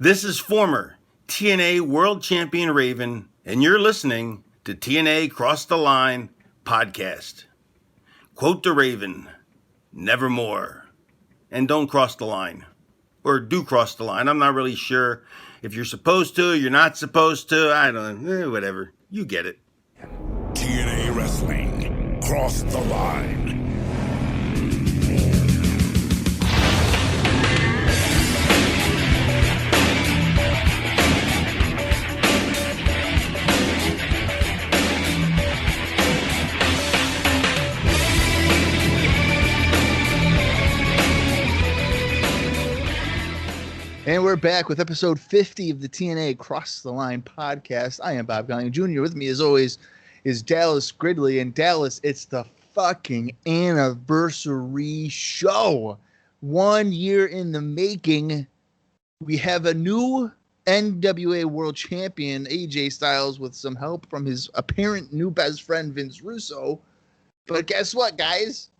This is former TNA World Champion Raven, and you're listening to TNA Cross the Line podcast. Quote the Raven, nevermore. And don't cross the line. Or do cross the line. I'm not really sure if you're supposed to, you're not supposed to. I don't know. Whatever. You get it. TNA Wrestling. Cross the Line. And we're back with episode 50 of the TNA Cross the Line podcast. I am Bob Colling Jr. With me, as always, is Dallas Gridley. And Dallas, it's the fucking anniversary show. 1 year in the making. We have a new NWA World Champion, AJ Styles, with some help from his apparent new best friend, Vince Russo. But guess what, guys?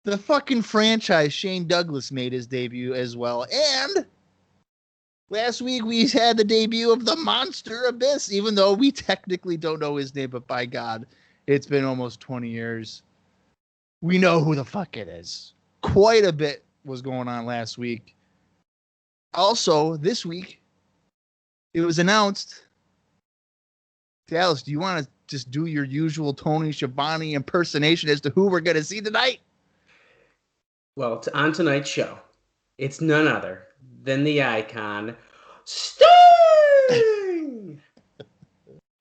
The fucking franchise, Shane Douglas, made his debut as well. And last week we had the debut of the Monster Abyss, even though we technically don't know his name, but by God, it's been almost 20 years. We know who the fuck it is. Quite a bit was going on last week. Also, this week, it was announced. Dallas, do you want to just do your usual Tony Schiavone impersonation as to who we're going to see tonight? Well, on tonight's show, it's none other than the icon, Sting!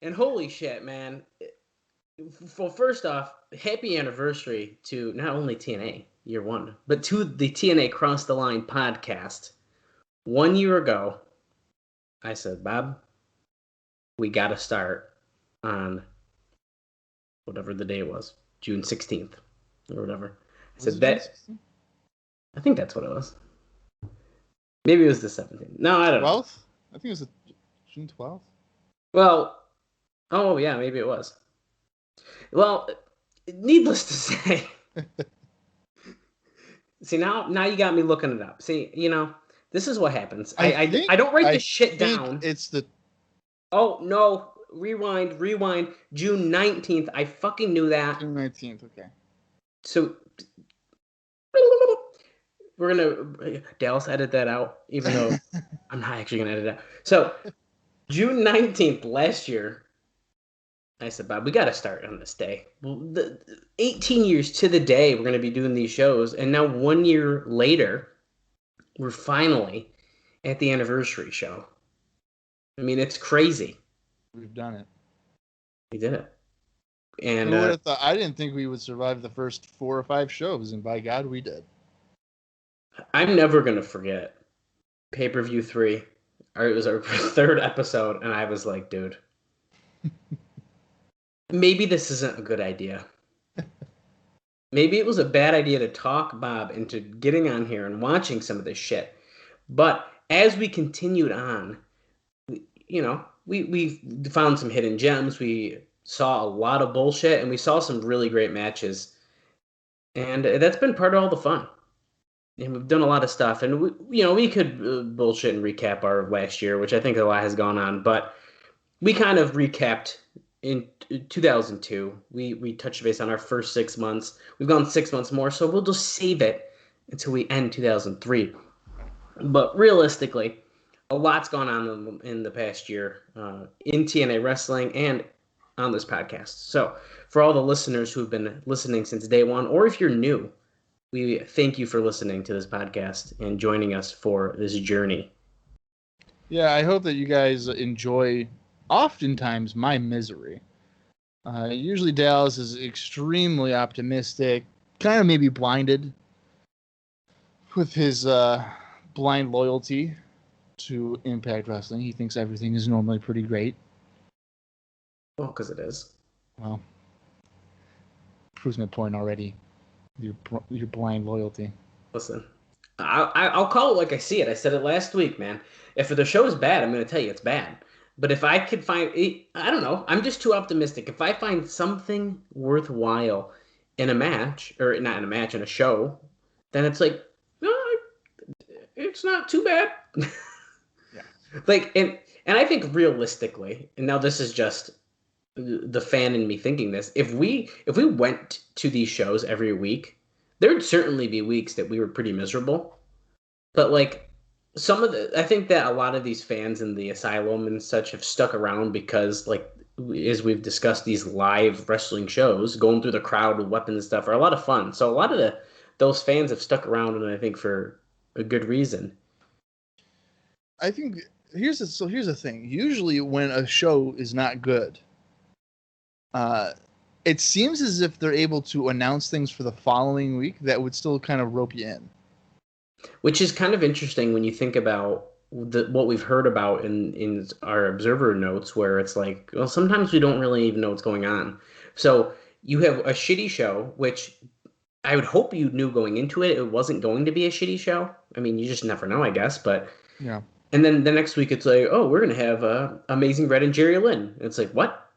And holy shit, man. Well, first off, happy anniversary to not only TNA, year one, but to the TNA Cross the Line podcast. 1 year ago, I said, Bob, we got to start on whatever the day was, June 16th or whatever. I said that. I think that's what it was. Maybe it was the 17th. No, I don't 12th? I think it was June 12th. Well, oh yeah, maybe it was. Well, needless to say. See, now you got me looking it up. See, this is what happens. I don't write this shit down. It's the... Oh, no. Rewind. June 19th. I fucking knew that. June 19th, okay. So... We're going to, Dallas, edit that out, even though I'm not actually going to edit it out. So, June 19th last year, I said, Bob, we got to start on this day. Well, 18 years to the day we're going to be doing these shows, and now 1 year later, we're finally at the anniversary show. I mean, it's crazy. We've done it. We did it. And I didn't think we would survive the first 4 or 5 shows, and by God, we did. I'm never going to forget Pay-Per-View 3. It was our third episode, and I was like, dude, maybe this isn't a good idea. Maybe it was a bad idea to talk Bob into getting on here and watching some of this shit. But as we continued on, we found some hidden gems. We saw a lot of bullshit, and we saw some really great matches. And that's been part of all the fun. And we've done a lot of stuff, and we could bullshit and recap our last year, which I think a lot has gone on. But we kind of recapped in 2002. We touched base on our first 6 months. We've gone 6 months more, so we'll just save it until we end 2003. But realistically, a lot's gone on in the past year in TNA Wrestling and on this podcast. So for all the listeners who've been listening since day one, or if you're new, we thank you for listening to this podcast and joining us for this journey. Yeah, I hope that you guys enjoy, oftentimes, my misery. Usually Dallas is extremely optimistic, kind of maybe blinded with his blind loyalty to Impact Wrestling. He thinks everything is normally pretty great. Well, because it is. Well, proves my point already. Your blind loyalty. Listen, I'll call it like I see it. I said it last week, man. If the show is bad, I'm going to tell you it's bad. But if I could find, I don't know, I'm just too optimistic. If I find something worthwhile in a match, or not in a match, in a show, then it's like, no, it's not too bad. Like, and I think realistically, and now this is just the fan in me thinking this, if we went to these shows every week, there'd certainly be weeks that we were pretty miserable. But like I think that a lot of these fans in the asylum and such have stuck around because, like, as we've discussed, these live wrestling shows going through the crowd with weapons and stuff are a lot of fun. So a lot of those fans have stuck around, and I think for a good reason. I think here's the thing. Usually, when a show is not good, it seems as if they're able to announce things for the following week that would still kind of rope you in. Which is kind of interesting when you think about what we've heard about in our observer notes, where it's like, well, sometimes we don't really even know what's going on. So you have a shitty show, which I would hope you knew going into it wasn't going to be a shitty show. I mean, you just never know, I guess. But yeah. And then the next week it's like, oh, we're gonna have Amazing Red and Jerry Lynn. And it's like, what?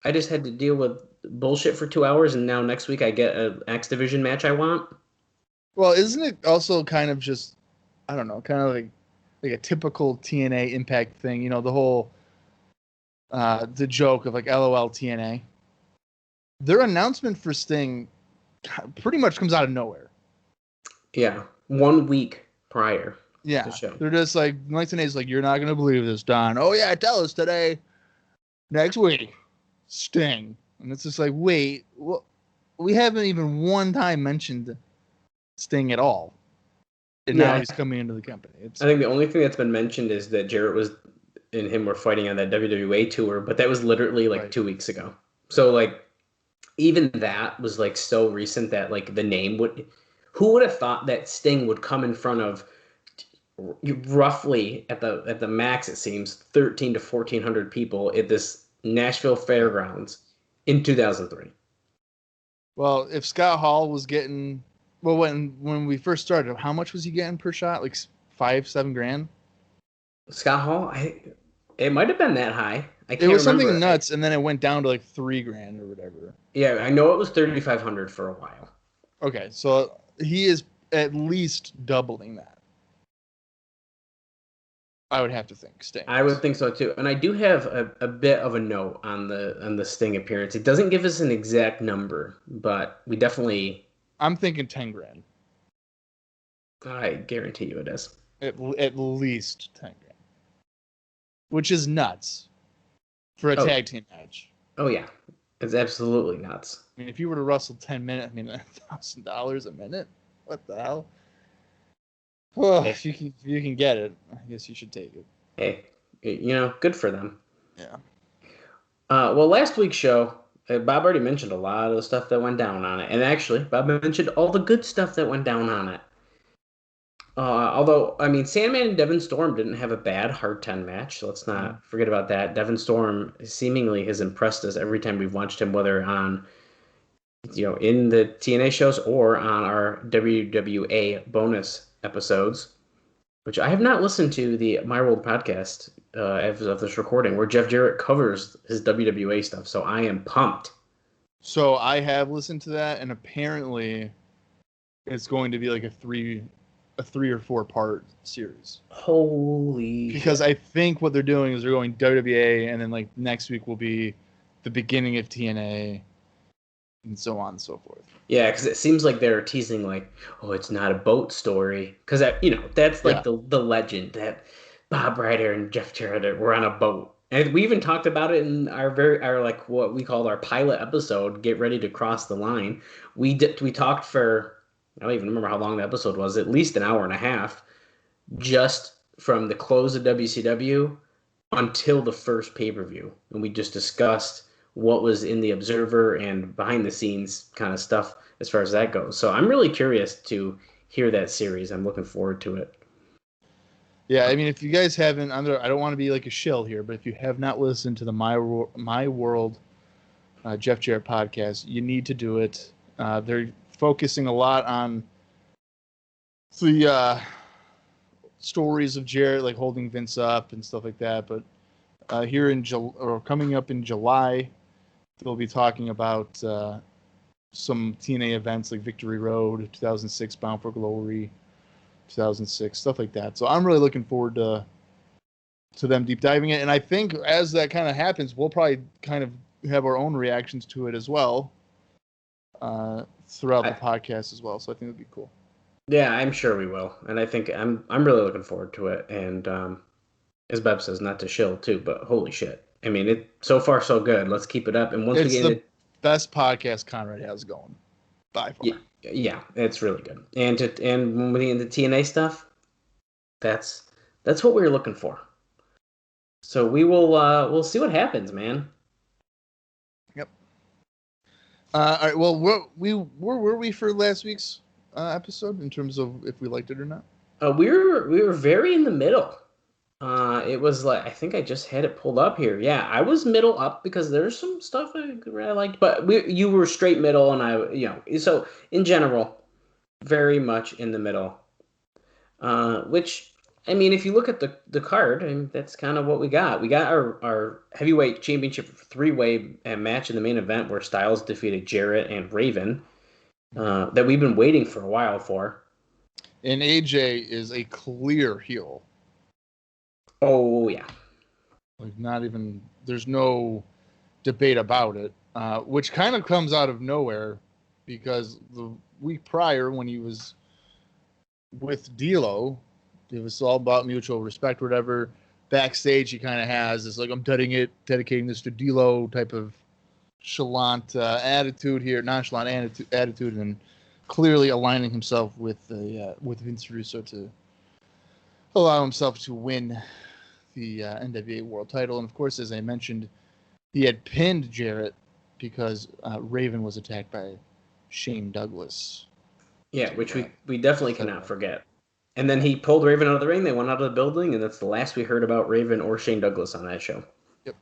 I just had to deal with bullshit for 2 hours, and now next week I get an X Division match I want. Well, isn't it also kind of just, I don't know, kind of like a typical TNA Impact thing? You know, the whole the joke of like LOL TNA. Their announcement for Sting pretty much comes out of nowhere. Yeah, 1 week prior. Yeah, they're just like TNA's like, you're not gonna believe this, Don. Oh yeah, tell us today. Next week, Sting, and it's just like, wait, well, we haven't even one time mentioned Sting at all, and now he's coming into the company. I think the only thing that's been mentioned is that Jarrett and him were fighting on that WWA tour, but that was literally like 2 weeks ago. So like, even that was like so recent that like the name who would have thought that Sting would come in front of roughly at the max, it seems 13 to 1400 people at this Nashville fairgrounds in 2003. Well, if Scott Hall was getting, well, when we first started, how much was he getting per shot? Like $5-7 grand. Scott Hall, it might have been that high. I can't remember. It was something nuts, and then it went down to like $3 grand or whatever. Yeah, I know it was 3,500 for a while. Okay, so he is at least doubling that. I would have to think Sting. I would think so too, and I do have a bit of a note on the Sting appearance. It doesn't give us an exact number, but we definitely. I'm thinking 10 grand. I guarantee you it is. At least 10 grand, which is nuts for a tag team match. Oh yeah, it's absolutely nuts. I mean, if you were to wrestle 10 minutes, I mean, $1,000 a minute. What the hell? Well, if you can get it, I guess you should take it. Hey, good for them. Yeah. Well, last week's show, Bob already mentioned a lot of the stuff that went down on it, and actually, Bob mentioned all the good stuff that went down on it. Although, I mean, Sandman and Devon Storm didn't have a bad Hard 10 match. So let's not forget about that. Devon Storm seemingly has impressed us every time we've watched him, whether on, in the TNA shows or on our WWA bonus episodes, which I have not listened to the My World podcast as of this recording, where Jeff Jarrett covers his WWA stuff. So I am pumped. So I have listened to that, and apparently it's going to be like a 3 or 4 part series. Holy because shit. I think what they're doing is they're going WWA, and then like next week will be the beginning of TNA, and so on and so forth. Yeah, because it seems like they're teasing like, oh, it's not a boat story, because that's like the legend that Bob Ryder and Jeff Jarrett were on a boat, and we even talked about it in our like what we called our pilot episode, Get Ready to Cross the Line. We talked for, I don't even remember how long the episode was, at least an hour and a half, just from the close of WCW until the first pay-per-view. And we just discussed what was in the Observer and behind the scenes kind of stuff as far as that goes. So I'm really curious to hear that series. I'm looking forward to it. Yeah, I mean, if you guys haven't, I don't want to be like a shill here, but if you have not listened to the My World Jeff Jarrett podcast, you need to do it. They're focusing a lot on the stories of Jarrett, like holding Vince up and stuff like that. But here coming up in July, they'll be talking about some TNA events like Victory Road, 2006, Bound for Glory, 2006, stuff like that. So I'm really looking forward to to them deep diving it. And I think as that kind of happens, we'll probably kind of have our own reactions to it as well throughout the podcast as well. So I think it'd be cool. Yeah, I'm sure we will. And I think I'm really looking forward to it. And as Beb says, not to shill too, but holy shit. I mean, it so far so good. Let's keep it up. And once we get into best podcast Conrad has going by far. Yeah, it's really good. And when we get into TNA stuff, that's what we were looking for. So we will we'll see what happens, man. Yep. All right. Well, where were we for last week's episode in terms of if we liked it or not? We were very in the middle. It was like, I think I just had it pulled up here. Yeah, I was middle up because there's some stuff I liked, but you were straight middle, and so in general, very much in the middle. Which, I mean, if you look at the card, I mean, that's kind of what we got. We got our heavyweight championship 3-way match in the main event where Styles defeated Jarrett and Raven, that we've been waiting for a while for. And AJ is a clear heel. Oh, yeah. Like, there's no debate about it, which kind of comes out of nowhere because the week prior when he was with D'Lo, it was all about mutual respect, whatever. Backstage, he kind of has this, like, I'm dedicating this to D'Lo type of nonchalant attitude, and clearly aligning himself with Vince Russo to allow himself to win the NWA World Title. And of course, as I mentioned, he had pinned Jarrett because Raven was attacked by Shane Douglas. Yeah, which we definitely cannot forget. And then he pulled Raven out of the ring. They went out of the building, and that's the last we heard about Raven or Shane Douglas on that show. Yep.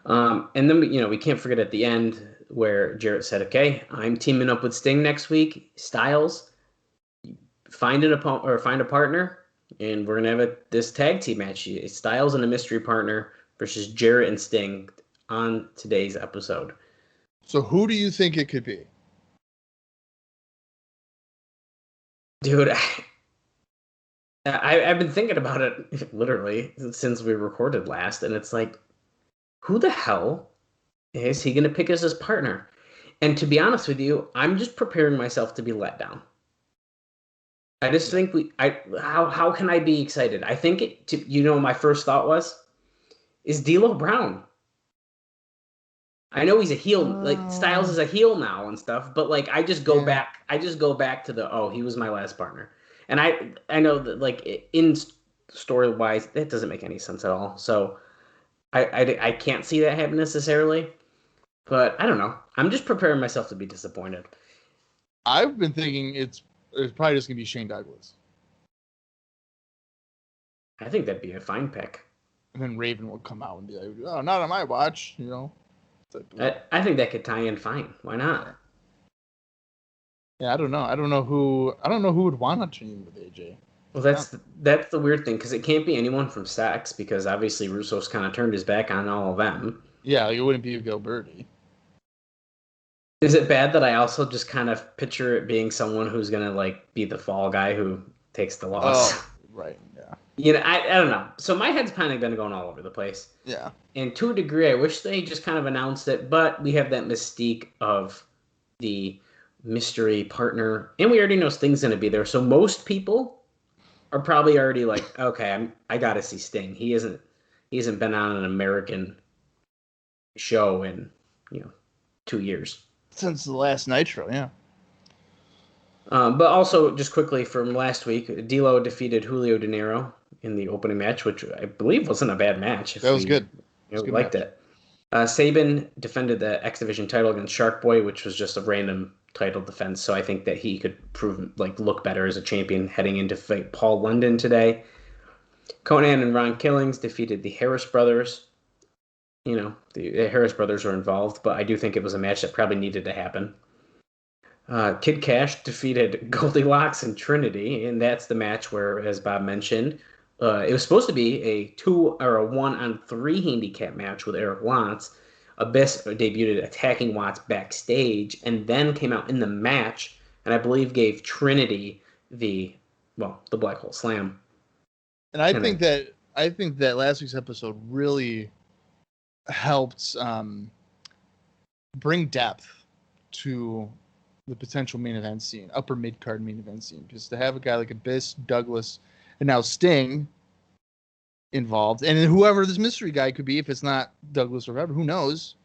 And then we can't forget at the end where Jarrett said, "Okay, I'm teaming up with Sting next week. Styles, find a partner." And we're going to have this tag team match. Styles and a mystery partner versus Jarrett and Sting on today's episode. So who do you think it could be? Dude, I've been thinking about it literally since we recorded last. And it's like, who the hell is he going to pick as his partner? And to be honest with you, I'm just preparing myself to be let down. I just think how can I be excited? I think my first thought is D'Lo Brown. I know he's a heel, like Styles is a heel now and stuff, but like I just go back to he was my last partner. And I know that like in story wise, that doesn't make any sense at all. So I can't see that happen necessarily, but I don't know. I'm just preparing myself to be disappointed. I've been thinking it's probably just going to be Shane Douglas. I think that'd be a fine pick. And then Raven will come out and be like, "Oh, not on my watch," I think that could tie in fine. Why not? Yeah, I don't know. I don't know who would want to team with AJ. Well, that's the weird thing, because it can't be anyone from Sex, because obviously Russo's kind of turned his back on all of them. Yeah, it wouldn't be Gilberti. Is it bad that I also just kind of picture it being someone who's going to like be the fall guy who takes the loss? Oh, right, yeah. I don't know. So my head's kind of been going all over the place. Yeah. And to a degree, I wish they just kind of announced it, but we have that mystique of the mystery partner, and we already know Sting's going to be there. So most people are probably already like, okay, I got to see Sting. He hasn't been on an American show in 2 years. Since the last Nitro, yeah. But also, just quickly from last week, D'Lo defeated Julio De Niro in the opening match, which I believe wasn't a bad match. That was good. We liked it. Sabin defended the X Division title against Shark Boy, which was just a random title defense. So I think that he could look better as a champion heading into fight Paul London today. Conan and Ron Killings defeated the Harris Brothers. The Harris Brothers were involved, but I do think it was a match that probably needed to happen. Kid Cash defeated Goldilocks and Trinity, and that's the match where, as Bob mentioned, it was supposed to be a 2 or a 1-on-3 handicap match with Eric Watts. Abyss debuted attacking Watts backstage and then came out in the match, and I believe gave Trinity the Black Hole Slam. And I I think that last week's episode really helped bring depth to the potential main event scene, upper mid card main event scene, because to have a guy like Abyss, Douglas, and now Sting involved, and whoever this mystery guy could be, if it's not Douglas or whoever, who knows?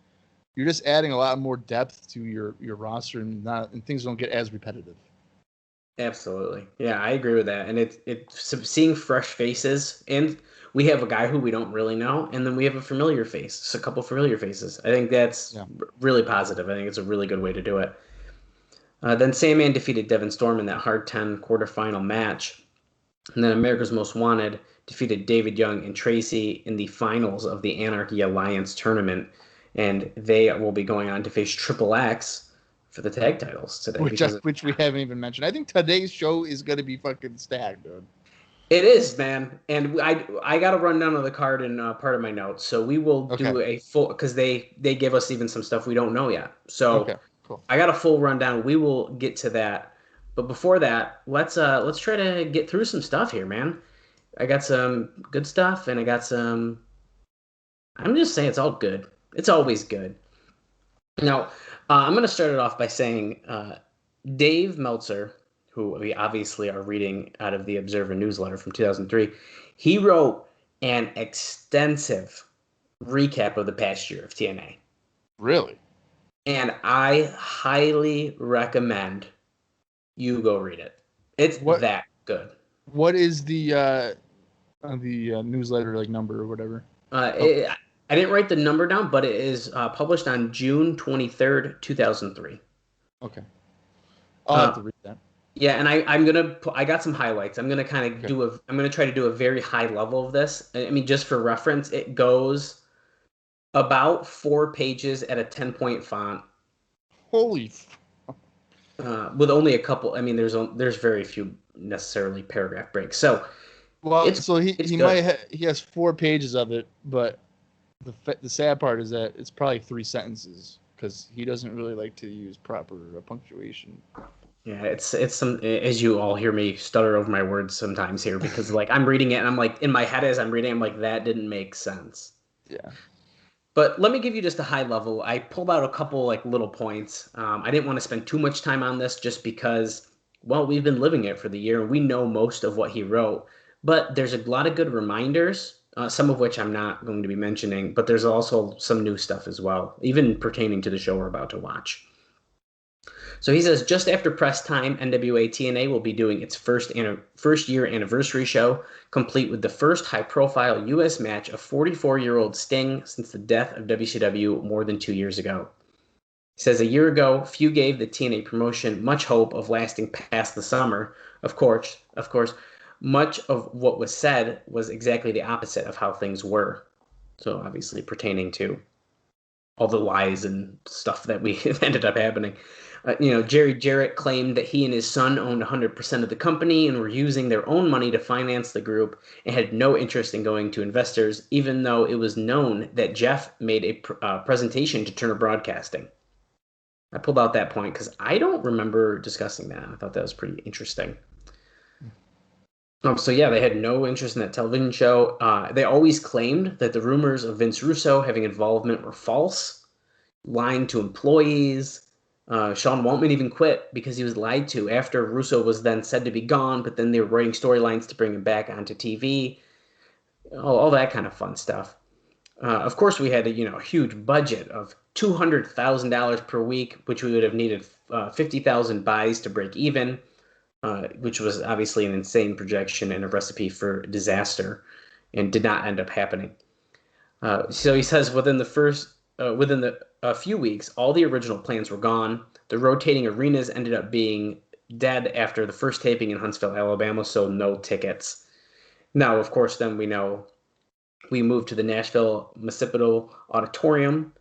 You're just adding a lot more depth to your roster, and things don't get as repetitive. Absolutely. Yeah, I agree with that. And it's seeing fresh faces, and we have a guy who we don't really know, and then we have a familiar face, just a couple familiar faces. I think that's really positive. I think it's a really good way to do it. Then Sandman defeated Devin Storm in that Hard 10 quarterfinal match. And then America's Most Wanted defeated David Young and Tracy in the finals of the Anarchy Alliance tournament. And they will be going on to face Triple X for the tag titles today. Which we haven't even mentioned. I think today's show is going to be fucking stacked, dude. It is, man. And I got a rundown of the card in part of my notes. So we will do a full, because they give us even some stuff we don't know yet. So cool. I got a full rundown. We will get to that. But before that, let's try to get through some stuff here, man. I got some good stuff, and I got some. I'm just saying it's all good. It's always good. Now, I'm going to start it off by saying Dave Meltzer, who we obviously are reading out of the Observer newsletter from 2003, he wrote an extensive recap of the past year of TNA. Really? And I highly recommend you go read it. It's that good. What is the newsletter number or whatever? I didn't write the number down, but it is published on June 23rd, 2003. Okay. I'll have to read that. Yeah, and I got some highlights. I'm gonna kind of I'm gonna try to do a very high level of this. I mean, just for reference, it goes about 4 pages at a 10-point font. Holy. With only a couple. I mean, there's very few necessarily paragraph breaks. So, he has 4 pages of it, but the sad part is that it's probably 3 sentences because he doesn't really like to use proper punctuation. Yeah, it's some, as you all hear me stutter over my words sometimes here, because I'm reading it and I'm in my head as I'm reading, I'm like, that didn't make sense. Yeah. But let me give you just a high level. I pulled out a couple little points. I didn't want to spend too much time on this just because, well, we've been living it for the year and we know most of what he wrote. But there's a lot of good reminders, some of which I'm not going to be mentioning, but there's also some new stuff as well, even pertaining to the show we're about to watch. So he says, just after press time, NWA-TNA will be doing its first year anniversary show, complete with the first high-profile U.S. match of 44-year-old Sting since the death of WCW more than 2 years ago. He says, a year ago, few gave the TNA promotion much hope of lasting past the summer. Of course, much of what was said was exactly the opposite of how things were. So obviously pertaining to all the lies and stuff that we ended up happening. Jerry Jarrett claimed that he and his son owned 100% of the company and were using their own money to finance the group and had no interest in going to investors, even though it was known that Jeff made a presentation to Turner Broadcasting. I pulled out that point because I don't remember discussing that. I thought that was pretty interesting. So yeah, they had no interest in that television show. They always claimed that the rumors of Vince Russo having involvement were false, lying to employees. Sean Waltman even quit because he was lied to after Russo was then said to be gone, but then they were writing storylines to bring him back onto TV. All that kind of fun stuff. Of course, we had a huge budget of $200,000 per week, which we would have needed 50,000 buys to break even, which was obviously an insane projection and a recipe for disaster, and did not end up happening. So he says within a few weeks, all the original plans were gone. The rotating arenas ended up being dead after the first taping in Huntsville, Alabama, so no tickets. Now, of course, then we moved to the Nashville Municipal Auditorium,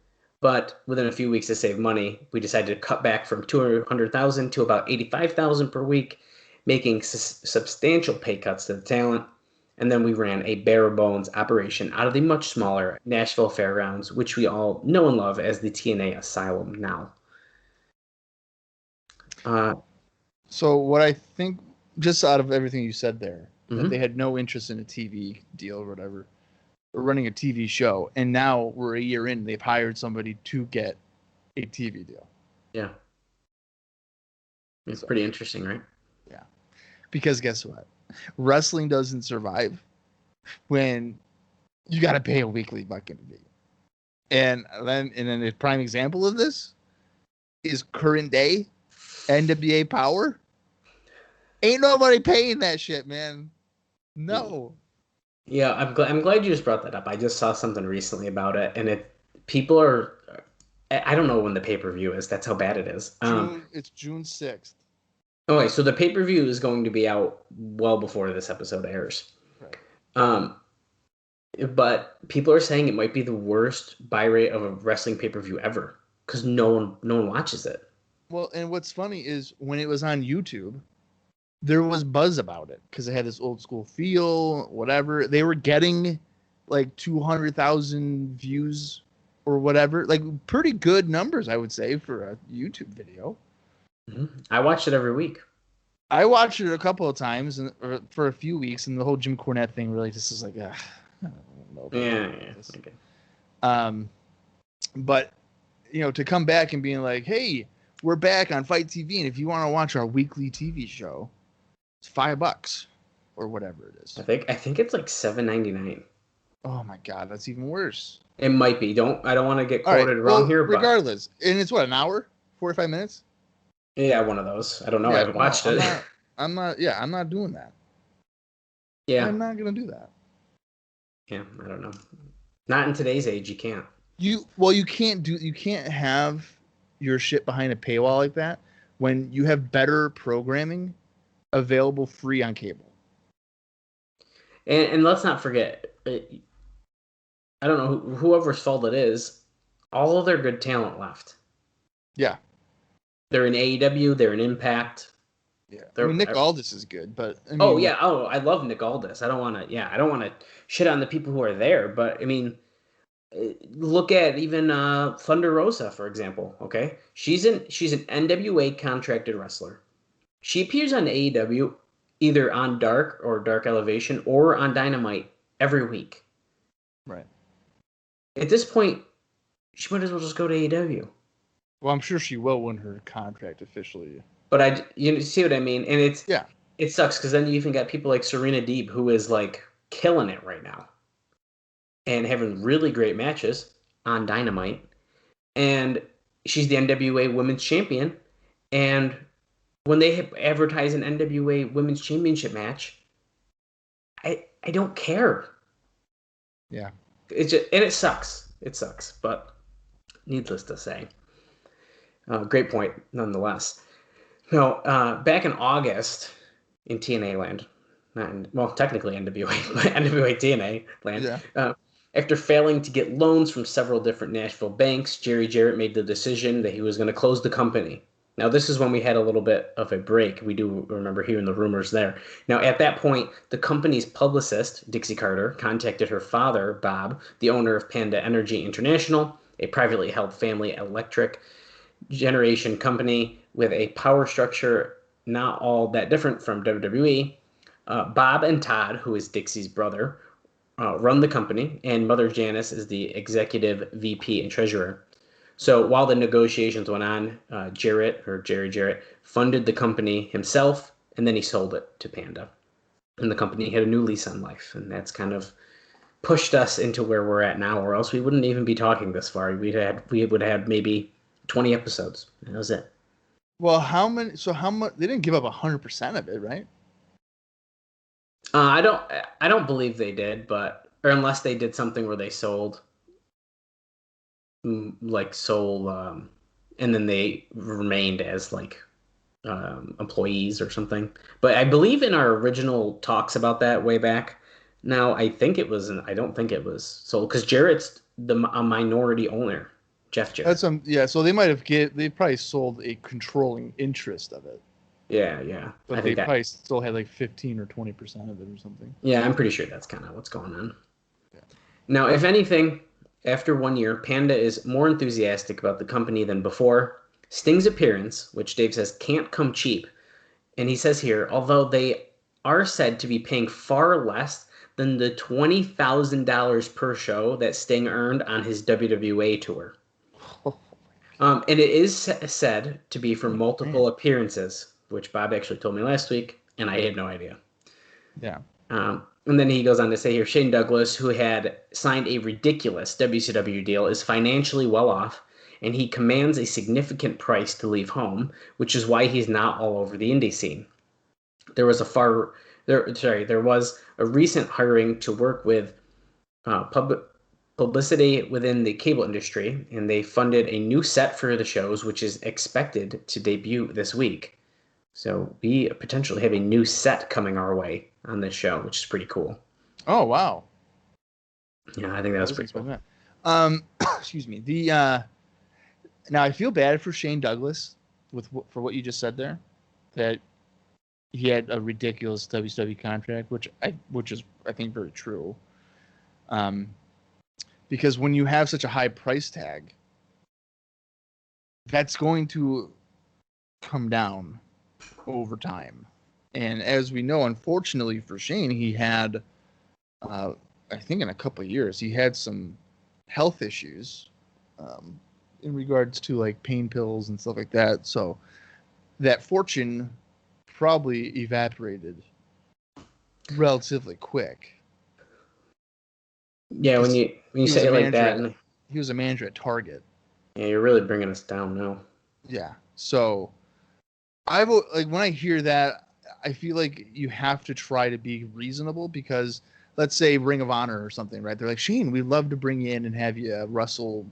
but within a few weeks to save money, we decided to cut back from $200,000 to about $85,000 per week, making substantial pay cuts to the talent. And then we ran a bare bones operation out of the much smaller Nashville Fairgrounds, which we all know and love as the TNA Asylum now. So what I think, just out of everything you said there, that they had no interest in a TV deal or whatever, or running a TV show. And now we're a year in, they've hired somebody to get a TV deal. Yeah. It's pretty interesting, right? Yeah. Because guess what? Wrestling doesn't survive when you got to pay a weekly fucking fee. And then a prime example of this is current day NWA Power. Ain't nobody paying that shit, man. No. Yeah, I'm glad you just brought that up. I just saw something recently about it, and people are. I don't know when the pay-per-view is. That's how bad it is. It's June 6th. Okay, so the pay-per-view is going to be out well before this episode airs. Right. But people are saying it might be the worst buy rate of a wrestling pay-per-view ever because no one watches it. Well, and what's funny is when it was on YouTube, there was buzz about it because it had this old school feel, whatever. They were getting like 200,000 views or whatever, like pretty good numbers, I would say, for a YouTube video. Mm-hmm. I watched it every week. I watched it a couple of times or for a few weeks, and the whole Jim Cornette thing really just is like, I don't know. Yeah. Okay. But to come back and being like, hey, we're back on Fight TV, and if you want to watch our weekly TV show, it's $5 or whatever it is. I think it's like $7.99. Oh my God, that's even worse. It might be. I don't want to get quoted wrong here, but regardless, and it's what, an hour, 45 minutes. Yeah, one of those. I don't know. I haven't watched it. I'm not doing that. Yeah, I'm not gonna do that. Yeah, I don't know. Not in today's age, you can't. You can't have your shit behind a paywall like that when you have better programming available free on cable. And let's not forget, I don't know whoever's fault it is, all of their good talent left. Yeah. They're in AEW, they're in Impact. Yeah. Nick Aldis is good, but I love Nick Aldis. I don't want to shit on the people who are there, but I mean, look at even Thunder Rosa, for example. Okay, she's an NWA contracted wrestler. She appears on AEW either on Dark or Dark Elevation or on Dynamite every week. Right. At this point, she might as well just go to AEW. Well, I'm sure she will when her contract officially. But you see what I mean, and it sucks because then you even got people like Serena Deeb, who is like killing it right now, and having really great matches on Dynamite, and she's the NWA Women's Champion, and when they advertise an NWA Women's Championship match, I don't care. Yeah, it sucks. It sucks, but needless to say, great point nonetheless. No, back in August in TNA land, technically NWA, but NWA TNA land, after failing to get loans from several different Nashville banks, Jerry Jarrett made the decision that he was going to close the company. Now, this is when we had a little bit of a break. We do remember hearing the rumors there. Now, at that point, the company's publicist, Dixie Carter, contacted her father, Bob, the owner of Panda Energy International, a privately held family electric generation company with a power structure not all that different from WWE. Bob and Todd, who is Dixie's brother, run the company, and Mother Janice is the executive VP and treasurer. So while the negotiations went on, Jerry Jarrett funded the company himself, and then he sold it to Panda. And the company had a new lease on life, and that's kind of pushed us into where we're at now, or else we wouldn't even be talking this far. We would have had maybe 20 episodes. That was it. Well, how many? So how much? They didn't give up 100% of it, right? I don't believe they did, or unless they did something where they sold, and then they remained as employees or something. But I believe in our original talks about that way back. Now I don't think it was sold because Jarrett's a minority owner. Jeff Jarrett. So they might have they probably sold a controlling interest of it. Yeah. But they probably still had 15 or 20% of it or something. Yeah, I'm pretty sure that's kind of what's going on. Yeah. Now, if anything, after 1 year, Panda is more enthusiastic about the company than before. Sting's appearance, which Dave says can't come cheap, and he says here, although they are said to be paying far less than the $20,000 per show that Sting earned on his WWA tour. And it is said to be for multiple appearances, which Bob actually told me last week, and I had no idea. Yeah. And then he goes on to say here, Shane Douglas, who had signed a ridiculous WCW deal, is financially well off, and he commands a significant price to leave home, which is why he's not all over the indie scene. There was a recent hiring to work with publicity within the cable industry, and they funded a new set for the shows, which is expected to debut this week. So we potentially have a new set coming our way on this show, which is pretty cool. Oh, wow. Yeah, I think that was pretty cool. That. Excuse me. Now I feel bad for Shane Douglas for what you just said there, that he had a ridiculous WCW contract, which is I think very true. Because when you have such a high price tag, that's going to come down over time. And as we know, unfortunately for Shane, he had, I think in a couple of years, he had some health issues in regards to like pain pills and stuff like that. So that fortune probably evaporated relatively quick. Yeah, when you say it like that, he was a manager at Target. Yeah, you're really bringing us down now. Yeah, so when I hear that, I feel like you have to try to be reasonable, because let's say Ring of Honor or something, right? They're like, Shane, we'd love to bring you in and have you wrestle,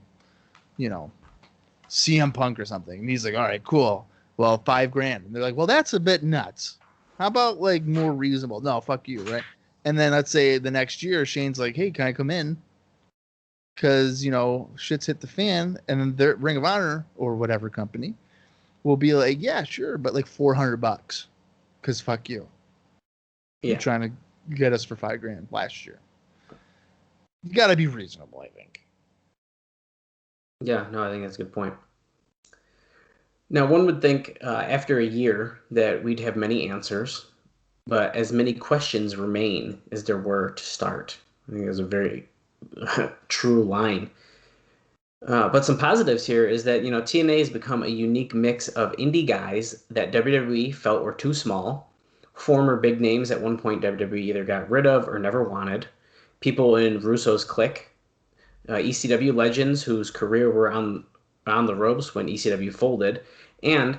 CM Punk or something. And he's like, all right, cool. Well, $5,000. And they're like, well, that's a bit nuts. How about like more reasonable? No, fuck you, right? And then let's say the next year, Shane's like, hey, can I come in? Because, shit's hit the fan. And then their Ring of Honor or whatever company will be like, yeah, sure, but like $400. Because fuck you. Yeah. You're trying to get us for $5,000 last year. You got to be reasonable, I think. Yeah, no, I think that's a good point. Now, one would think after a year that we'd have many answers, but as many questions remain as there were to start. I think that's a very true line. But some positives here is that, TNA has become a unique mix of indie guys that WWE felt were too small, former big names at one point WWE either got rid of or never wanted, people in Russo's clique, ECW legends whose career were on the ropes when ECW folded, and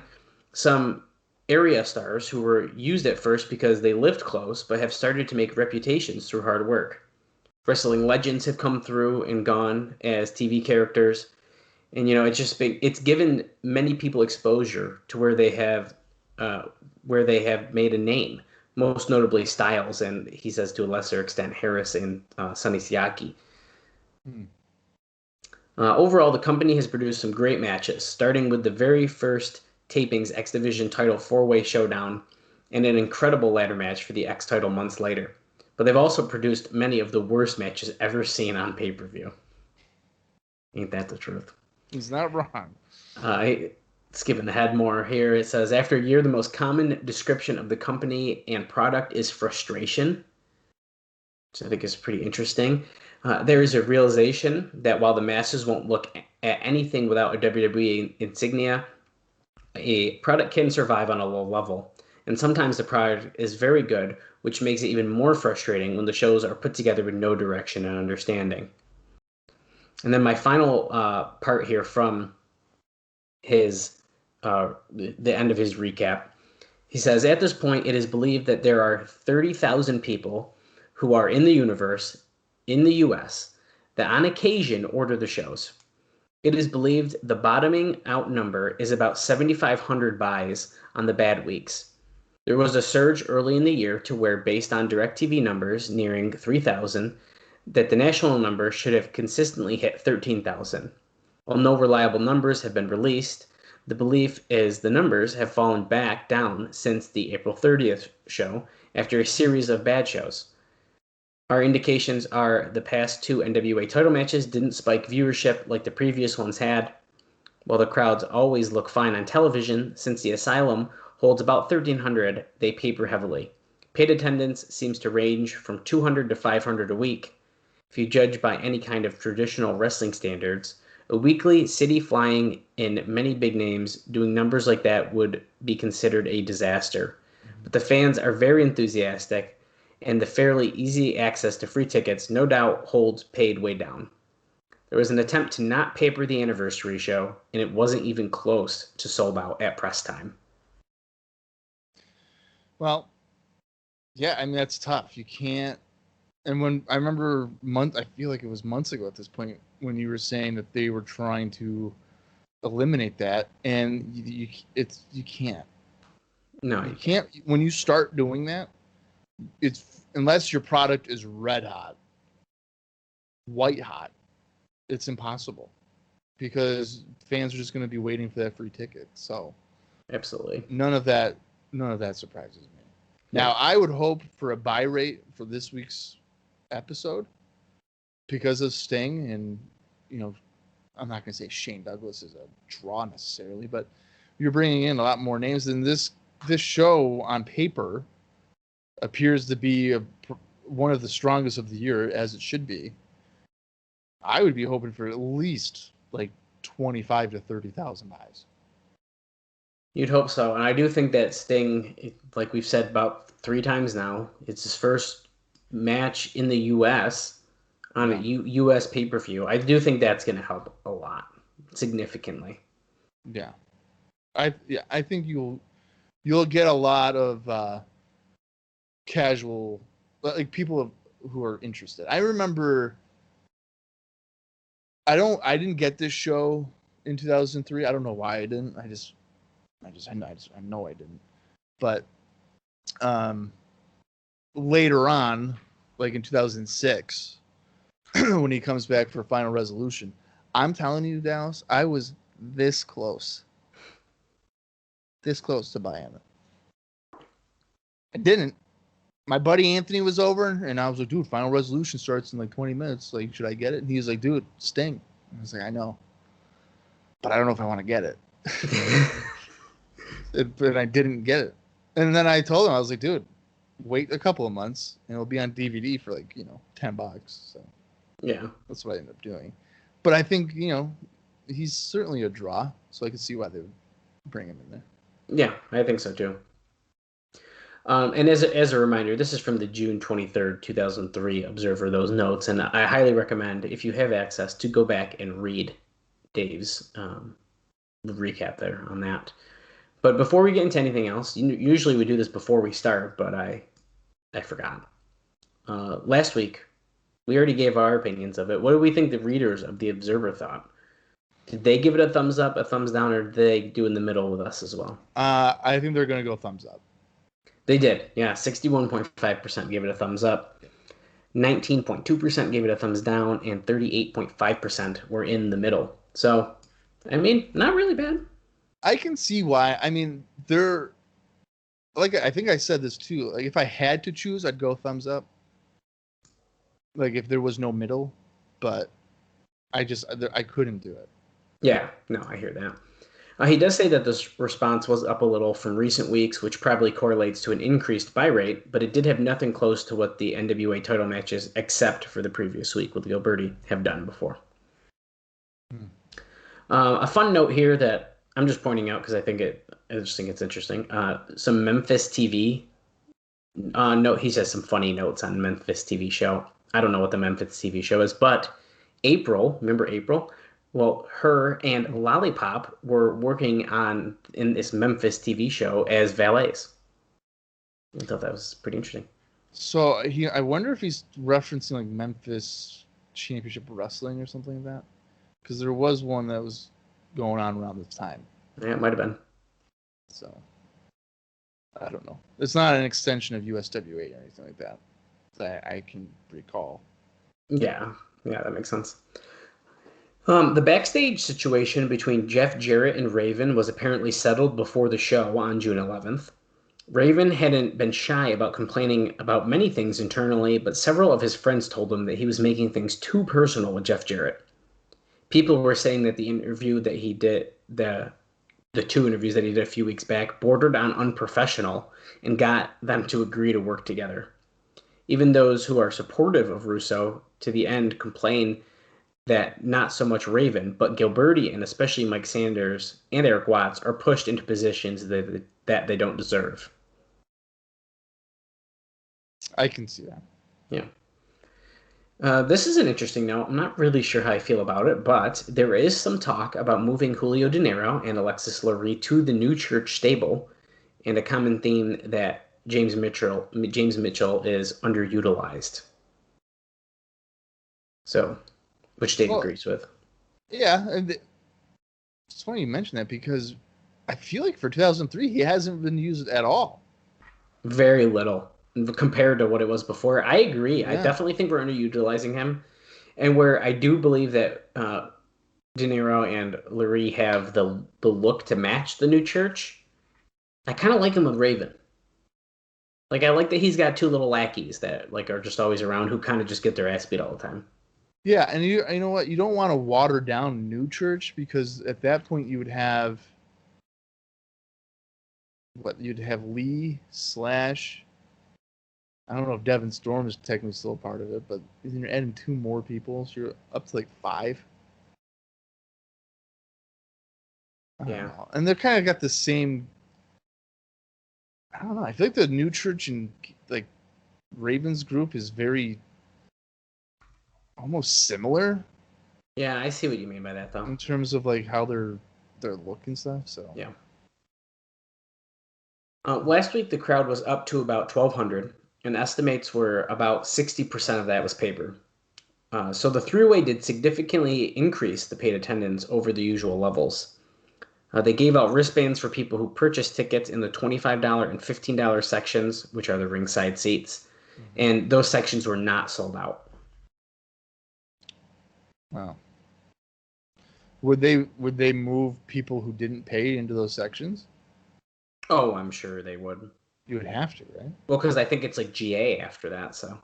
some area stars who were used at first because they lived close but have started to make reputations through hard work. Wrestling legends have come through and gone as TV characters, and it's given many people exposure to where they have made a name. Most notably Styles, and he says to a lesser extent Harris and Sonny Siaki. Overall, the company has produced some great matches, starting with the very first tapings X Division title 4-way showdown and an incredible ladder match for the X title months later. But they've also produced many of the worst matches ever seen on pay-per-view. Ain't that the truth? He's not wrong. Skipping ahead more here, it says, after a year, the most common description of the company and product is frustration, which I think is pretty interesting. There is a realization that while the masses won't look at anything without a WWE insignia, a product can survive on a low level. And sometimes the product is very good, which makes it even more frustrating when the shows are put together with no direction and understanding. And then my final part here from his the end of his recap, he says, at this point, it is believed that there are 30,000 people who are in the universe, in the U.S., that on occasion order the shows. It is believed the bottoming out number is about 7,500 buys on the bad weeks. There was a surge early in the year to where, based on DirecTV numbers nearing 3,000, that the national number should have consistently hit 13,000. While no reliable numbers have been released, the belief is the numbers have fallen back down since the April 30th show after a series of bad shows. Our indications are the past 2 NWA title matches didn't spike viewership like the previous ones had. While the crowds always look fine on television, since the Asylum holds about 1,300, they paper heavily. Paid attendance seems to range from 200 to 500 a week. If you judge by any kind of traditional wrestling standards, a weekly city flying in many big names doing numbers like that would be considered a disaster. But the fans are very enthusiastic, and the fairly easy access to free tickets no doubt holds paid way down. There was an attempt to not paper the anniversary show, and it wasn't even close to sold out at press time. Well, yeah, I mean, that's tough. You can't. And when I remember I feel like it was months ago at this point when you were saying that they were trying to eliminate that, and you can't. No, You can't. When you start doing that, it's unless your product is red hot, white hot, it's impossible because fans are just going to be waiting for that free ticket. So, absolutely, none of that surprises me. Now, I would hope for a buy rate for this week's episode because of Sting, and I'm not going to say Shane Douglas is a draw necessarily, but you're bringing in a lot more names, and this show on paper appears to be one of the strongest of the year, as it should be. I would be hoping for at least like 25 to 30,000 buys. You'd hope so, and I do think that Sting, like we've said about 3 times now, it's his first match in the U.S. on a U.S. pay-per-view. I do think that's going to help a lot, significantly. Yeah, I think you'll get a lot of casual, like people who are interested. I remember. I didn't get this show in 2003. I don't know why I didn't. I know I didn't. But later on, like in 2006, when he comes back for Final Resolution, I'm telling you, Dallas, I was this close to buying it. I didn't. My buddy Anthony was over, and I was like, dude, Final Resolution starts in like 20 minutes. Like, should I get it? And he was like, dude, Sting. I was like, I know. But I don't know if I want to get it. But I didn't get it. And then I told him, I was like, dude, wait a couple of months, and it'll be on DVD for like, $10. So yeah, that's what I ended up doing. But I think, he's certainly a draw, so I can see why they would bring him in there. Yeah, I think so too. And as a reminder, this is from the June 23rd, 2003 Observer, those notes, and I highly recommend, if you have access, to go back and read Dave's recap there on that. But before we get into anything else, usually we do this before we start, but I forgot. Last week, we already gave our opinions of it. What do we think the readers of the Observer thought? Did they give it a thumbs up, a thumbs down, or did they do in the middle with us as well? I think they're going to go thumbs up. They did, yeah. 61.5% gave it a thumbs up, 19.2% gave it a thumbs down, and 38.5% were in the middle. So, I mean, not really bad. I can see why. I mean, they're like, I think I said this too. Like, if I had to choose, I'd go thumbs up. Like, if there was no middle, but I couldn't do it. Yeah, no, I hear that. He does say that this response was up a little from recent weeks, which probably correlates to an increased buy rate, but it did have nothing close to what the NWA title matches, except for the previous week with Leo Birdie, have done before. A fun note here that I'm just pointing out because I just think it's interesting. Some Memphis TV note. He says some funny notes on Memphis TV show. I don't know what the Memphis TV show is, but April, remember April? Well, her and Lollipop were working in this Memphis TV show as valets. I thought that was pretty interesting. So I wonder if he's referencing like Memphis Championship Wrestling or something like that, because there was one that was going on around this time. Yeah, it might have been. So I don't know. It's not an extension of USWA or anything like that I can recall. Yeah, that makes sense. The backstage situation between Jeff Jarrett and Raven was apparently settled before the show on June 11th. Raven hadn't been shy about complaining about many things internally, but several of his friends told him that he was making things too personal with Jeff Jarrett. People were saying that the interview that he did, the the 2 interviews that he did a few weeks back, bordered on unprofessional and got them to agree to work together. Even those who are supportive of Russo to the end complain that not so much Raven, but Gilberti and especially Mike Sanders and Eric Watts are pushed into positions that they don't deserve. I can see that. Yeah. This is an interesting note. I'm not really sure how I feel about it, but there is some talk about moving Julio De Niro and Alexis Lurie to the new church stable, and a common theme that James Mitchell is underutilized. So, which Dave agrees with. Yeah, and it's funny you mention that because I feel like for 2003 he hasn't been used at all. Very little compared to what it was before. I agree. Yeah. I definitely think we're underutilizing him, and where I do believe that De Niro and Lurie have the look to match the new church. I kind of like him with Raven. Like, I like that he's got 2 little lackeys that like are just always around who kind of just get their ass beat all the time. Yeah, and you know what? You don't want to water down New Church because at that point you would have you'd have Lee / I don't know if Devin Storm is technically still a part of it, but you're adding 2 more people, so you're up to like 5. Yeah, and they're kind of got the same. I don't know. I feel like the New Church and like Ravens group is very almost similar. Yeah, I see what you mean by that, though. In terms of like how their look and stuff. So yeah. Last week the crowd was up to about 1,200, and estimates were about 60% of that was paper. So the 3-way did significantly increase the paid attendance over the usual levels. They gave out wristbands for people who purchased tickets in the $25 and $15 sections, which are the ringside seats, and those sections were not sold out. Wow. Would they move people who didn't pay into those sections? Oh, I'm sure they would. You would have to, right? Well, because I think it's like GA after that, so.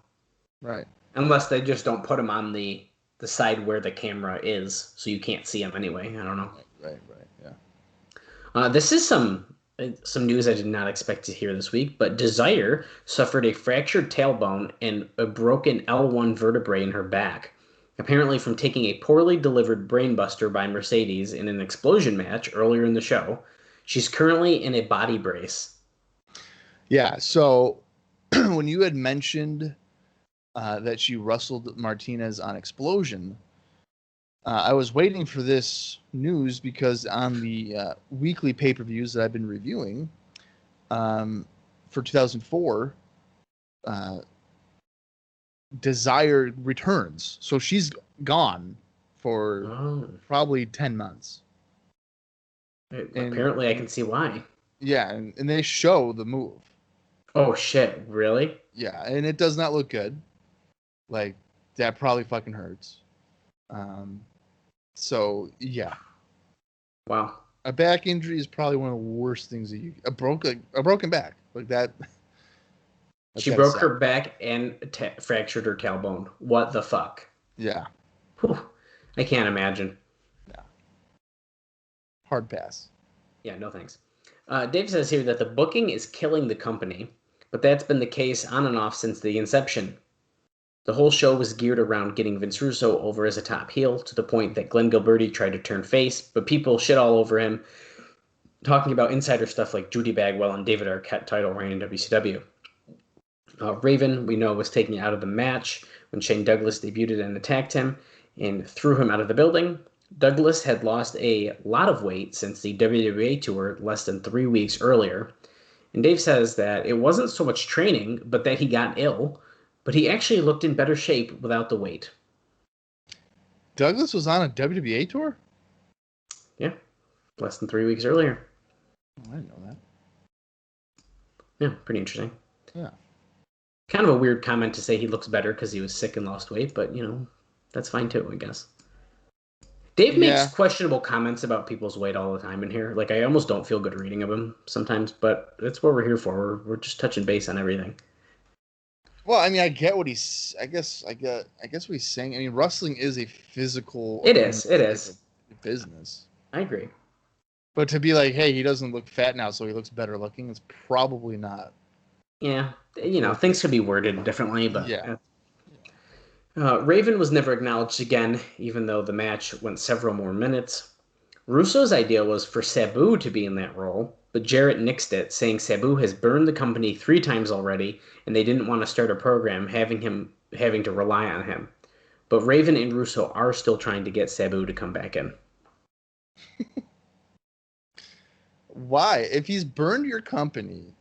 Right. Unless they just don't put them on the side where the camera is, so you can't see them anyway. I don't know. Right, yeah. This is some news I did not expect to hear this week, but Desire suffered a fractured tailbone and a broken L1 vertebrae in her back, apparently from taking a poorly delivered brainbuster by Mercedes in an explosion match earlier in the show. She's currently in a body brace. Yeah, so when you had mentioned that she wrestled Martinez on Explosion, I was waiting for this news because on the weekly pay-per-views that I've been reviewing for 2004, Desire returns. So she's gone for probably 10 months. Apparently, I can see why. Yeah, and they show the move. Oh, shit. Really? Yeah, and it does not look good. Like, that probably fucking hurts. So, yeah. Wow. A back injury is probably one of the worst things that a broken back. Like that. She broke her back and fractured her tailbone. What the fuck? Yeah. Whew. I can't imagine. Yeah. Hard pass. Yeah, no thanks. Dave says here that the booking is killing the company, but that's been the case on and off since the inception. The whole show was geared around getting Vince Russo over as a top heel to the point that Glenn Gilberti tried to turn face, but people shit all over him, talking about insider stuff like Judy Bagwell and David Arquette title reign in WCW. Raven, we know, was taken out of the match when Shane Douglas debuted and attacked him and threw him out of the building. Douglas had lost a lot of weight since the WWA tour less than 3 weeks earlier. And Dave says that it wasn't so much training, but that he got ill, but he actually looked in better shape without the weight. Douglas was on a WWA tour? Yeah, less than 3 weeks earlier. Oh, I didn't know that. Yeah, pretty interesting. Yeah. Kind of a weird comment to say he looks better because he was sick and lost weight, but, that's fine too, I guess. Dave makes questionable comments about people's weight all the time in here. Like, I almost don't feel good reading them sometimes, but that's what we're here for. We're just touching base on everything. Well, I mean, I get what he's. I guess what he's saying. I mean, wrestling is a physical. It is. Business. I agree. But to be like, hey, he doesn't look fat now, so he looks better looking, it's probably not. Yeah, things could be worded differently, but yeah. Raven was never acknowledged again, even though the match went several more minutes. Russo's idea was for Sabu to be in that role, but Jarrett nixed it, saying Sabu has burned the company 3 times already, and they didn't want to start a program having to rely on him. But Raven and Russo are still trying to get Sabu to come back in. Why? If he's burned your company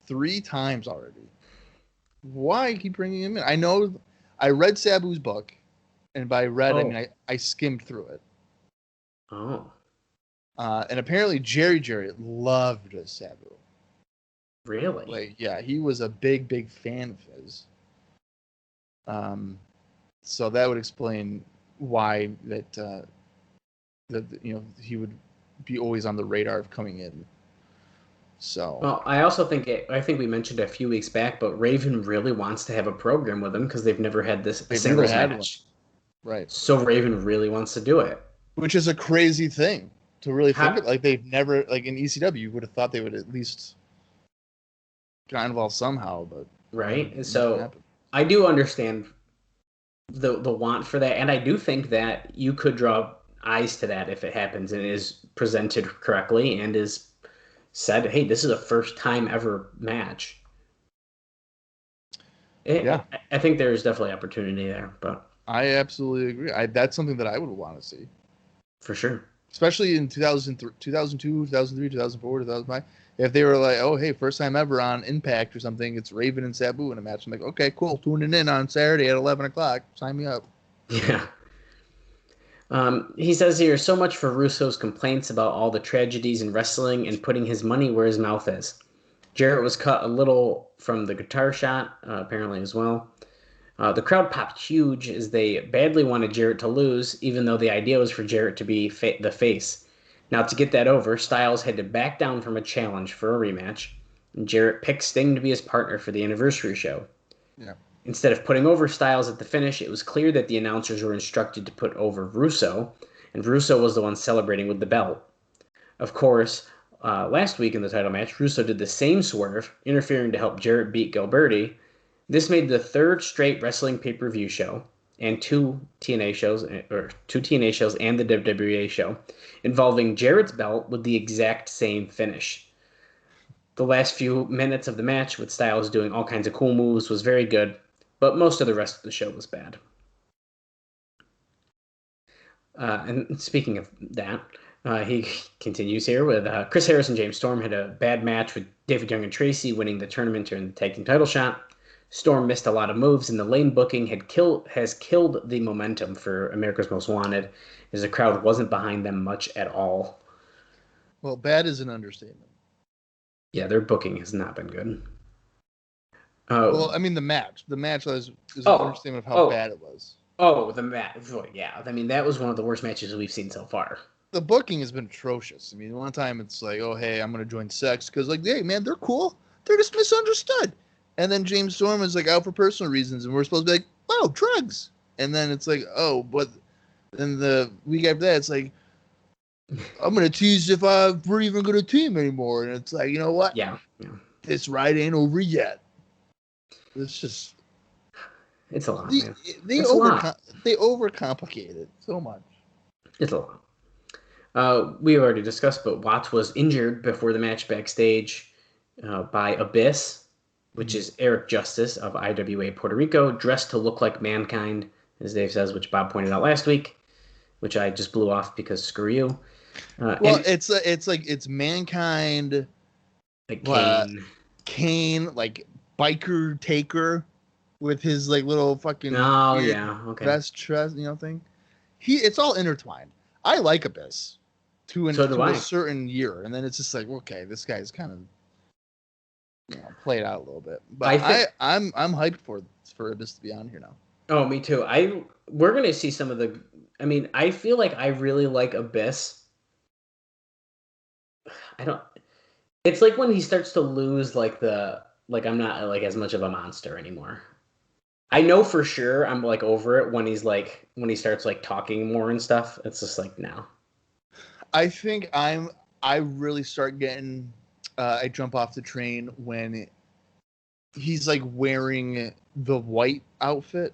3 times already, why keep bringing him in? I know I read Sabu's book, and by read, I mean I skimmed through it. Oh. And apparently Jerry Jarrett loved Sabu. Really? Like, yeah, he was a big fan of his. So that would explain why that he would be always on the radar of coming in. So. Well, I also think we mentioned a few weeks back, but Raven really wants to have a program with him because they've never had a singles match. Right. So Raven really wants to do it. Which is a crazy thing to really think of. Like, they've never, like in ECW, you would have thought they would at least got involved somehow, but right. So I do understand the want for that, and I do think that you could draw eyes to that if it happens and is presented correctly and is said, hey, this is a first time ever match. I think there's definitely opportunity there, but I absolutely agree. That's something that I would want to see. For sure. Especially in 2002, 2003, 2004, 2005. If they were like, oh, hey, first time ever on Impact or something, it's Raven and Sabu in a match. I'm like, okay, cool. Tuning in on Saturday at 11 o'clock. Sign me up. Yeah. He says here, so much for Russo's complaints about all the tragedies in wrestling and putting his money where his mouth is. Jarrett was cut a little from the guitar shot, apparently as well. The crowd popped huge as they badly wanted Jarrett to lose, even though the idea was for Jarrett to be the face. Now, to get that over, Styles had to back down from a challenge for a rematch, and Jarrett picked Sting to be his partner for the anniversary show. Yeah. Instead of putting over Styles at the finish, it was clear that the announcers were instructed to put over Russo, and Russo was the one celebrating with the belt. Of course, last week in the title match, Russo did the same swerve, interfering to help Jarrett beat Gilberti. This made the 3rd straight wrestling pay-per-view show, and 2 TNA shows and the WWE show, involving Jarrett's belt with the exact same finish. The last few minutes of the match, with Styles doing all kinds of cool moves, was very good, but most of the rest of the show was bad. And speaking of that, he continues here with Chris Harris and James Storm had a bad match with David Young and Tracy winning the tournament during the tag team title shot. Storm missed a lot of moves, and the lane booking has killed the momentum for America's Most Wanted, as the crowd wasn't behind them much at all. Well, bad is an understatement. Yeah, their booking has not been good. Well, I mean, the match was an understatement of how bad it was. Oh, the match. Yeah, I mean, that was one of the worst matches we've seen so far. The booking has been atrocious. I mean, one time it's like, oh, hey, I'm going to join Sex because, like, hey, man, they're cool. They're just misunderstood. And then James Storm is like out for personal reasons, and we're supposed to be like, oh, drugs. And then it's like, oh, but then the week after that, it's like, I'm gonna tease if we're even gonna team anymore. And it's like, you know what? Yeah. This ride ain't over yet. It's just, it's a lot. They overcomplicate it so much. It's a lot. We already discussed, but Watts was injured before the match backstage by Abyss, which is Eric Justice of IWA Puerto Rico, dressed to look like Mankind, as Dave says, which Bob pointed out last week, which I just blew off because screw you. It's Mankind, like Kane, like biker taker with his like little fucking vest thing. It's all intertwined. I like Abyss to a certain year, and then it's just like, okay, this guy's kind of play it out a little bit, but I'm hyped for Abyss to be on here now. Oh, me too. We're gonna see some of the. I mean, I feel like I really like Abyss. It's like when he starts to lose I'm not like as much of a monster anymore. I know for sure I'm like over it when he starts like talking more and stuff. It's just like no. I think I'm I really start getting, I jump off the train when he's like wearing the white outfit.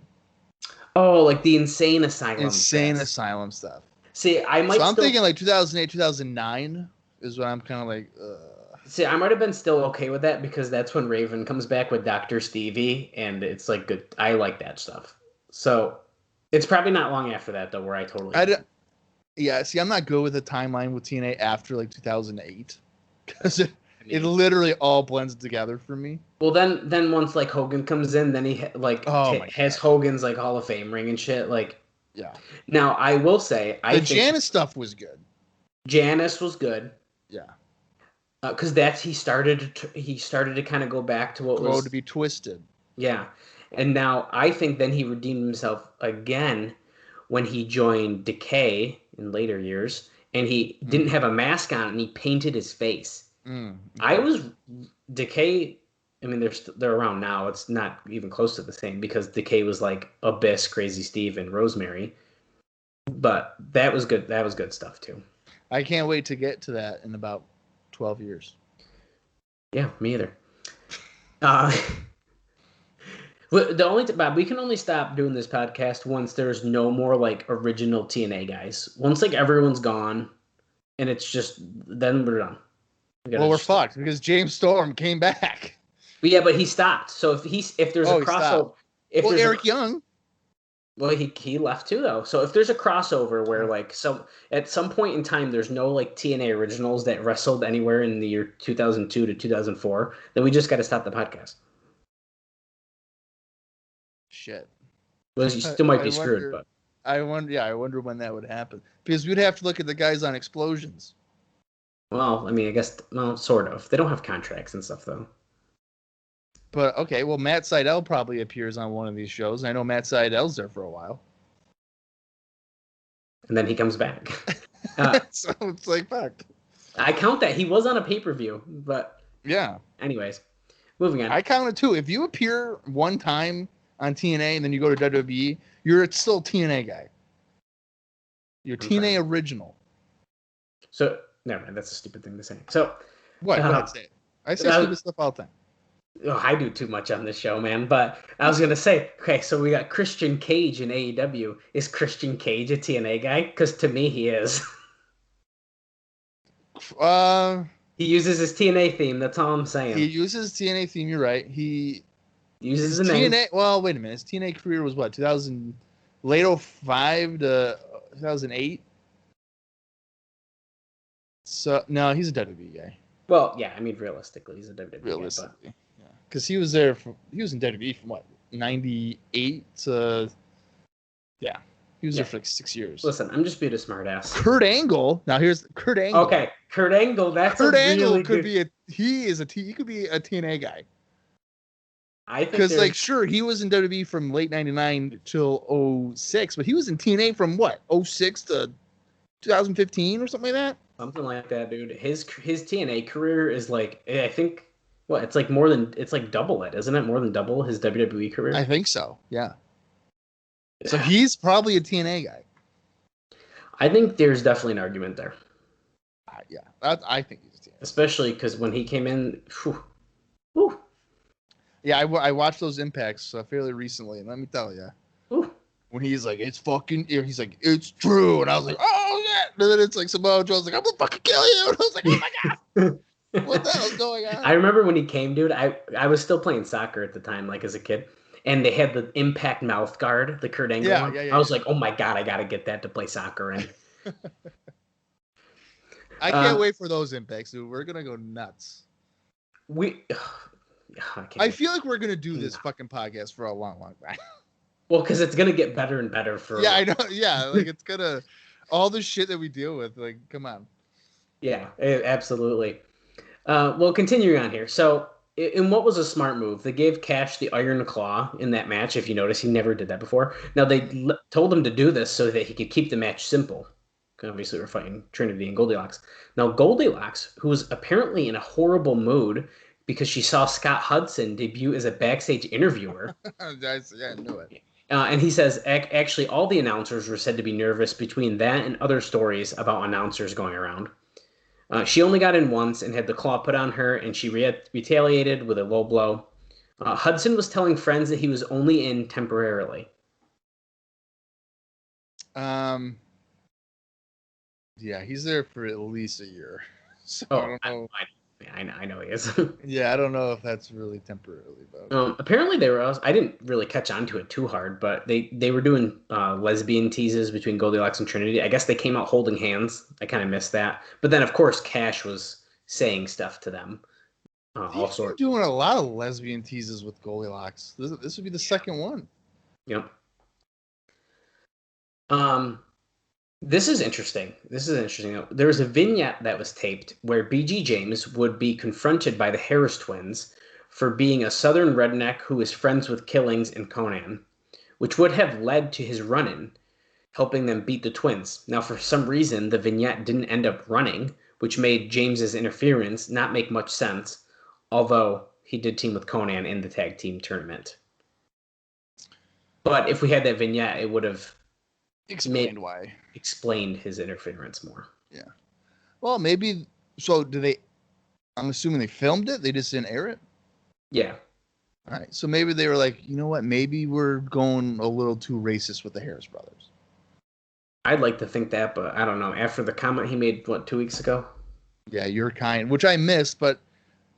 Oh, like the Insane Asylum. Insane dress. Asylum stuff. See, I might. So I'm thinking like 2008, 2009 is what I'm kind of like. See, I might have been still okay with that because that's when Raven comes back with Dr. Stevie, and it's like good. I like that stuff. So it's probably not long after that though, where I totally. Yeah, see, I'm not good with the timeline with TNA after like 2008 because it literally all blends together for me. Well, then once like Hogan comes in, then he has Hogan's like Hall of Fame ring and shit. Like, yeah. Now I will say, I think Janice stuff was good. Janice was good. Yeah. Because he started to kind of go back to what was to be twisted. Yeah, and now I think then he redeemed himself again when he joined Decay in later years, and he didn't have a mask on and he painted his face. I was Decay. I mean, they're around now. It's not even close to the same because Decay was like Abyss, Crazy Steve, and Rosemary. But that was good. That was good stuff too. I can't wait to get to that in about 12 years. Yeah, me either. Bob, we can only stop doing this podcast once there's no more like original TNA guys. Once like everyone's gone, and it's just then we're done. We're fucked because James Storm came back. But yeah, but he stopped. So if there's a crossover, Eric Young. Well, he left too though. So if there's a crossover where like at some point in time there's no like TNA originals that wrestled anywhere in the year 2002 to 2004, then we just got to stop the podcast. Shit. Well, you still might be screwed, but I wonder when that would happen because we'd have to look at the guys on Explosions. Well, I mean, I guess sort of. They don't have contracts and stuff though. But okay, well, Matt Seidel probably appears on one of these shows. I know Matt Seidel's there for a while, and then he comes back. So it's like fuck. I count that he was on a pay-per-view, but yeah. Anyways, moving on. I count it too. If you appear one time on TNA and then you go to WWE, you're still a TNA guy. You're TNA original. So never mind. That's a stupid thing to say. So what? Go ahead, say it. I say stupid stuff all the time. Oh, I do too much on this show, man. But I was gonna say, okay, so we got Christian Cage in AEW. Is Christian Cage a TNA guy? Because to me, he is. He uses his TNA theme. That's all I'm saying. He uses TNA theme. You're right. He uses the TNA. name. Well, wait a minute. His TNA career was what? 2000, late 05 to 2008. So no, he's a WWE guy. Well, yeah. I mean, realistically, he's a WWE guy. But... Because he was in WWE from what, 98 to, yeah, he was there for like 6 years. Listen, I'm just being a smartass. Kurt Angle. Now here's Kurt Angle. Okay, Kurt Angle. Kurt Angle could be he could be a TNA guy. I think because like sure he was in WWE from late 99 till 06, but he was in TNA from what 06 to 2015 or something like that. Something like that, dude. His TNA career is like I think. What, it's like double it, isn't it? More than double his WWE career? I think so, yeah. So he's probably a TNA guy. I think there's definitely an argument there. Yeah, I think he's a TNA. Especially because when he came in, whew. Yeah, I watched those Impacts fairly recently, and let me tell you. When he's like, it's fucking, he's like, it's true. And I was like, oh, yeah. And then it's like Samoa Joe's like, I'm going to fucking kill you. And I was like, oh, my God. What the hell's going on? I remember when he came, dude. I was still playing soccer at the time, like as a kid, and they had the Impact mouth guard, the Kurt Angle one. I was like, oh my God, I gotta get that to play soccer in. I can't wait for those Impacts, dude. We're gonna go nuts. I feel like we're gonna do this fucking podcast for a long, long time. Well, because it's gonna get better and better for. Yeah, I know. Yeah, like it's gonna all the shit that we deal with. Like, come on. Yeah, absolutely. Well, continuing on here. So, in what was a smart move, they gave Cash the Iron Claw in that match. If you notice, he never did that before. Now, they told him to do this so that he could keep the match simple. Obviously, we're fighting Trinity and Goldilocks. Now, Goldilocks, who was apparently in a horrible mood because she saw Scott Hudson debut as a backstage interviewer. I knew it. And he says, actually, all the announcers were said to be nervous between that and other stories about announcers going around. She only got in once and had the claw put on her, and she retaliated with a low blow. Hudson was telling friends that he was only in temporarily. Yeah, he's there for at least a year. So Oh, I don't know. I know he is. Yeah, I don't know if that's really temporarily, but Apparently they were. I didn't really catch on to it too hard, but they were doing lesbian teases between Goldilocks and Trinity. I guess they came out holding hands. I kind of missed that. But then, of course, Cash was saying stuff to them. All he's sorts. doing a lot of lesbian teases with Goldilocks. This would be the second one. Yep. This is interesting. There was a vignette that was taped where BG James would be confronted by the Harris twins for being a southern redneck who is friends with Killings and Conan, which would have led to his run-in, helping them beat the twins. Now, for some reason, the vignette didn't end up running, which made James's interference not make much sense, although he did team with Conan in the tag team tournament. But if we had that vignette, it would have explained his interference more. Yeah. Well, maybe. So I'm assuming they filmed it. They just didn't air it. Yeah. All right. So maybe they were like, you know what? Maybe we're going a little too racist with the Harris brothers. I'd like to think that, but I don't know. After the comment he made, 2 weeks ago? Yeah, you're kind, which I missed, but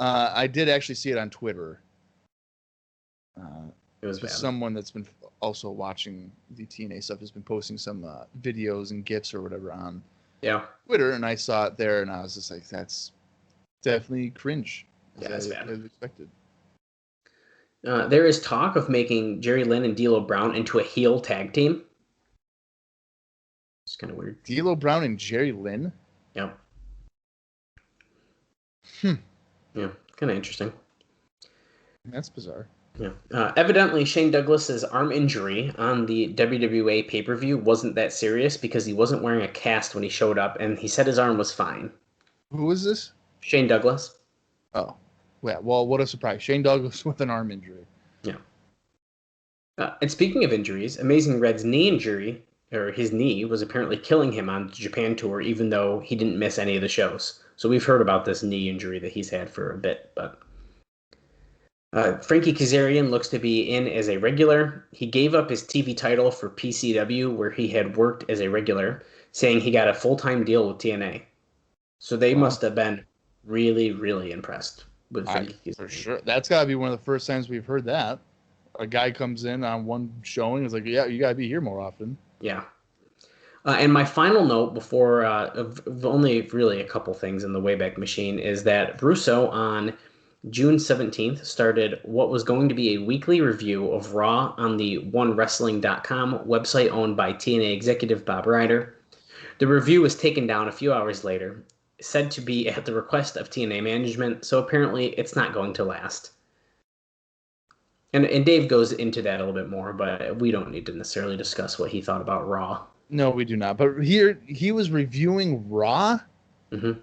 I did actually see it on Twitter. It was bad. Someone that's been also watching the TNA stuff has been posting some videos and GIFs or whatever on Twitter, and I saw it there, and I was just like, that's definitely cringe. Yeah, that's bad. As expected. There is talk of making Jerry Lynn and D'Lo Brown into a heel tag team. It's kind of weird. D'Lo Brown and Jerry Lynn? Yep. Yeah, kind of interesting. That's bizarre. Yeah. Evidently, Shane Douglas's arm injury on the NWA Pay-Per-View wasn't that serious because he wasn't wearing a cast when he showed up, and he said his arm was fine. Who was this? Shane Douglas. Oh. Yeah, well, what a surprise. Shane Douglas with an arm injury. Yeah. And speaking of injuries, Amazing Red's knee injury, or his knee, was apparently killing him on the Japan tour, even though he didn't miss any of the shows. So we've heard about this knee injury that he's had for a bit, but... Frankie Kazarian looks to be in as a regular. He gave up his TV title for PCW, where he had worked as a regular, saying he got a full-time deal with TNA. So they must have been really, really impressed with Frankie Kazarian. For sure. That's got to be one of the first times we've heard that. A guy comes in on one showing and is like, yeah, you got to be here more often. Yeah. And my final note before, of only really a couple things in the Wayback Machine, is that Russo on June 17th started what was going to be a weekly review of Raw on the OneWrestling.com website owned by TNA executive Bob Ryder. The review was taken down a few hours later, said to be at the request of TNA management, so apparently it's not going to last. And Dave goes into that a little bit more, but we don't need to necessarily discuss what he thought about Raw. No, we do not. But here, he was reviewing Raw? Mm-hmm.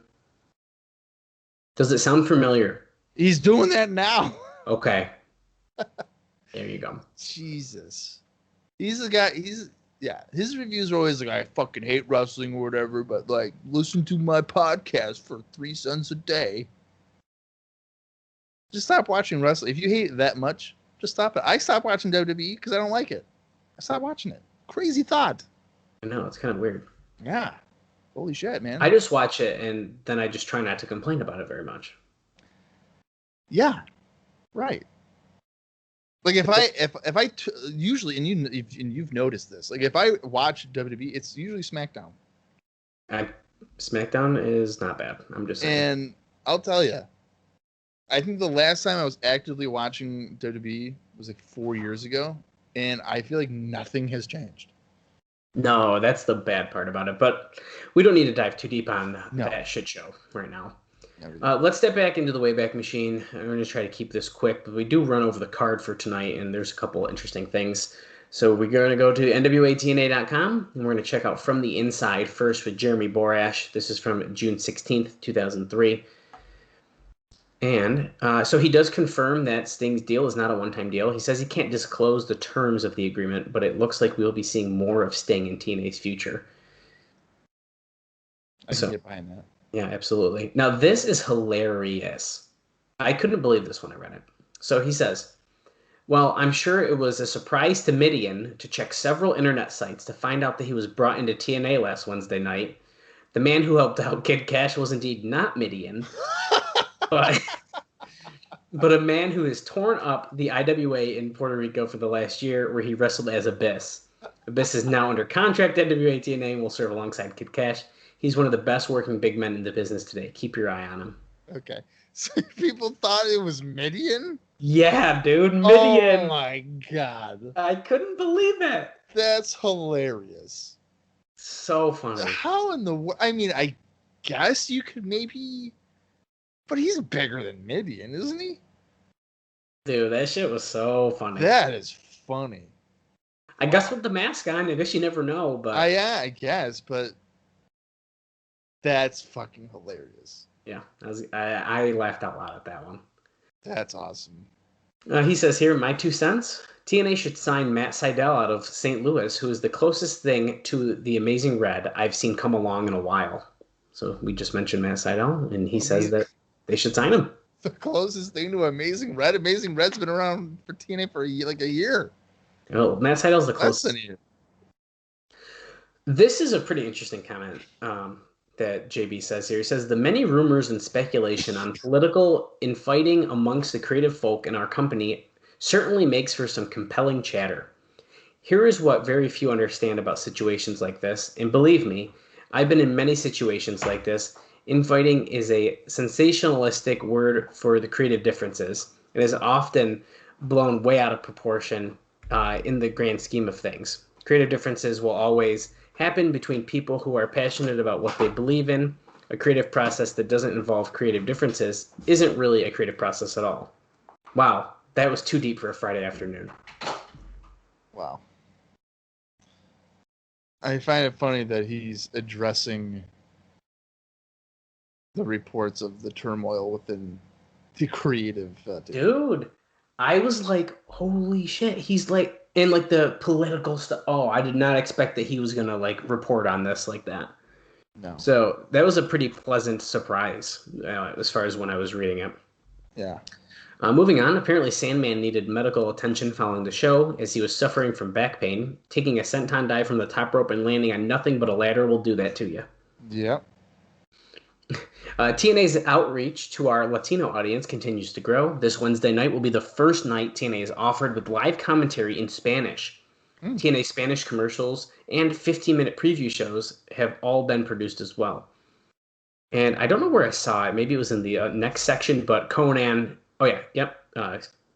Does it sound familiar? He's doing that now. Okay. There you go. Jesus. He's a guy, his reviews are always like, I fucking hate wrestling or whatever, but like, listen to my podcast for 3 cents a day. Just stop watching wrestling. If you hate it that much, just stop it. I stopped watching WWE because I don't like it. I stopped watching it. Crazy thought. I know, it's kind of weird. Yeah. Holy shit, man. I just watch it and then I just try not to complain about it very much. Yeah. Right. Like usually, and you've noticed this, like if I watch WWE, it's usually SmackDown. SmackDown is not bad. I'm just saying. And I'll tell you, I think the last time I was actively watching WWE was like 4 years ago, and I feel like nothing has changed. No, that's the bad part about it. But we don't need to dive too deep on that shit show right now. Let's step back into the Wayback Machine. I'm going to try to keep this quick, but we do run over the card for tonight, and there's a couple interesting things. So we're going to go to NWA-TNA.com, and we're going to check out From the Inside first with Jeremy Borash. This is from June 16th, 2003. And so he does confirm that Sting's deal is not a one-time deal. He says he can't disclose the terms of the agreement, but it looks like we'll be seeing more of Sting in TNA's future. I can get behind that. Yeah, absolutely. Now, this is hilarious. I couldn't believe this when I read it. So he says, well, I'm sure it was a surprise to Midian to check several internet sites to find out that he was brought into TNA last Wednesday night. The man who helped out Kid Cash was indeed not Midian, but a man who has torn up the IWA in Puerto Rico for the last year, where he wrestled as Abyss. Abyss is now under contract at NWA-TNA and will serve alongside Kid Cash. He's one of the best working big men in the business today. Keep your eye on him. Okay. So people thought it was Midian? Yeah, dude, Midian. Oh my god. I couldn't believe it. That's hilarious. So funny. How in the world? I mean, I guess you could maybe... But he's bigger than Midian, isn't he? Dude, that shit was so funny. That is funny. I guess with the mask on, I guess you never know, but... Yeah, I guess, but... That's fucking hilarious. Yeah, I laughed out loud at that one. That's awesome. He says here, my 2 cents. TNA should sign Matt Sydal out of St. Louis, who is the closest thing to the Amazing Red I've seen come along in a while. So we just mentioned Matt Sydal, and he says that they should sign him. The closest thing to Amazing Red. Amazing Red's been around for TNA for a year. Oh, Matt Sydal's the Less closest. than a year. This is a pretty interesting comment that JB says here. He says, the many rumors and speculation on political infighting amongst the creative folk in our company certainly makes for some compelling chatter. Here is what very few understand about situations like this, and believe me, I've been in many situations like this. Infighting is a sensationalistic word for the creative differences. It is often blown way out of proportion in the grand scheme of things. Creative differences will always happen between people who are passionate about what they believe in. A creative process that doesn't involve creative differences isn't really a creative process at all. Wow, that was too deep for a Friday afternoon. Wow. I find it funny that he's addressing the reports of the turmoil within the creative. Dude, I was like, holy shit. He's like, and like the political stuff. Oh, I did not expect that he was going to like report on this like that. No. So that was a pretty pleasant surprise as far as when I was reading it. Yeah. Moving on, apparently Sandman needed medical attention following the show as he was suffering from back pain. Taking a senton dive from the top rope and landing on nothing but a ladder will do that to you. Yep. TNA's outreach to our Latino audience continues to grow. This Wednesday night will be the first night TNA is offered with live commentary in Spanish. TNA Spanish commercials and 15-minute preview shows have all been produced as well. And I don't know where I saw it. Maybe it was in the next section, but Conan... Oh, yeah, yep.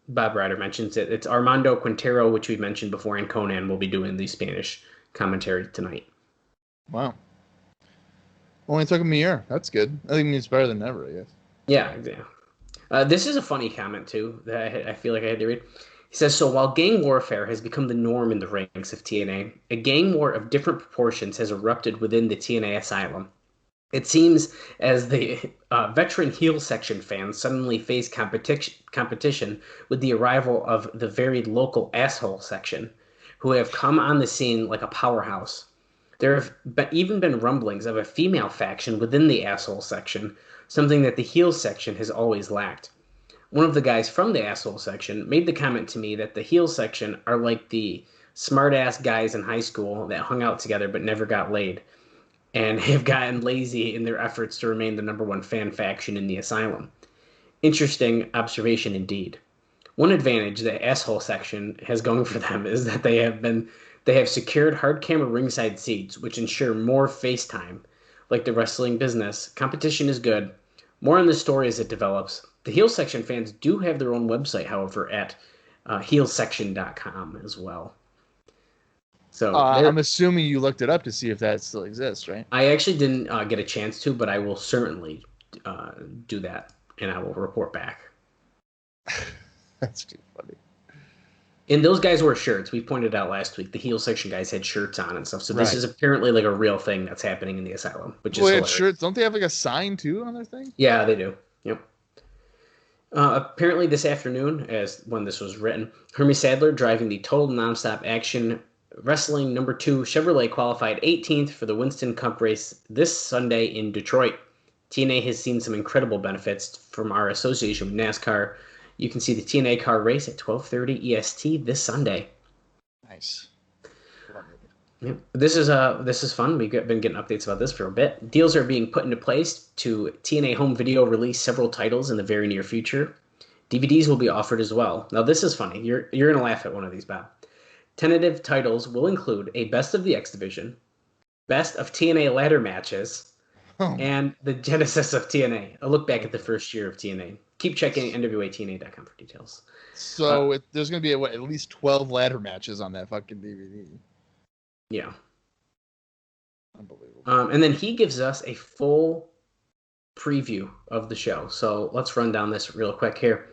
Bob Ryder mentions it. It's Armando Quintero, which we mentioned before, and Conan will be doing the Spanish commentary tonight. Wow. Only took him a year. That's good. I think it's better than never, I guess. Yeah. This is a funny comment, too, that I feel like I had to read. He says, so while gang warfare has become the norm in the ranks of TNA, a gang war of different proportions has erupted within the TNA Asylum. It seems as the veteran heel section fans suddenly face competition with the arrival of the very local asshole section, who have come on the scene like a powerhouse. There have even been rumblings of a female faction within the asshole section, something that the heel section has always lacked. One of the guys from the asshole section made the comment to me that the heel section are like the smart-ass guys in high school that hung out together but never got laid, and have gotten lazy in their efforts to remain the number one fan faction in the asylum. Interesting observation indeed. One advantage the asshole section has going for them is that they have secured hard camera ringside seats, which ensure more face time. Like the wrestling business, competition is good. More on this story as it develops. The heel section fans do have their own website, however, at heelsection.com as well. So I'm assuming you looked it up to see if that still exists, right? I actually didn't get a chance to, but I will certainly do that, and I will report back. That's too funny. And those guys wear shirts. We pointed out last week the heel section guys had shirts on and stuff. So this is apparently like a real thing that's happening in the asylum, which is hilarious. Shirts. Don't they have like a sign too on their thing? Yeah, they do. Yep. Apparently this afternoon, as when this was written, Hermie Sadler driving the Total Nonstop Action Wrestling #2 Chevrolet qualified 18th for the Winston Cup race this Sunday in Detroit. TNA has seen some incredible benefits from our association with NASCAR. You can see the TNA car race at 12:30 EST this Sunday. Nice. Yeah. This is fun. We've been getting updates about this for a bit. Deals are being put into place to TNA Home Video release several titles in the very near future. DVDs will be offered as well. Now this is funny. You're gonna laugh at one of these, Bob. Tentative titles will include a Best of the X Division, Best of TNA ladder matches, and the Genesis of TNA. A look back at the first year of TNA. Keep checking NWA-TNA.com for details. So there's going to be at least 12 ladder matches on that fucking DVD. Yeah. Unbelievable. And then he gives us a full preview of the show. So let's run down this real quick here.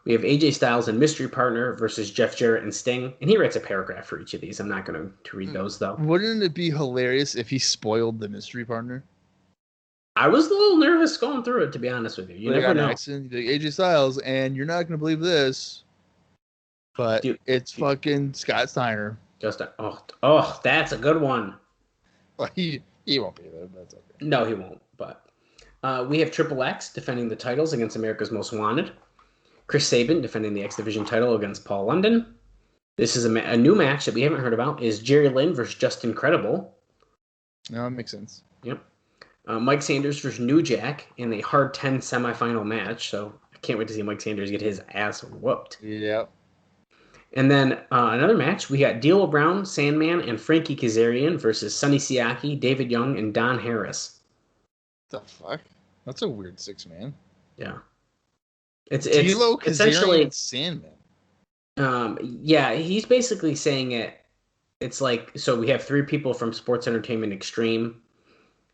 We have AJ Styles and Mystery Partner versus Jeff Jarrett and Sting. And he writes a paragraph for each of these. I'm not going to read those, though. Wouldn't it be hilarious if he spoiled the Mystery Partner? I was a little nervous going through it, to be honest with you. You never know. Accident, AJ Styles, and you're not going to believe this, but it's fucking Scott Steiner. Oh, that's a good one. Well, he won't be there, but that's okay. No, he won't. But we have Triple X defending the titles against America's Most Wanted. Chris Sabin defending the X Division title against Paul London. This is a new match that we haven't heard about. Is Jerry Lynn versus Justin Credible. No, it makes sense. Yep. Mike Sanders versus New Jack in a Hard 10 semifinal match. So I can't wait to see Mike Sanders get his ass whooped. Yep. And then another match, we got D'Lo Brown, Sandman, and Frankie Kazarian versus Sonny Siaki, David Young, and Don Harris. The fuck? That's a weird 6-man. Yeah. It's D'Lo, essentially and Sandman. Yeah, he's basically saying it's like, so we have 3 people from Sports Entertainment Extreme,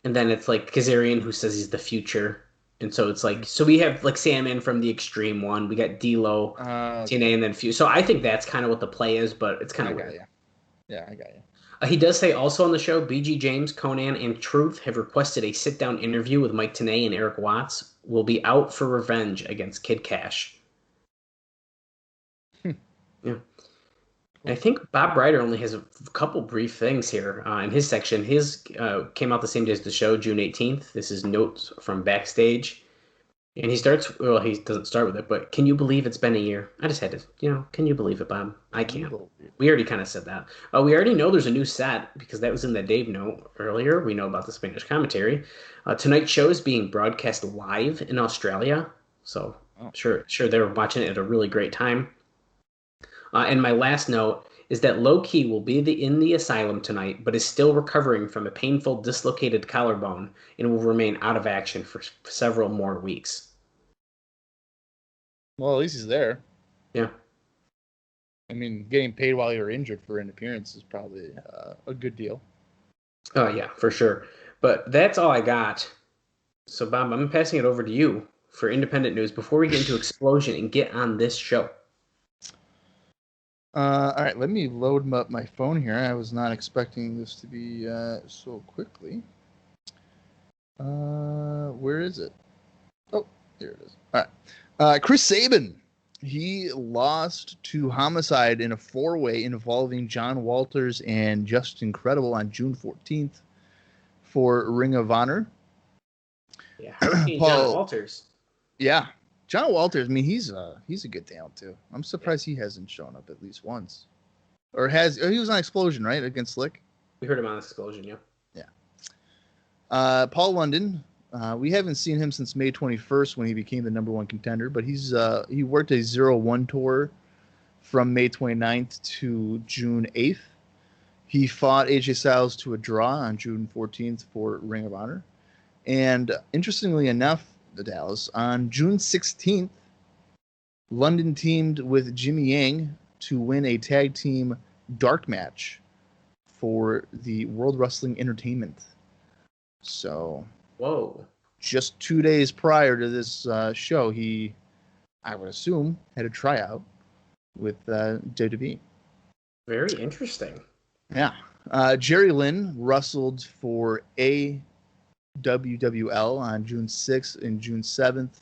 and then it's like Kazarian, who says he's the future. And so it's like, so we have like Sandman from the Extreme one. We got D'Lo, TNA, and then Fuse. So I think that's kind of what the play is, but it's kind of weird. Yeah, I got you. He does say also on the show, BG James, Conan, and Truth have requested a sit-down interview with Mike Tenay and Eric Watts. Will be out for revenge against Kid Cash. Yeah. I think Bob Ryder only has a couple brief things here in his section. His came out the same day as the show, June 18th. This is notes from backstage. And he starts, well, he doesn't start with it, but can you believe it's been a year? I just had to, can you believe it, Bob? I can't. We already kind of said that. We already know there's a new set because that was in the Dave note earlier. We know about the Spanish commentary. Tonight's show is being broadcast live in Australia. So sure they're watching it at a really great time. And my last note is that Low Key will be in the asylum tonight, but is still recovering from a painful dislocated collarbone and will remain out of action for several more weeks. Well, at least he's there. Yeah. I mean, getting paid while you're injured for an appearance is probably a good deal. Oh, yeah, for sure. But that's all I got. So, Bob, I'm passing it over to you for independent news before we get into Explosion and get on this show. All right, let me load up my phone here. I was not expecting this to be so quickly. Where is it? Oh, here it is. All right. Chris Sabin. He lost to Homicide in a 4-way involving John Walters and Justin Credible on June 14th for Ring of Honor. Yeah, John Walters. Yeah. John Walters, I mean, he's a good talent too. I'm surprised he hasn't shown up at least once. Or he was on Explosion, right? Against Slick? We heard him on Explosion, yeah. Yeah. Paul London, we haven't seen him since May 21st when he became the number 1 contender, but he worked a 0-1 tour from May 29th to June 8th. He fought AJ Styles to a draw on June 14th for Ring of Honor. And interestingly enough, the Dallas, on June 16th, London teamed with Jimmy Yang to win a tag team dark match for the World Wrestling Entertainment. So, whoa! Just 2 days prior to this show, he, I would assume, had a tryout with WWE. Very interesting. Yeah. Jerry Lynn wrestled for WWL on June 6th and June 7th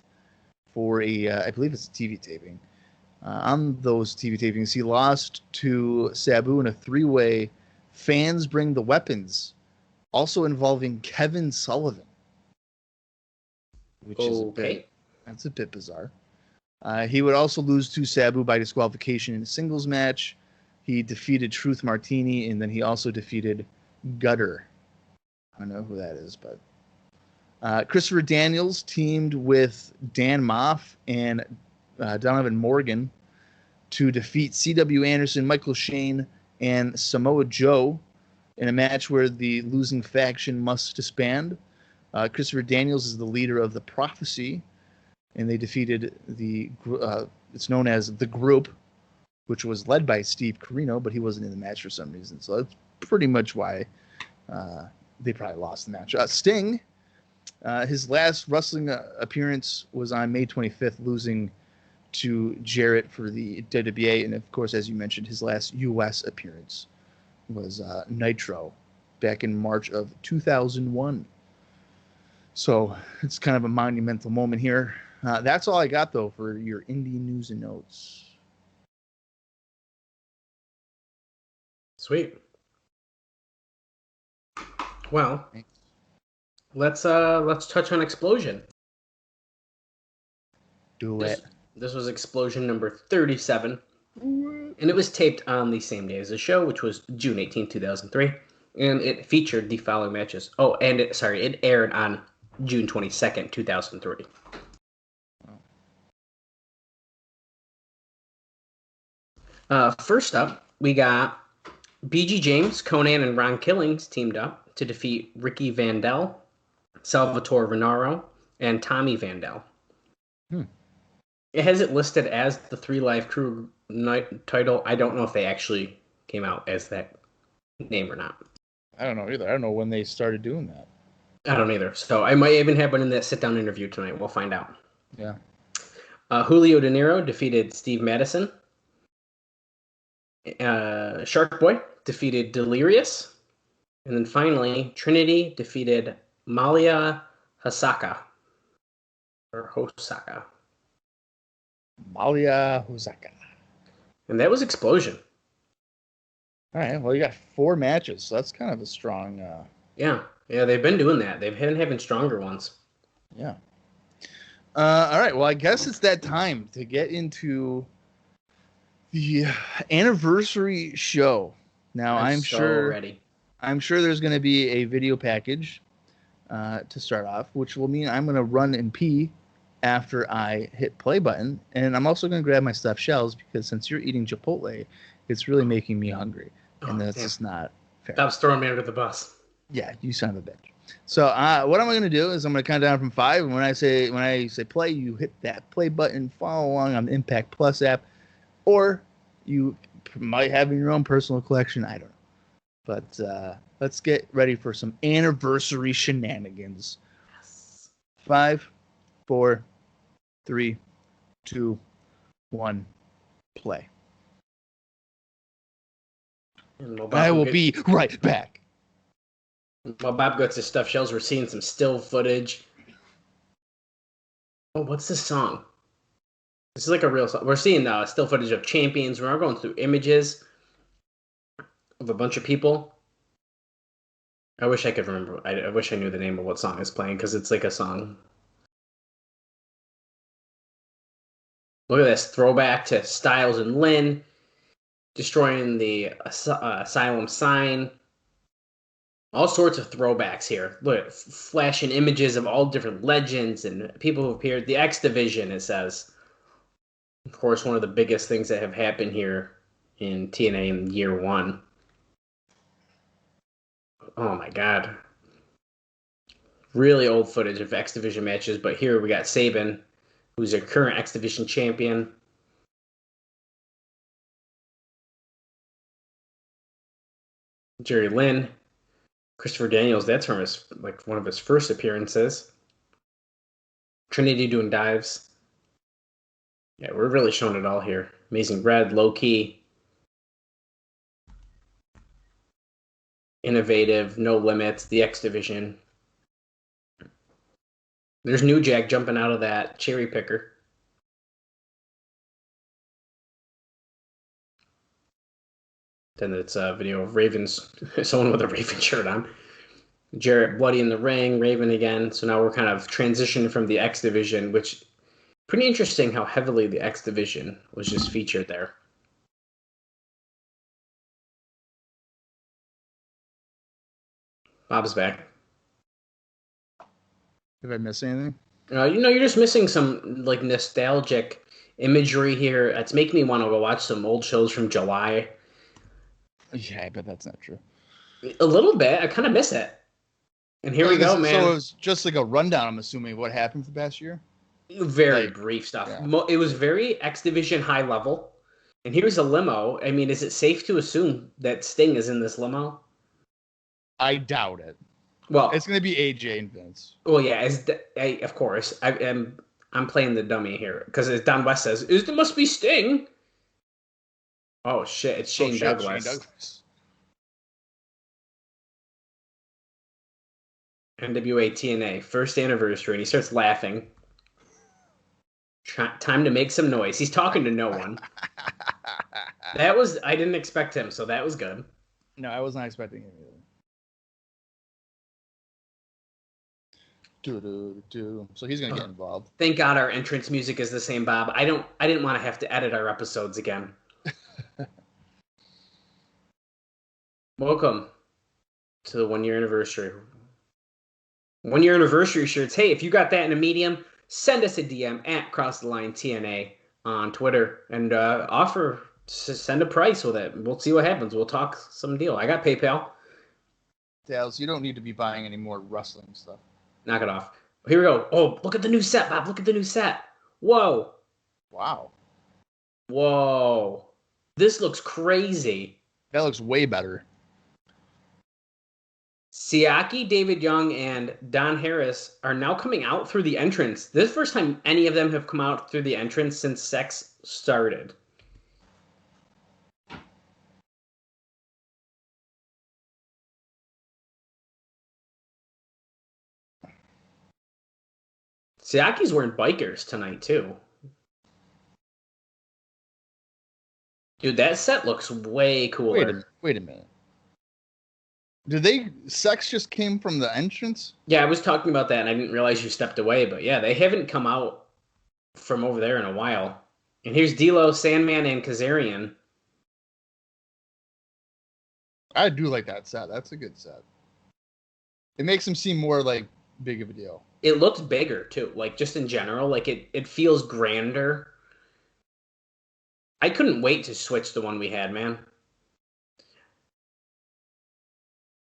for I believe it's a TV taping. On those TV tapings, he lost to Sabu in a 3-way Fans Bring the Weapons, also involving Kevin Sullivan. which is that's a bit bizarre. He would also lose to Sabu by disqualification in a singles match. He defeated Truth Martini, and then he also defeated Gutter. I don't know who that is, but Christopher Daniels teamed with Dan Moff and Donovan Morgan to defeat C.W. Anderson, Michael Shane, and Samoa Joe in a match where the losing faction must disband. Christopher Daniels is the leader of the Prophecy, and they defeated it's known as the Group, which was led by Steve Corino, but he wasn't in the match for some reason. So that's pretty much why they probably lost the match. Sting, his last wrestling appearance was on May 25th, losing to Jarrett for the WWA. And of course, as you mentioned, his last U.S. appearance was Nitro back in March of 2001. So it's kind of a monumental moment here. That's all I got, though, for your indie news and notes. Sweet. Well, let's touch on Explosion. Do it. This was Explosion number 37, and it was taped on the same day as the show, which was June 18, 2003, and it featured the following matches. Oh, and it aired on June 22nd, 2003. First up, we got BG James, Conan, and Ron Killings teamed up to defeat Ricky Vandell, Salvatore Venaro, and Tommy Vandell. It has it listed as the 3 Live Crew night title. I don't know if they actually came out as that name or not. I don't know either. I don't know when they started doing that. I don't either. So I might even have one in that sit-down interview tonight. We'll find out. Yeah. Julio De Niro defeated Steve Madison. Shark Boy defeated Delirious. And then finally, Trinity defeated Malia Hosaka. Or Hosaka. Malia Hosaka. And that was Explosion. All right. Well, you got 4 matches, so that's kind of a strong... Yeah, they've been doing that. They've been having stronger ones. Yeah. All right. Well, I guess it's that time to get into the anniversary show. Now, I'm sure there's going to be a video package to start off, which will mean I'm going to run and pee after I hit play button. And I'm also going to grab my stuffed shells because since you're eating Chipotle, it's really making me hungry. And that's just not fair. That was throwing me under the bus. Yeah, you son of a bitch. So what I'm going to do is I'm going to count down from 5. And when I say play, you hit that play button, follow along on the Impact Plus app. Or you might have in your own personal collection. I don't know. But let's get ready for some anniversary shenanigans. Yes. 5, 4, 3, 2, 1, play. I will be right back. While Bob gets his stuffed shells, we're seeing some still footage. Oh, what's this song? This is like a real song. We're seeing still footage of champions. We're going through images of a bunch of people. I wish I could remember. I wish I knew the name of what song is playing because it's like a song. Look at this throwback to Styles and Lynn destroying the Asylum sign. All sorts of throwbacks here. Look, flashing images of all different legends and people who appeared. The X Division, it says. Of course, one of the biggest things that have happened here in TNA in year 1. Oh my god. Really old footage of X Division matches, but here we got Sabin, who's a current X Division champion. Jerry Lynn. Christopher Daniels, that's from one of his first appearances. Trinity doing dives. Yeah, we're really showing it all here. Amazing Red, Low Key. Innovative, No Limits, the X Division. There's New Jack jumping out of that cherry picker. Then it's a video of Ravens, someone with a Raven shirt on. Jarrett bloody in the ring, Raven again. So now we're kind of transitioning from the X Division, which pretty interesting how heavily the X Division was just featured there. Bob's back. Did I miss anything? You're just missing some like nostalgic imagery here. It's making me want to go watch some old shows from July. Yeah, but that's not true. A little bit. I kind of miss it. And here we go, man. So it was just like a rundown, I'm assuming, what happened for the past year? Very brief stuff. Yeah. It was very X Division high level. And here's a limo. I mean, is it safe to assume that Sting is in this limo? I doubt it. Well, it's going to be AJ and Vince. Well, yeah, of course. I'm playing the dummy here because as Don West says, it must be Sting. Oh shit! It's Shane Douglas. NWA-TNA first anniversary, and he starts laughing. Time to make some noise. He's talking to no one. I didn't expect him, so that was good. No, I was not expecting him either. So he's gonna get involved. Thank God our entrance music is the same, Bob. I didn't want to have to edit our episodes again. Welcome to the 1 year anniversary. 1 year anniversary shirts. Hey, if you got that in a medium, send us a DM at Cross the Line TNA on Twitter and send a price with it. We'll see what happens. We'll talk some deal. I got PayPal. Dallas, you don't need to be buying any more wrestling stuff. Knock it off. Here we go. Oh, look at the new set, Bob. Look at the new set. Whoa. Wow. Whoa. This looks crazy. That looks way better. Siaki, David Young, and Don Harris are now coming out through the entrance. This is the first time any of them have come out through the entrance since Sex started. Siaki's wearing bikers tonight, too. Dude, that set looks way cooler. Wait a minute. Sex just came from the entrance? Yeah, I was talking about that, and I didn't realize you stepped away. But yeah, they haven't come out from over there in a while. And here's D'Lo, Sandman, and Kazarian. I do like that set. That's a good set. It makes him seem more like big of a deal. It looks bigger too, like just in general, like it feels grander. I couldn't wait to switch the one we had, man.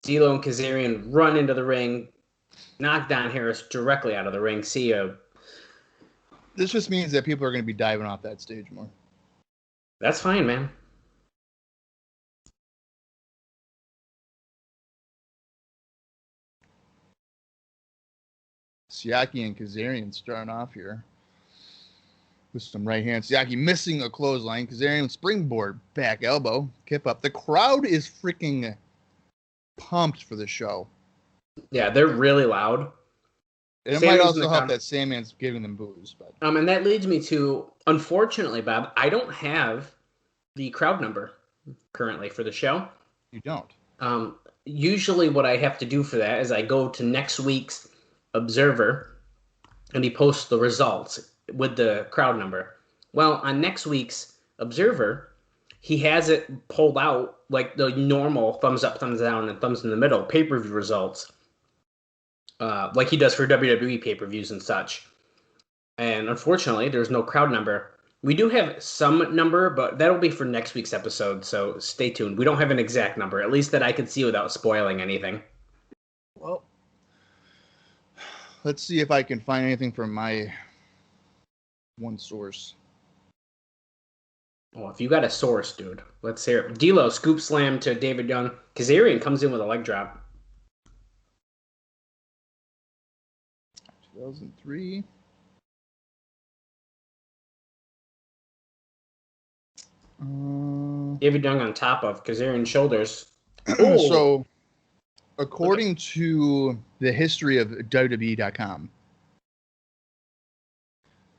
D'Lo and Kazarian run into the ring, knock Don Harris directly out of the ring. See ya. This just means that people are going to be diving off that stage more. That's fine, man. Siaki and Kazarian starting off here with some right hand. Siaki missing a clothesline. Kazarian springboard back elbow. Kip up. The crowd is freaking pumped for the show. Yeah, they're really loud. And it might also help that Sandman's giving them booze. But and that leads me to, unfortunately, Bob, I don't have the crowd number currently for the show. You don't? Usually what I have to do for that is I go to next week's Observer, and he posts the results with the crowd number. Well, on next week's Observer, he has it pulled out like the normal thumbs up, thumbs down, and thumbs in the middle pay-per-view results, like he does for WWE pay-per-views and such. And unfortunately, there's no crowd number. We do have some number, but that'll be for next week's episode, so stay tuned. We don't have an exact number, at least that I can see without spoiling anything. Well, let's see if I can find anything from my one source. Oh, if you got a source, dude, let's hear it. D'Lo scoop slam to David Young. Kazarian comes in with a leg drop. 2003. David Young on top of Kazarian's shoulders. So, according to the history of WWE.com,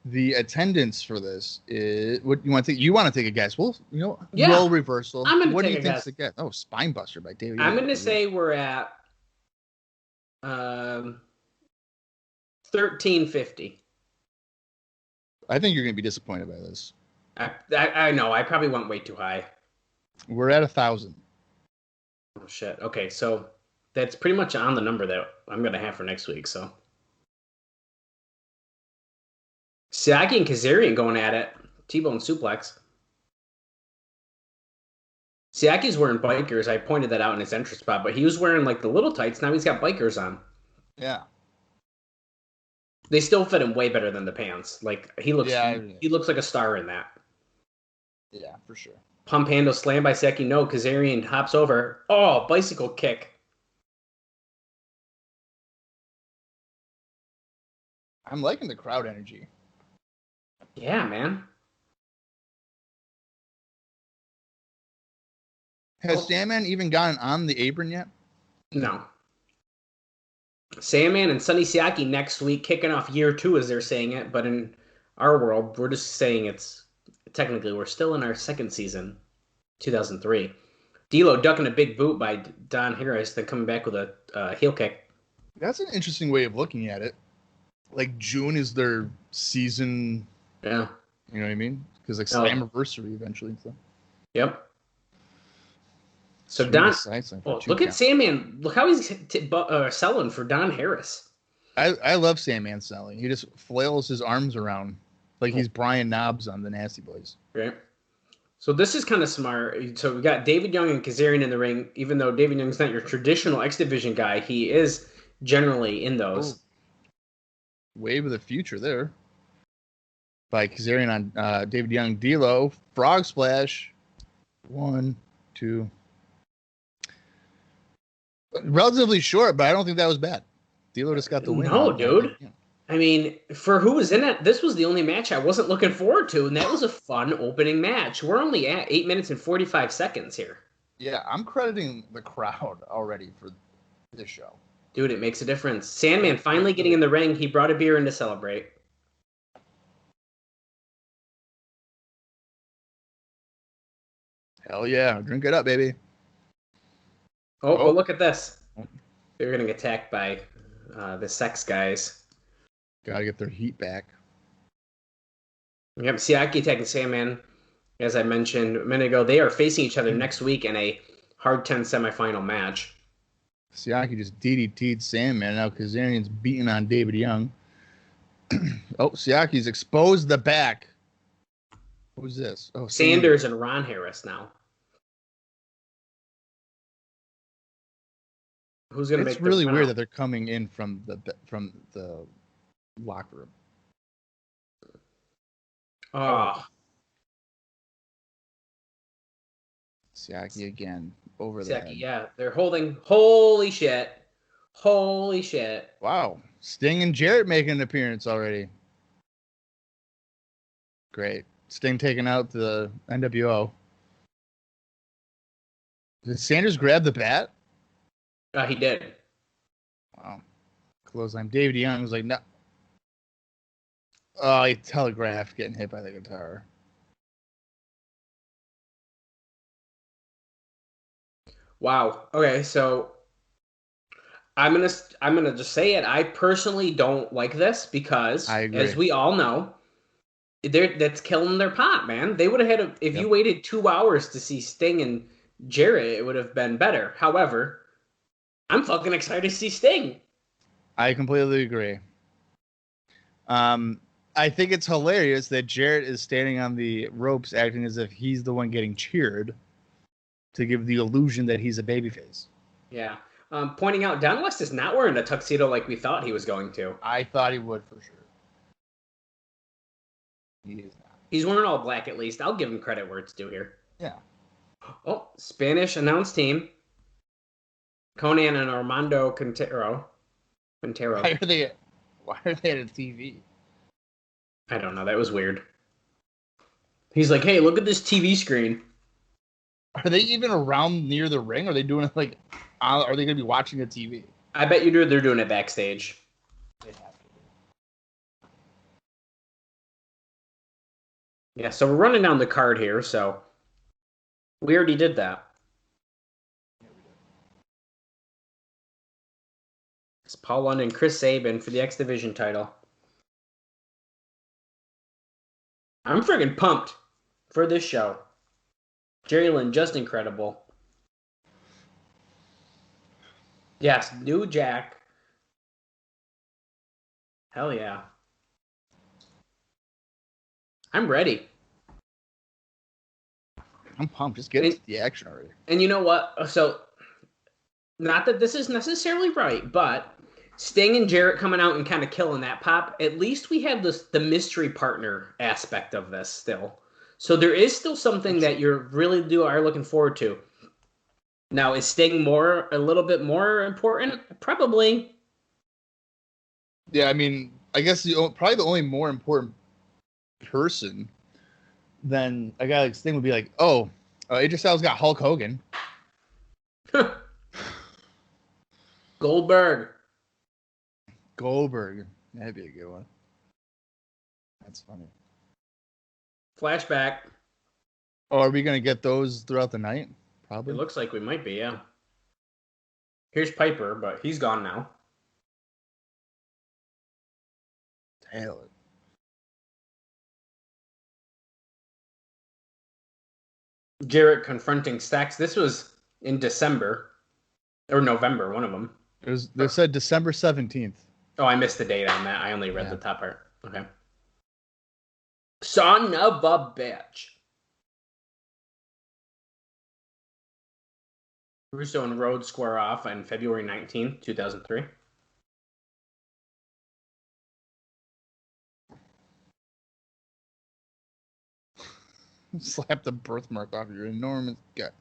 the attendance for this is what you want to take. You want to take a guess? Well, role reversal. I'm gonna what take do you a think guess. the guess? Oh, Spinebuster by David. I'm gonna say we're at $13.50. I think you're going to be disappointed by this. I know. I probably went way too high. We're at 1,000. Oh, shit. Okay, so that's pretty much on the number that I'm going to have for next week, so. Suzuki and Kazarian going at it. T-bone suplex. Siaki's wearing bikers. I pointed that out in his entrance spot, but he was wearing like the little tights. Now he's got bikers on. Yeah. They still fit him way better than the pants. Like he looks like a star in that. Yeah, for sure. Pump handle slam by Siaki. No, Kazarian hops over. Oh, bicycle kick. I'm liking the crowd energy. Yeah, man. Has Sandman even gotten on the apron yet? No. Sandman and Sonny Siaki next week, kicking off year 2 as they're saying it, but in our world, we're just saying it's technically we're still in our second season, 2003. D'Lo ducking a big boot by Don Harris, then coming back with a heel kick. That's an interesting way of looking at it. Like June is their season. Yeah. You know what I mean? Because like Slammiversary eventually. So. Yep. So Don, look at Sandman. Look how he's selling for Don Harris. I love Sandman selling. He just flails his arms around like he's Brian Knobbs on the Nasty Boys. Right. So this is kind of smart. So we got David Young and Kazarian in the ring. Even though David Young's not your traditional X Division guy, he is generally in those. Oh. Wave of the future there. By Kazarian on David Young. D'Lo. Frog splash. 1, 2. Relatively short, but I don't think that was bad. D'Lo just got the win. No, dude. Yeah. I mean, for who was in it, this was the only match I wasn't looking forward to, and that was a fun opening match. We're only at 8 minutes and 45 seconds here. Yeah, I'm crediting the crowd already for this show. Dude, it makes a difference. Sandman finally getting in the ring. He brought a beer in to celebrate. Hell yeah. Drink it up, baby. Oh, look at this. They're getting attacked by the sex guys. Gotta get their heat back. Yep, Siaki attacking Sandman. As I mentioned a minute ago, they are facing each other next week in a Hard 10 semifinal match. Siaki just DDT'd Sandman. Now Kazarian's beating on David Young. Siaki's exposed the back. Who's this? Oh, Sanders and Ron Harris now. Who's gonna make? It's really weird that they're coming in from the locker room. Oh, Siaki again over Siaki, the head. yeah, they're holding. Holy shit! Holy shit! Wow, Sting and Jarrett making an appearance already. Great, Sting taking out the NWO. Did Sanders grab the bat? He did. Wow. Clothesline. David Young was like, no. Oh, he telegraphed getting hit by the guitar. Wow. Okay, so I'm gonna just say it. I personally don't like this because, as we all know, that's killing their pop, man. They would have had if you waited 2 hours to see Sting and Jarrett, it would have been better. However, I'm fucking excited to see Sting. I completely agree. I think it's hilarious that Jarrett is standing on the ropes acting as if he's the one getting cheered to give the illusion that he's a babyface. Yeah. Pointing out, Don West is not wearing a tuxedo like we thought he was going to. I thought he would for sure. He is not. He's wearing all black at least. I'll give him credit where it's due here. Yeah. Oh, Spanish announced team. Conan and Armando Quintero. Why are they at a TV? I don't know. That was weird. He's like, hey, look at this TV screen. Are they even around near the ring? Are they doing it like, are they going to be watching the TV? I bet you they're doing it backstage. They have to. Yeah, so we're running down the card here, so we already did that. It's Paul London and Chris Sabin for the X Division title. I'm friggin' pumped for this show. Jerry Lynn, just incredible. Yes, New Jack. Hell yeah. I'm ready. I'm pumped. Just get the action already. And you know what? So, not that this is necessarily right, but Sting and Jarrett coming out and kind of killing that pop, at least we have the mystery partner aspect of this still. So there is still something that you really are looking forward to. Now, is Sting a little bit more important? Probably. Yeah, I mean, I guess probably the only more important person than a guy like Sting would be like, AJ Styles got Hulk Hogan. Goldberg. That'd be a good one. That's funny. Flashback. Oh, are we going to get those throughout the night? Probably. It looks like we might be, yeah. Here's Piper, but he's gone now. Taylor. Jarrett confronting Stacks. This was in December. Or November, one of them. They said December 17th. Oh, I missed the date on that. I only read the top part. Okay. Son of a bitch. Russo and Rhodes square off on February 19th, 2003. Slap the birthmark off your enormous gut.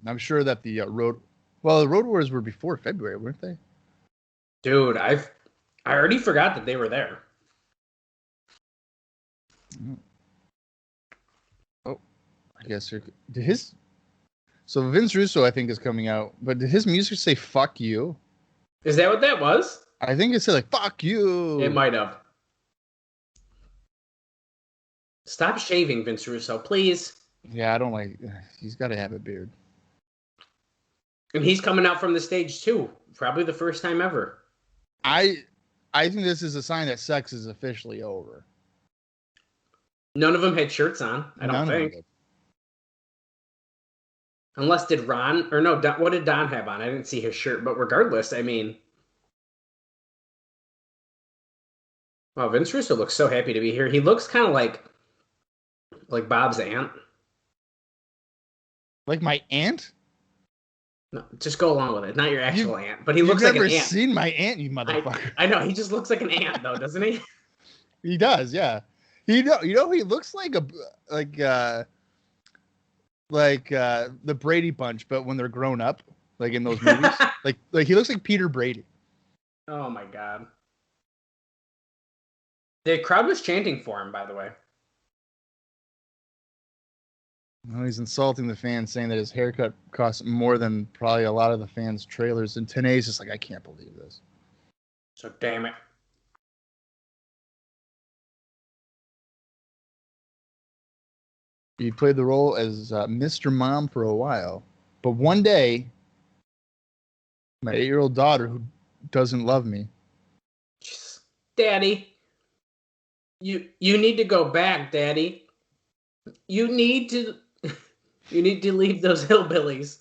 I'm sure that the Road Wars were before February, weren't they? Dude, I already forgot that they were there. Oh, I guess so Vince Russo, I think, is coming out, but did his music say "fuck you"? Is that what that was? I think it said like "fuck you." It might have. Stop shaving, Vince Russo, please. Yeah, I don't like. He's got to have a beard. And he's coming out from the stage too. Probably the first time ever. I think this is a sign that sex is officially over. None of them had shirts on, I don't think. Unless did Ron, or no, what did Don have on? I didn't see his shirt, but regardless, I mean. Wow, Vince Russo looks so happy to be here. He looks kind of like Bob's aunt. Like my aunt? No, just go along with it. Not your actual aunt, but he looks like an aunt. You've never seen my aunt, you motherfucker. I know, he just looks like an aunt, though, doesn't he? He does, yeah. He looks like the Brady Bunch, but when they're grown up, like in those movies. like he looks like Peter Brady. Oh my god. The crowd was chanting for him, by the way. Well, he's insulting the fans, saying that his haircut costs more than probably a lot of the fans' trailers. And Tenay's just like, I can't believe this. So damn it. He played the role as Mr. Mom for a while. But one day, my 8-year-old daughter, who doesn't love me. Daddy, you need to go back, Daddy. You need to leave those hillbillies.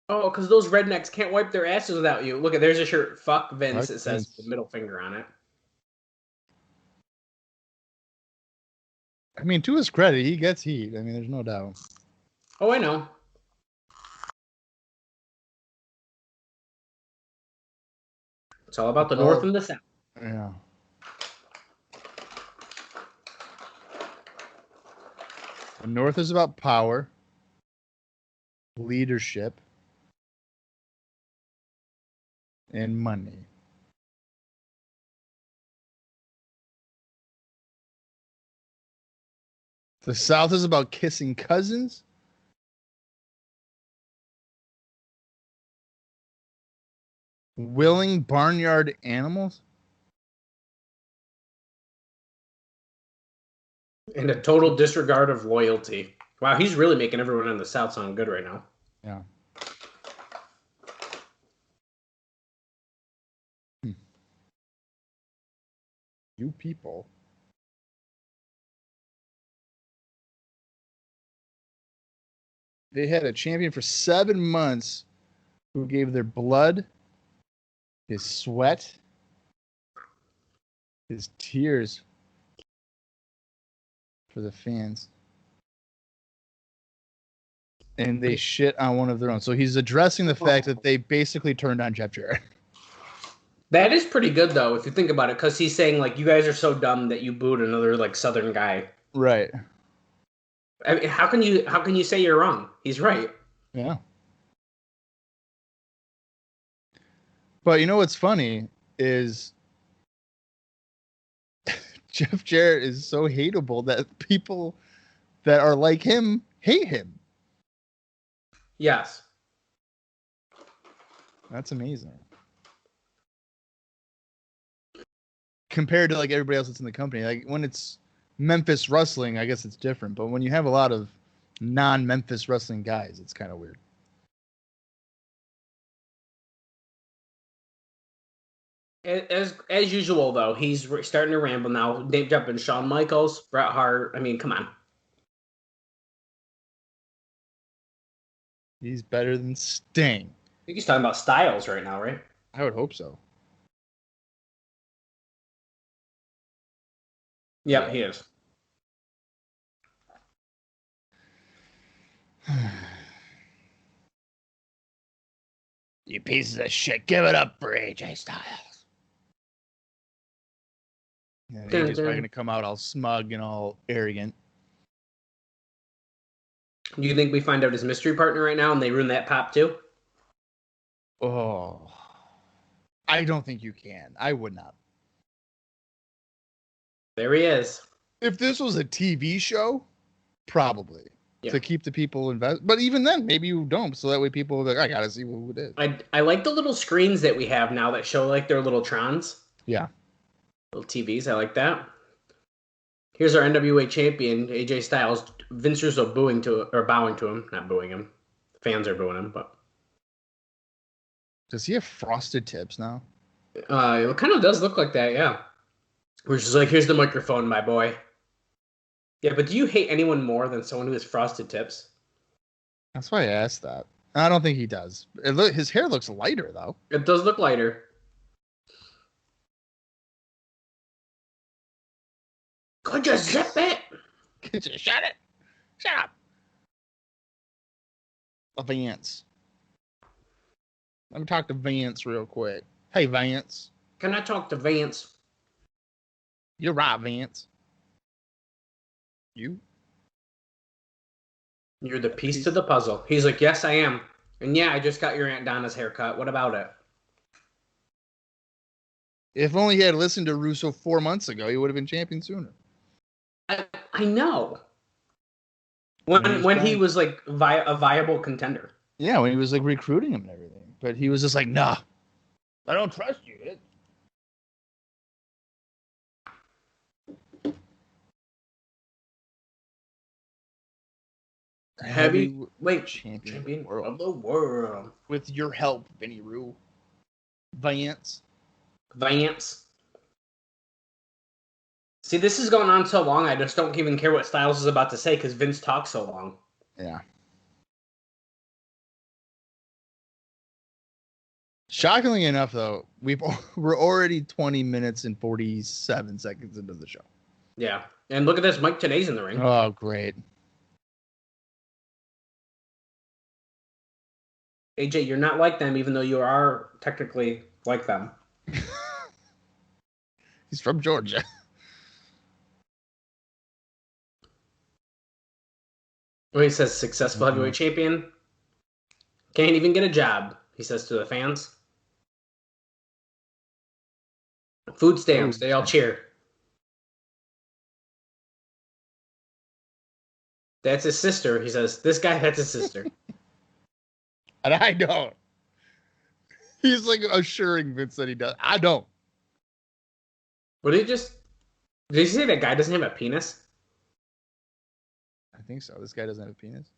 Oh, because those rednecks can't wipe their asses without you. Look, there's a shirt. Fuck Vince. It says the middle finger on it. I mean, to his credit, he gets heat. I mean, there's no doubt. Oh, I know. It's all about the North and the South. Yeah. The North is about power, leadership, and money. The South is about kissing cousins, willing barnyard animals. And a total disregard of loyalty. Wow, he's really making everyone in the South sound good right now. Yeah. You people. They had a champion for 7 months who gave their blood, his sweat, his tears for the fans. And they shit on one of their own. So he's addressing the fact that they basically turned on Jeff Jarrett. That is pretty good, though, if you think about it, because he's saying, like, you guys are so dumb that you booed another, like, Southern guy. Right. I mean, how can you say you're wrong? He's right. Yeah. But you know what's funny is Jeff Jarrett is so hateable that people that are like him hate him. Yes. That's amazing. Compared to like everybody else that's in the company, like when it's Memphis wrestling, I guess it's different. But when you have a lot of non-Memphis wrestling guys, it's kind of weird. As usual, though, he's starting to ramble now. Name dropping Shawn Michaels, Bret Hart. I mean, come on. He's better than Sting. I think he's talking about Styles right now, right? I would hope so. Yeah, he is. You pieces of shit, give it up for AJ Styles. Yeah, AJ's probably going to come out all smug and all arrogant. Do you think we find out his mystery partner right now and they ruin that pop too? Oh, I don't think you can. I would not. There he is. If this was a TV show, probably. Yeah. To keep the people invested. But even then, maybe you don't. So that way people are like, I got to see who it is. I like the little screens that we have now that show like their little Trons. Yeah. Little TVs. I like that. Here's our NWA champion, AJ Styles. Vince Russo bowing to him. Not booing him. Fans are booing him, but. Does he have frosted tips now? It kind of does look like that, yeah. Which is like, here's the microphone, my boy. Yeah, but do you hate anyone more than someone who has frosted tips? That's why I asked that. I don't think he does. His hair looks lighter, though. It does look lighter. Could you zip it? Could you shut it? Shut up. Vance. Let me talk to Vance real quick. Hey, Vance. Can I talk to Vance? You're right, Vance. You're the piece to the puzzle. He's like, yes, I am. And yeah, I just got your Aunt Donna's haircut. What about it? If only he had listened to Russo 4 months ago, he would have been champion sooner. I know. When he was like a viable contender. Yeah, when he was like recruiting him and everything. But he was just like, nah, I don't trust you. Heavyweight champion of the world. With your help, Vinny Rue. Vance. See, this has gone on so long, I just don't even care what Styles is about to say because Vince talks so long. Yeah. Shockingly enough, though, we're already 20 minutes and 47 seconds into the show. Yeah. And look at this. Mike Tenay's in the ring. Oh, great. AJ, you're not like them, even though you are technically like them. He's from Georgia. Well, he says successful heavyweight champion. Can't even get a job, he says to the fans. Food stamps, they all cheer. That's his sister, he says. This guy, that's his sister. And I don't. He's like assuring Vince that he does. I don't. Did he say that guy doesn't have a penis? think so. This guy doesn't have a penis.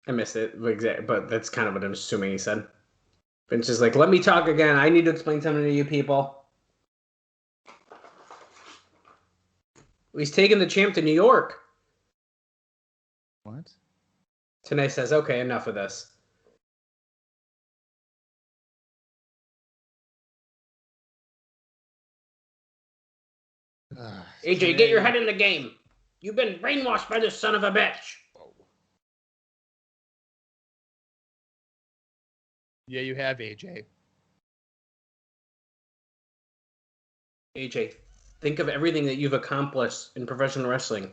I missed it, but that's kind of what I'm assuming he said. Vince is like, let me talk again. I need to explain something to you people. He's taking the champ to New York. What? TNA says, okay, enough of this. AJ, get your head in the game. You've been brainwashed by this son of a bitch. Yeah, you have, AJ. AJ, think of everything that you've accomplished in professional wrestling.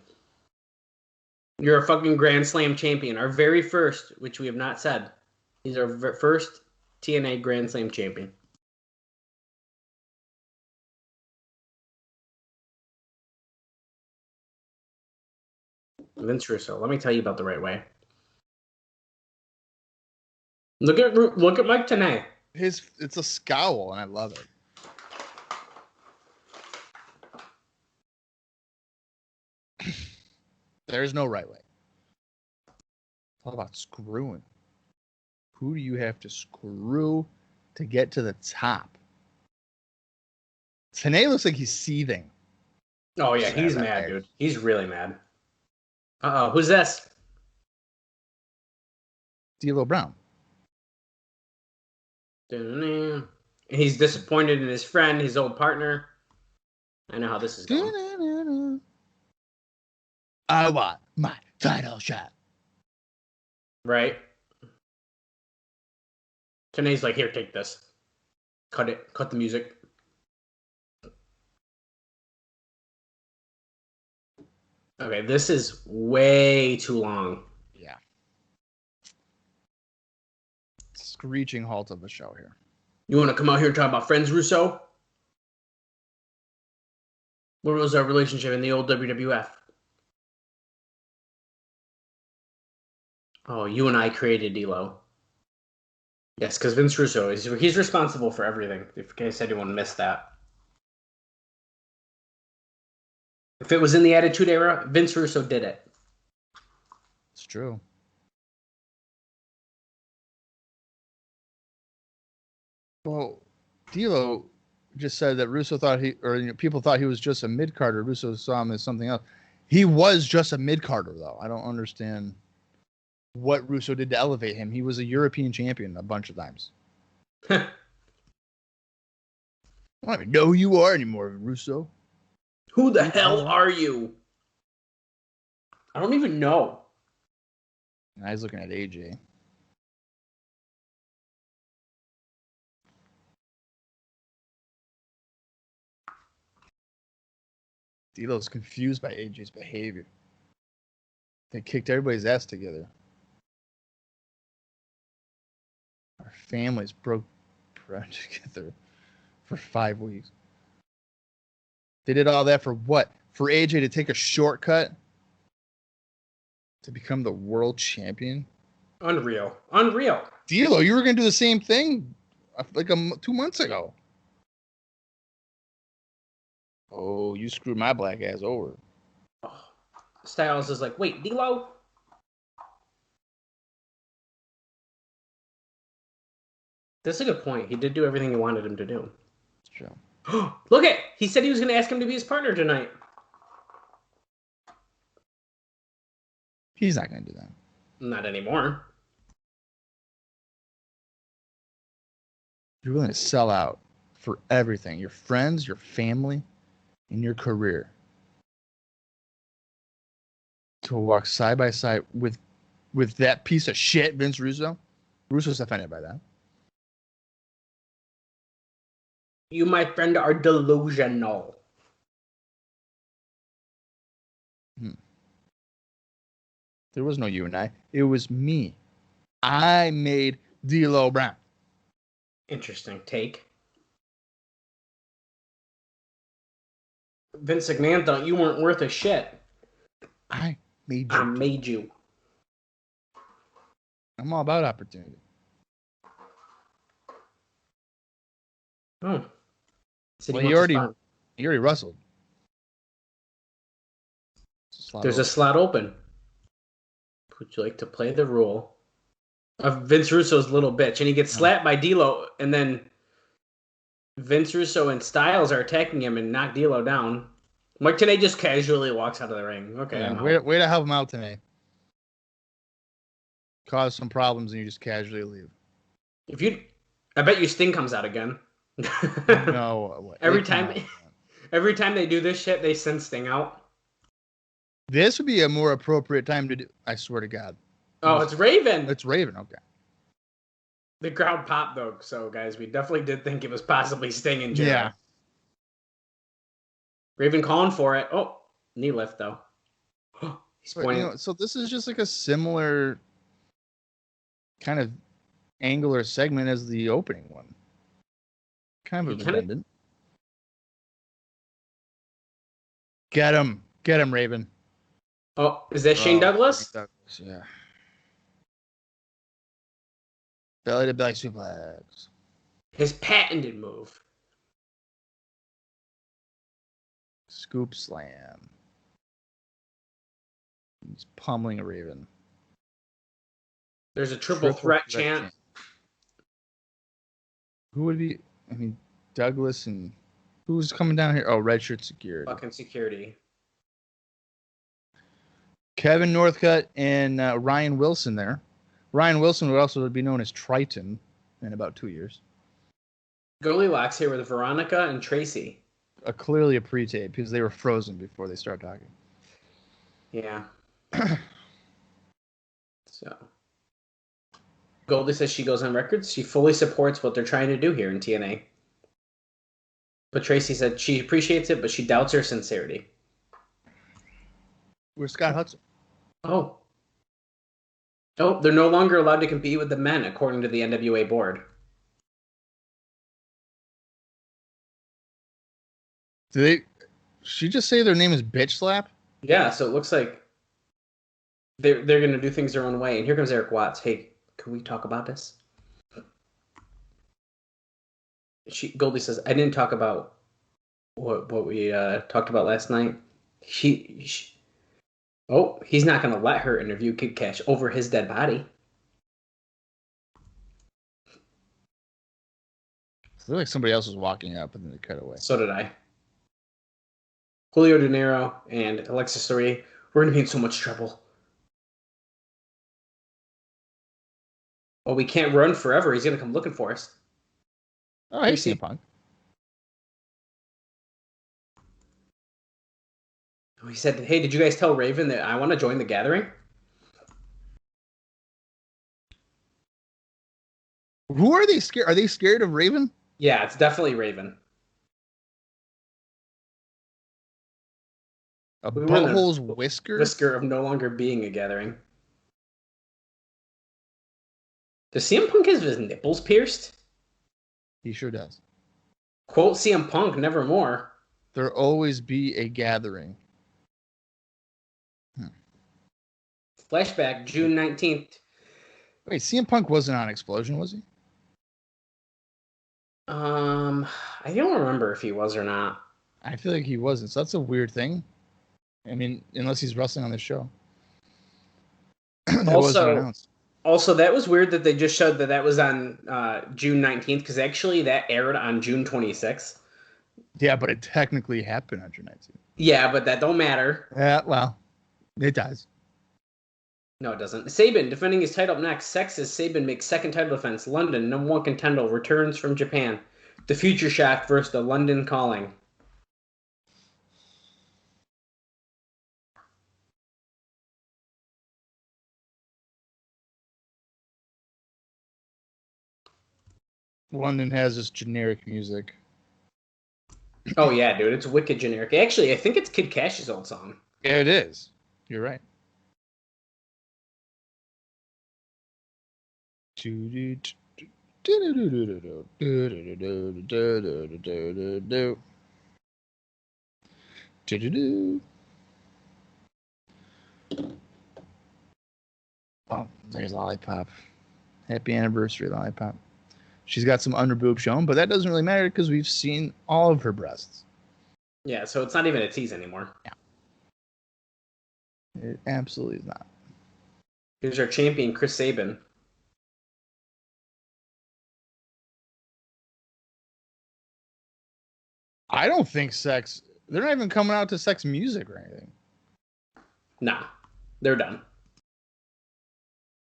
You're a fucking Grand Slam champion. Our very first, which we have not said. He's our first TNA Grand Slam champion. Vince Russo, let me tell you about the right way. Look at Mike TNA. It's a scowl, and I love it. There's no right way. It's all about screwing. Who do you have to screw to get to the top? TNA looks like he's seething. Oh, yeah, he's mad, dude. He's really mad. Uh-oh, who's this? D'Lo Brown. And he's disappointed in his friend, his old partner. I know how this is going. I want my title shot. Right? TNA's like, here, take this. Cut it. Cut the music. Okay, this is way too long. Yeah. Screeching halt of the show here. You want to come out here and talk about friends, Russo? What was our relationship in the old WWF? Oh, you and I created D'Lo. Yes, because Vince Russo, he's responsible for everything, in case anyone missed that. If it was in the Attitude Era, Vince Russo did it. It's true. Well, D'Lo just said that Russo thought people thought he was just a mid-carder. Russo saw him as something else. He was just a mid-carder, though. I don't understand what Russo did to elevate him. He was a European champion a bunch of times. I don't even know who you are anymore, Russo. Who the hell are you? I don't even know. And I was looking at AJ. D'Lo's confused by AJ's behavior. They kicked everybody's ass together. Our families broke bread together for 5 weeks. They did all that for what? For AJ to take a shortcut to become the world champion? Unreal. Unreal. D'Lo, you were going to do the same thing like 2 months ago. Oh, you screwed my black ass over. Oh. Styles is like, wait, D'Lo? That's a good point. He did do everything you wanted him to do. It's true. Look at! He said he was going to ask him to be his partner tonight. He's not going to do that. Not anymore. You're willing to sell out for everything. Your friends, your family, and your career. To walk side by side with that piece of shit, Vince Russo. Russo's offended by that. You, my friend, are delusional. There was no you and I. It was me. I made D'Lo Brown. Interesting take. Vince McMahon thought you weren't worth a shit. I made you. I made you. I'm all about opportunity. Oh. Well, he already wrestled. There's a slot open. would you like to play the role of Vince Russo's little bitch? And he gets slapped by D'Lo, and then Vince Russo and Styles are attacking him and knock D'Lo down. Mike Tenay just casually walks out of the ring. Okay, Yeah, I'm out. way to help him out today. Cause some problems and you just casually leave. I bet you Sting comes out again. No, every time they do this shit, they send Sting out. This would be a more appropriate time to do. I swear to God. Oh, it's Raven. It's Raven. Okay. The crowd popped though, so guys, we definitely did think it was possibly Sting and Jarrett. Yeah. Raven calling for it. Oh, knee lift though. He's pointing. So this is just like a similar kind of angular segment as the opening one. Kind of redundant. Get him, Raven. Oh, is that Shane Douglas? Yeah. Belly to belly suplex. His patented move. Scoop slam. He's pummeling a Raven. There's a triple threat chant. Who would be? I mean, Douglas and who's coming down here? Oh, Redshirt Security. Fucking security. Kevin Northcutt and Ryan Wilson there. Ryan Wilson would also be known as Triton in about 2 years. Goldilocks here with Veronica and Tracy. Clearly a pre-tape because they were frozen before they started talking. Yeah. So. Goldie says she goes on record. She fully supports what they're trying to do here in TNA. But Tracy said she appreciates it, but she doubts her sincerity. Where's Scott Hudson? Oh, they're no longer allowed to compete with the men, according to the NWA board. She just say their name is Bitch Slap? Yeah, so it looks like they're going to do things their own way. And here comes Eric Watts. Hey, can we talk about this? Goldie says, I didn't talk about what we talked about last night. He's not going to let her interview Kid Cash over his dead body. I feel like somebody else was walking up and then they cut away. So did I. Julio De Niro and Alexis Story, we're going to be in so much trouble. Well, we can't run forever. He's going to come looking for us. Oh, hey, CM Punk. He said, hey, did you guys tell Raven that I want to join the gathering? Who are they scared? Are they scared of Raven? Yeah, it's definitely Raven. A butthole's whisker? Whisker of no longer being a gathering. Does CM Punk have his nipples pierced? He sure does. Quote CM Punk, nevermore. There'll always be a gathering. Flashback, June 19th. Wait, CM Punk wasn't on Explosion, was he? I don't remember if he was or not. I feel like he wasn't, so that's a weird thing. I mean, unless he's wrestling on this show. Also, that was weird that they just showed that was on June 19th, because actually that aired on June 26th. Yeah, but it technically happened on June 19th. Yeah, but that don't matter. Yeah, well, it does. No, it doesn't. Sabin defending his title up next. Sexist Sabin makes second title defense. London, #1 contender, returns from Japan. The Future Shock versus the London Calling. London has this generic music. Oh, yeah, dude. It's wicked generic. Actually, I think it's Kid Cash's old song. Yeah, it is. You're right. Oh, there's Lollipop. Happy anniversary, Lollipop. She's got some underboob shown, but that doesn't really matter because we've seen all of her breasts. Yeah, so it's not even a tease anymore. Yeah. It absolutely is not. Here's our champion, Chris Sabin. I don't think Sex. They're not even coming out to Sex music or anything. Nah, they're done.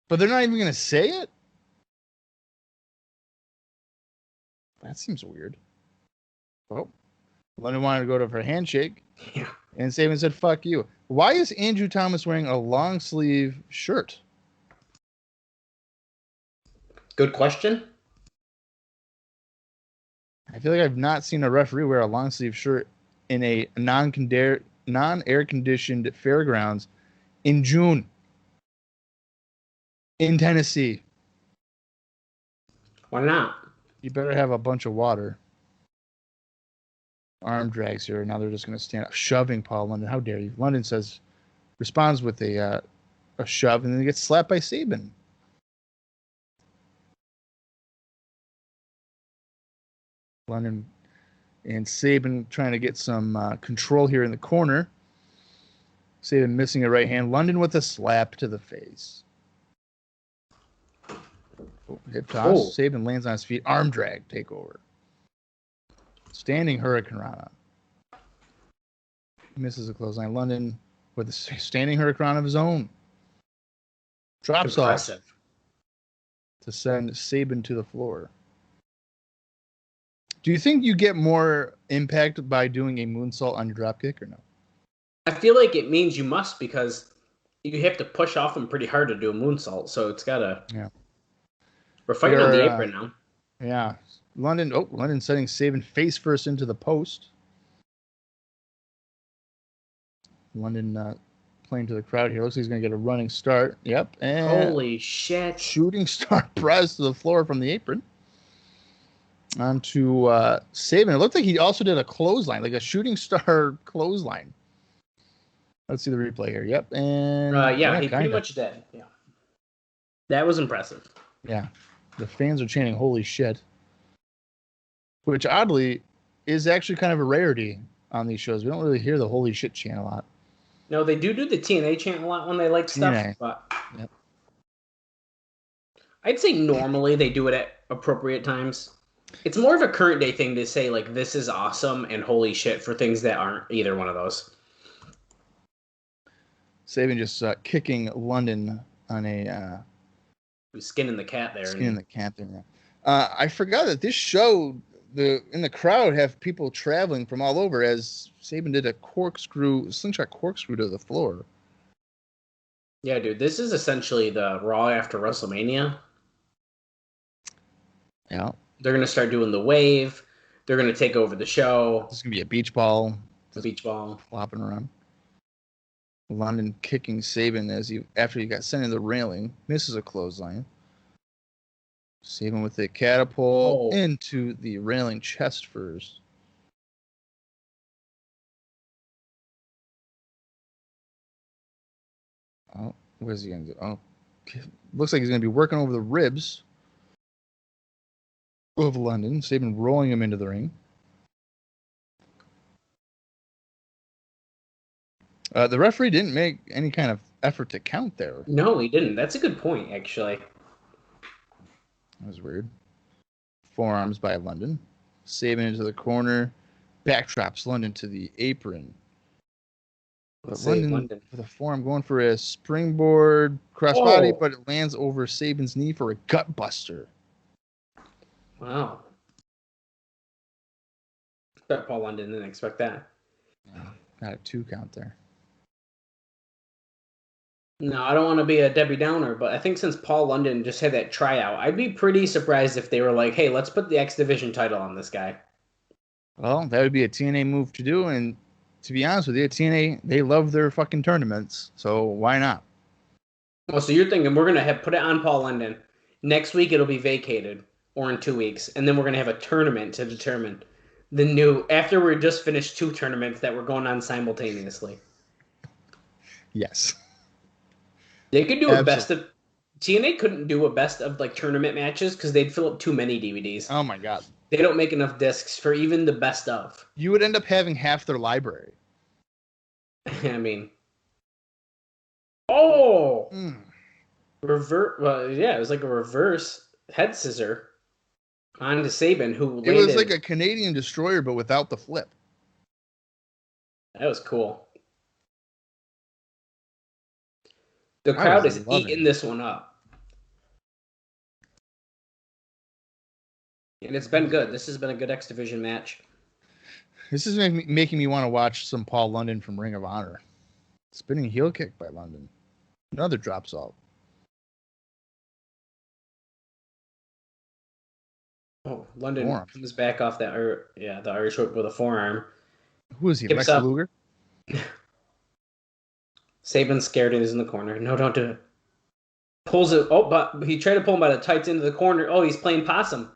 But they're not even going to say it? That seems weird. Oh, London wanted to go to for a handshake. Yeah. And Sabin said, fuck you. Why is Andrew Thomas wearing a long sleeve shirt? Good question. I feel like I've not seen a referee wear a long sleeve shirt in a non-air conditioned fairgrounds in June in Tennessee. Why not? You better have a bunch of water. Arm drags here. Now they're just going to stand up, shoving Paul London. How dare you? London responds with a shove, and then he gets slapped by Sabin. London and Sabin trying to get some control here in the corner. Sabin missing a right hand. London with a slap to the face. Oh, hip toss. Oh. Sabin lands on his feet. Arm drag takeover. Standing Hurricane Rana. Misses a clothesline. London with a standing Hurricane of his own. Drops Impressive. off to send Sabin to the floor. Do you think you get more impact by doing a moonsault on your dropkick or no? I feel like it means you must because you have to push off him pretty hard to do a moonsault. So it's got to... Yeah. We're fighting on the apron now. Yeah. London setting Sabin face first into the post. London playing to the crowd here. Looks like he's going to get a running start. Yep. And Holy shit. shooting star press to the floor from the apron. On to Sabin. It looked like he also did a clothesline, like a shooting star clothesline. Let's see the replay here. Yep. And yeah, he pretty much did. Yeah. That was impressive. Yeah. The fans are chanting, holy shit. Which, oddly, is actually kind of a rarity on these shows. We don't really hear the holy shit chant a lot. No, they do the TNA chant a lot when they like stuff. TNA. But Yep. I'd say normally they do it at appropriate times. It's more of a current day thing to say, like, this is awesome and holy shit for things that aren't either one of those. Sabin just kicking London on a... Skinning the cat there. Skinning the cat there, yeah. I forgot that this show... in the crowd have people traveling from all over as Sabin did a slingshot corkscrew to the floor. Yeah, dude, this is essentially the Raw after WrestleMania. Yeah. They're going to start doing the wave. They're going to take over the show. This is going to be a beach ball. The beach ball. Flopping around. London kicking Sabin after he got sent in the railing. Misses a clothesline. Sabin with a catapult into the railing chest first. Oh, what is he going to do? Oh, looks like he's going to be working over the ribs of London. Sabin rolling him into the ring. The referee didn't make any kind of effort to count there. No, he didn't. That's a good point, actually. That was weird. Forearms by London. Sabin into the corner. Backdrops London to the apron. But London with a forearm going for a springboard crossbody, but it lands over Sabin's knee for a gut buster. Wow. Bet Paul London didn't expect that. Got a 2 count there. No, I don't want to be a Debbie Downer, but I think since Paul London just had that tryout, I'd be pretty surprised if they were like, hey, let's put the X Division title on this guy. Well, that would be a TNA move to do, and to be honest with you, TNA, they love their fucking tournaments, so why not? Well, so you're thinking we're going to put it on Paul London. Next week it'll be vacated, or in 2 weeks, and then we're going to have a tournament to determine the new, after we're just finished 2 tournaments that were going on simultaneously. Yes. They could do a best of... TNA couldn't do a best of like tournament matches because they'd fill up too many DVDs. Oh my god. They don't make enough discs for even the best of. You would end up having half their library. I mean... Oh! Well, yeah, it was like a reverse head scissor onto Sabin, who landed. It was like a Canadian destroyer, but without the flip. That was cool. The crowd is eating this one up. And it's been good. This has been a good X Division match. This is making me want to watch some Paul London from Ring of Honor. Spinning heel kick by London. Another drop salt. Oh, London comes back off that, the Irish whip with a forearm. Who is he, Lex Luger? Sabin's scared and is in the corner. No, don't do it. Pulls it. Oh, but he tried to pull him by the tights into the corner. Oh, he's playing possum.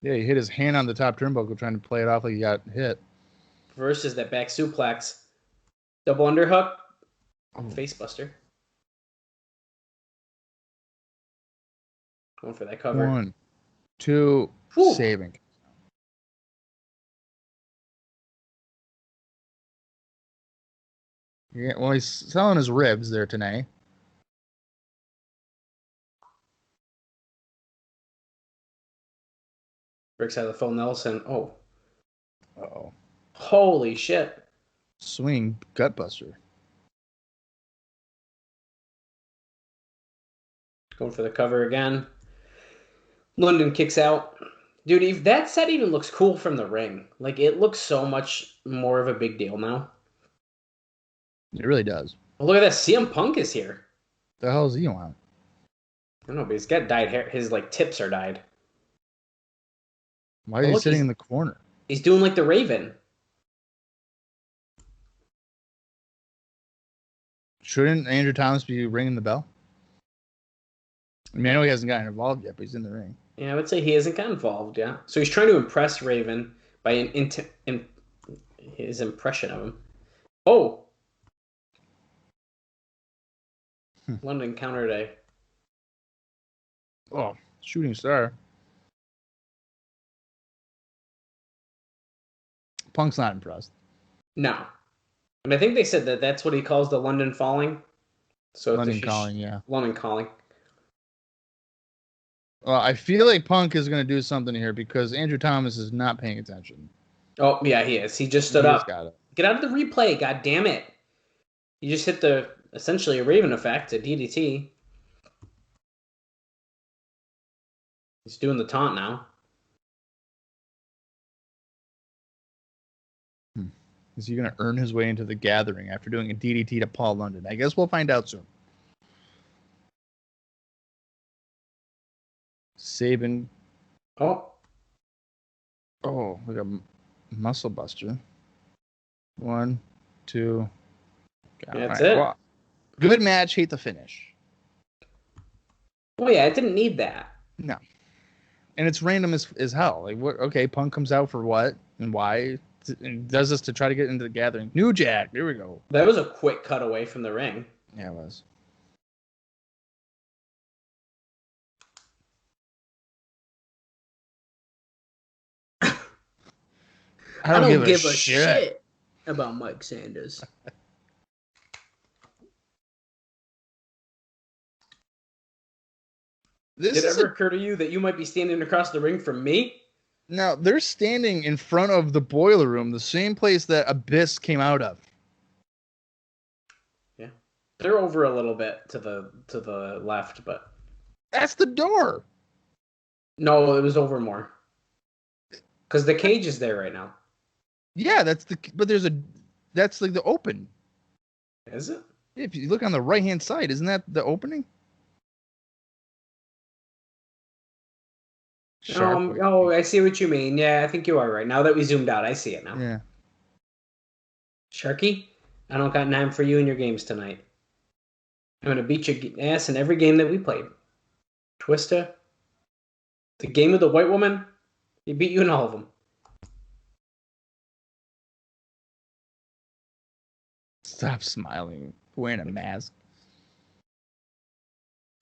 Yeah, he hit his hand on the top turnbuckle trying to play it off like he got hit. Versus that back suplex. Double underhook. Face buster. Going for that cover. 1, 2, saving. Yeah, well, he's selling his ribs there tonight. Breaks out of the full Nelson. Oh. Uh-oh. Holy shit. Swing gutbuster. Going for the cover again. London kicks out. Dude, that set even looks cool from the ring. Like, it looks so much more of a big deal now. It really does. Oh, look at that. CM Punk is here. The hell is he on? I don't know, but he's got dyed hair. His, tips are dyed. Why is he sitting in the corner? He's doing like the Raven. Shouldn't Andrew Thomas be ringing the bell? I mean, I know he hasn't gotten involved yet, but he's in the ring. Yeah, I would say he hasn't got involved, yeah. So he's trying to impress Raven by his impression of him. Oh! London counter day. Oh, shooting star. Punk's not impressed. No. And I think they said that that's what he calls the London falling. So London calling, yeah. London calling. Well, I feel like Punk is going to do something here because Andrew Thomas is not paying attention. Oh, yeah, he is. He just stood up. Get out of the replay, god damn it. You just hit essentially a Raven effect, a DDT. He's doing the taunt now. Is he going to earn his way into the gathering after doing a DDT to Paul London? I guess we'll find out soon. Sabin. Oh, like a muscle buster. 1, 2. That's it. Well, good match. Hate the finish. Oh yeah, it didn't need that. No. And it's random as hell. Like, what? Okay, Punk comes out for what and why? And does this to try to get into the gathering. New Jack. There we go. That was a quick cut away from the ring. Yeah, it was. I don't give a shit about Mike Sanders. Did it ever occur to you that you might be standing across the ring from me? Now, they're standing in front of the boiler room, the same place that Abyss came out of. Yeah. They're over a little bit to the left, but that's the door. No, it was over more. Because the cage is there right now. Yeah, that's like the open. Is it? If you look on the right-hand side, isn't that the opening? I see what you mean. Yeah, I think you are right. Now that we zoomed out, I see it now. Yeah. Sharky, I don't got time for you in your games tonight. I'm going to beat your ass in every game that we played. Twista, the game with the white woman, he beat you in all of them. Stop smiling. Wearing a mask.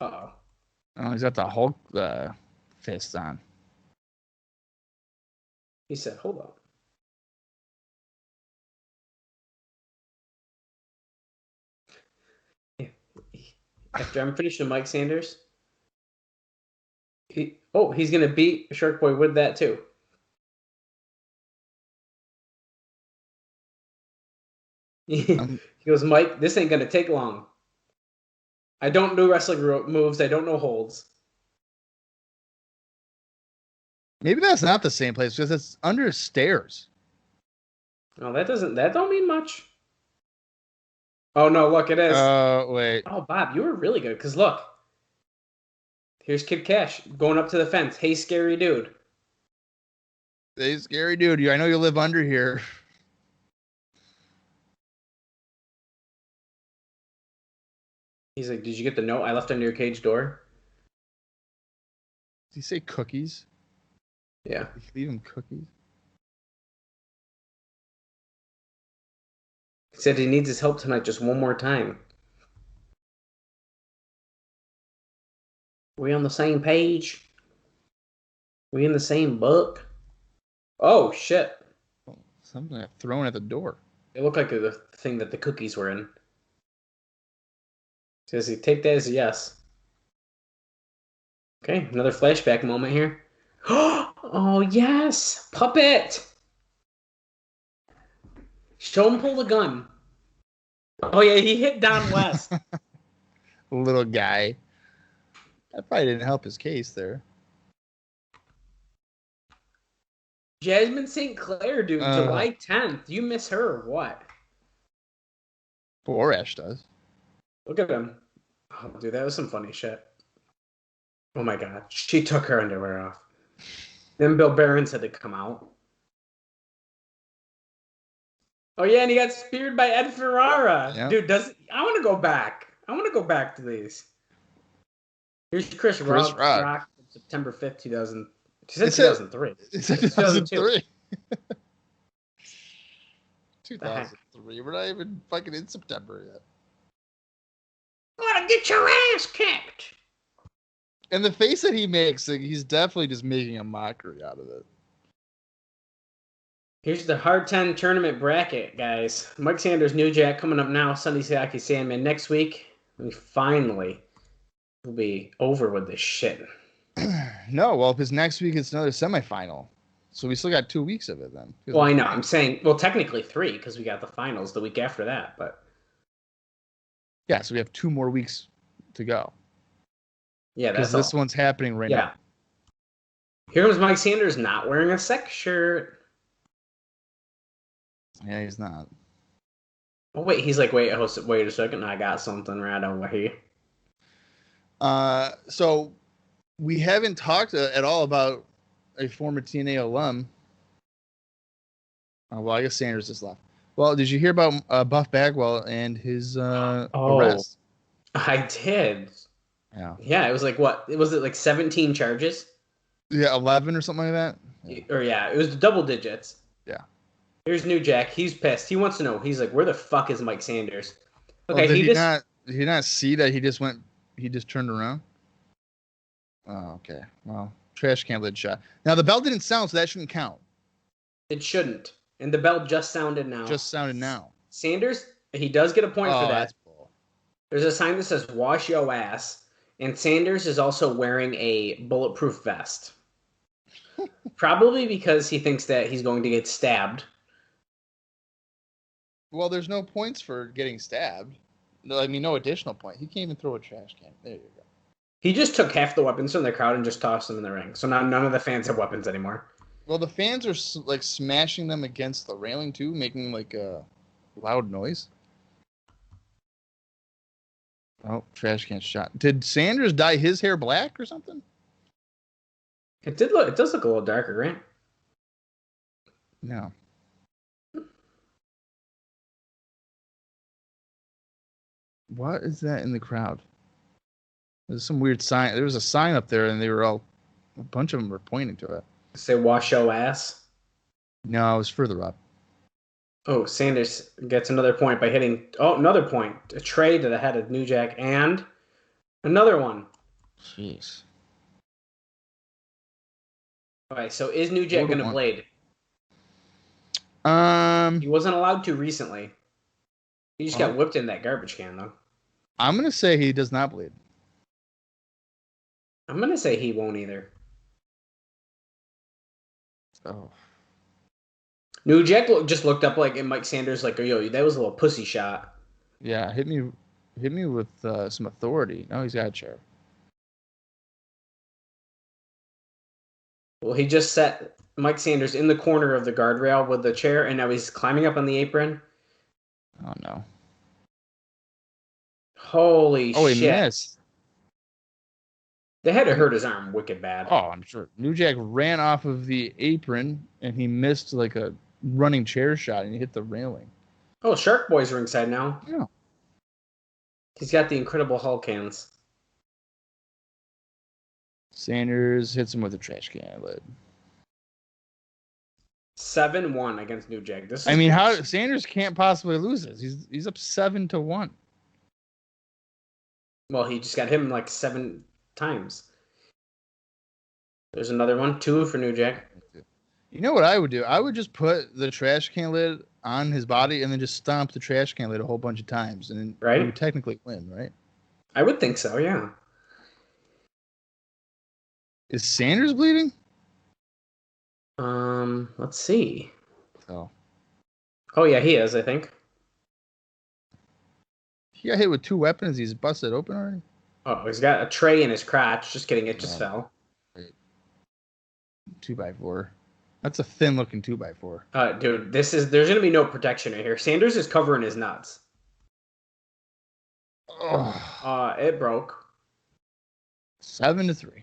Uh-oh. Oh, he's got the Hulk fist on. He said, hold on. After I'm finished with Mike Sanders, he's going to beat Shark Boy with that too. He goes, Mike, this ain't going to take long. I don't know wrestling moves. I don't know holds. Maybe that's not the same place because it's under stairs. No, that don't mean much. Oh, no, look, it is. Wait. Oh, Bob, you were really good because look. Here's Kid Cash going up to the fence. Hey, scary dude. Hey, scary dude. I know you live under here. He's like, did you get the note I left under your cage door? Did he say cookies? Yeah. Did he leave him cookies? He said he needs his help tonight just one more time. We on the same page? We in the same book? Oh, shit. Something got thrown at the door. It looked like the thing that the cookies were in. Does he take that as a yes? Okay, another flashback moment here. Oh, yes! Puppet! Show him pull the gun. Oh, yeah, he hit Don West. Little guy. That probably didn't help his case there. Jasmine St. Clair, dude, July 10th. You miss her or what? Borash does. Look at him. Oh, dude, that was some funny shit. Oh, my God. She took her underwear off. Then Bill Barons had to come out. Oh, yeah, and he got speared by Ed Ferrara. Yep. Dude, I want to go back. I want to go back to these. Here's Chris Rock from September 5th, 2000. She said 2003. It said 2003. 2003. We're not even fucking in September yet. Gotta get your ass kicked. And the face that he makes, like, he's definitely just making a mockery out of it. Here's the Hard 10 tournament bracket, guys. Mike Sanders, New Jack coming up now. Sunday Siaki Sandman next week. We finally will be over with this shit. No, well, because next week it's another semifinal. So we still got 2 weeks of it then. Well, I know. I'm saying, well, technically 3 because we got the finals the week after that. But yeah, so we have 2 more weeks to go. Yeah, because this one's happening right now. Here comes Mike Sanders not wearing a sex shirt. Yeah, he's not. Oh, wait. He's like, wait a second. I got something right over here. So we haven't talked at all about a former TNA alum. Well, I guess Sanders just left. Well, did you hear about Buff Bagwell and his arrest? I did. Yeah. Yeah, it was like what? Was it like 17 charges? Yeah, 11 or something like that. Yeah. Or yeah, it was double digits. Yeah. Here's New Jack. He's pissed. He wants to know. He's like, where the fuck is Mike Sanders? Okay, well, did he not see that he just turned around? Oh, okay. Well, trash can lid shot. Now the bell didn't sound, so that shouldn't count. It shouldn't. And the bell just sounded now. Sanders, he does get a point for that. That's bull. There's a sign that says wash yo ass. And Sanders is also wearing a bulletproof vest. Probably because he thinks that he's going to get stabbed. Well, there's no points for getting stabbed. No, I mean, no additional point. He can't even throw a trash can. There you go. He just took half the weapons from the crowd and just tossed them in the ring. So now none of the fans have weapons anymore. Well, the fans are like smashing them against the railing too, making like a loud noise. Oh, trash can shot. Did Sanders dye his hair black or something? It does look a little darker, right? No. What is that in the crowd? There's some weird sign. There was a sign up there, and a bunch of them were pointing to it. Say wash your ass? No, it was further up. Oh, Sanders gets another point by hitting... Oh, another point. A tray to the head of New Jack, and another one. Jeez. All right, so is New Jack going to blade? He wasn't allowed to recently. He just got whipped in that garbage can, though. I'm going to say he does not bleed. I'm going to say he won't either. Oh. New Jack just looked up like, and Mike Sanders like, yo, that was a little pussy shot. Yeah, hit me with some authority. No, he's got a chair. Well, he just set Mike Sanders in the corner of the guardrail with the chair, and now he's climbing up on the apron. Oh, no. Holy shit. He missed. They had to hurt his arm wicked bad. Oh, I'm sure. New Jack ran off of the apron, and he missed like a running chair shot, and he hit the railing. Oh, Shark Boy's ringside now. Yeah. He's got the Incredible Hulk hands. Sanders hits him with a trash can lid. 7-1 against New Jack. How Sanders can't possibly lose this. He's up 7-1. Well, he just got him like 7 times. There's another one, 2 for New Jack. You know what I would do? I would just put the trash can lid on his body and then just stomp the trash can lid a whole bunch of times, and then he would technically win, right? I would think so, yeah. Is Sanders bleeding? Let's see. Oh yeah, he is, I think. He got hit with 2 weapons. He's busted open already. Oh, he's got a tray in his crotch. Just kidding, it just fell. 2x4. That's a thin looking 2x4. Dude, there's gonna be no protection right here. Sanders is covering his nuts. Oh. It broke. 7-3.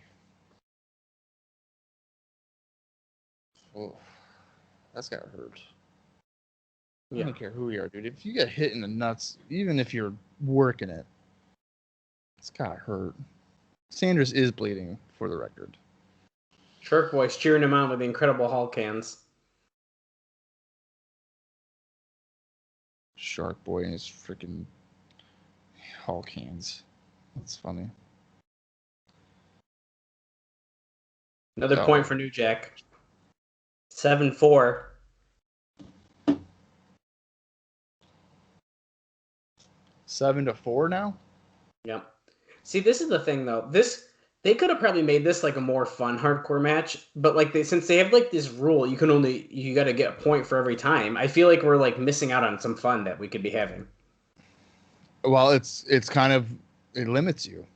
Oh, that's gotta hurt. Yeah. I don't care who you are, dude. If you get hit in the nuts, even if you're working it, it's gotta hurt. Sanders is bleeding, for the record. Shark Boy's cheering him on with the Incredible Hulk hands. Shark Boy and his freaking Hulk hands. That's funny. Another point for New Jack. 7-4. 7-4 now? Yep. See, this is the thing, though. They could have probably made this like a more fun hardcore match, but like since they have like this rule, you got to get a point for every time. I feel like we're like missing out on some fun that we could be having. Well, it's kind of, it limits you.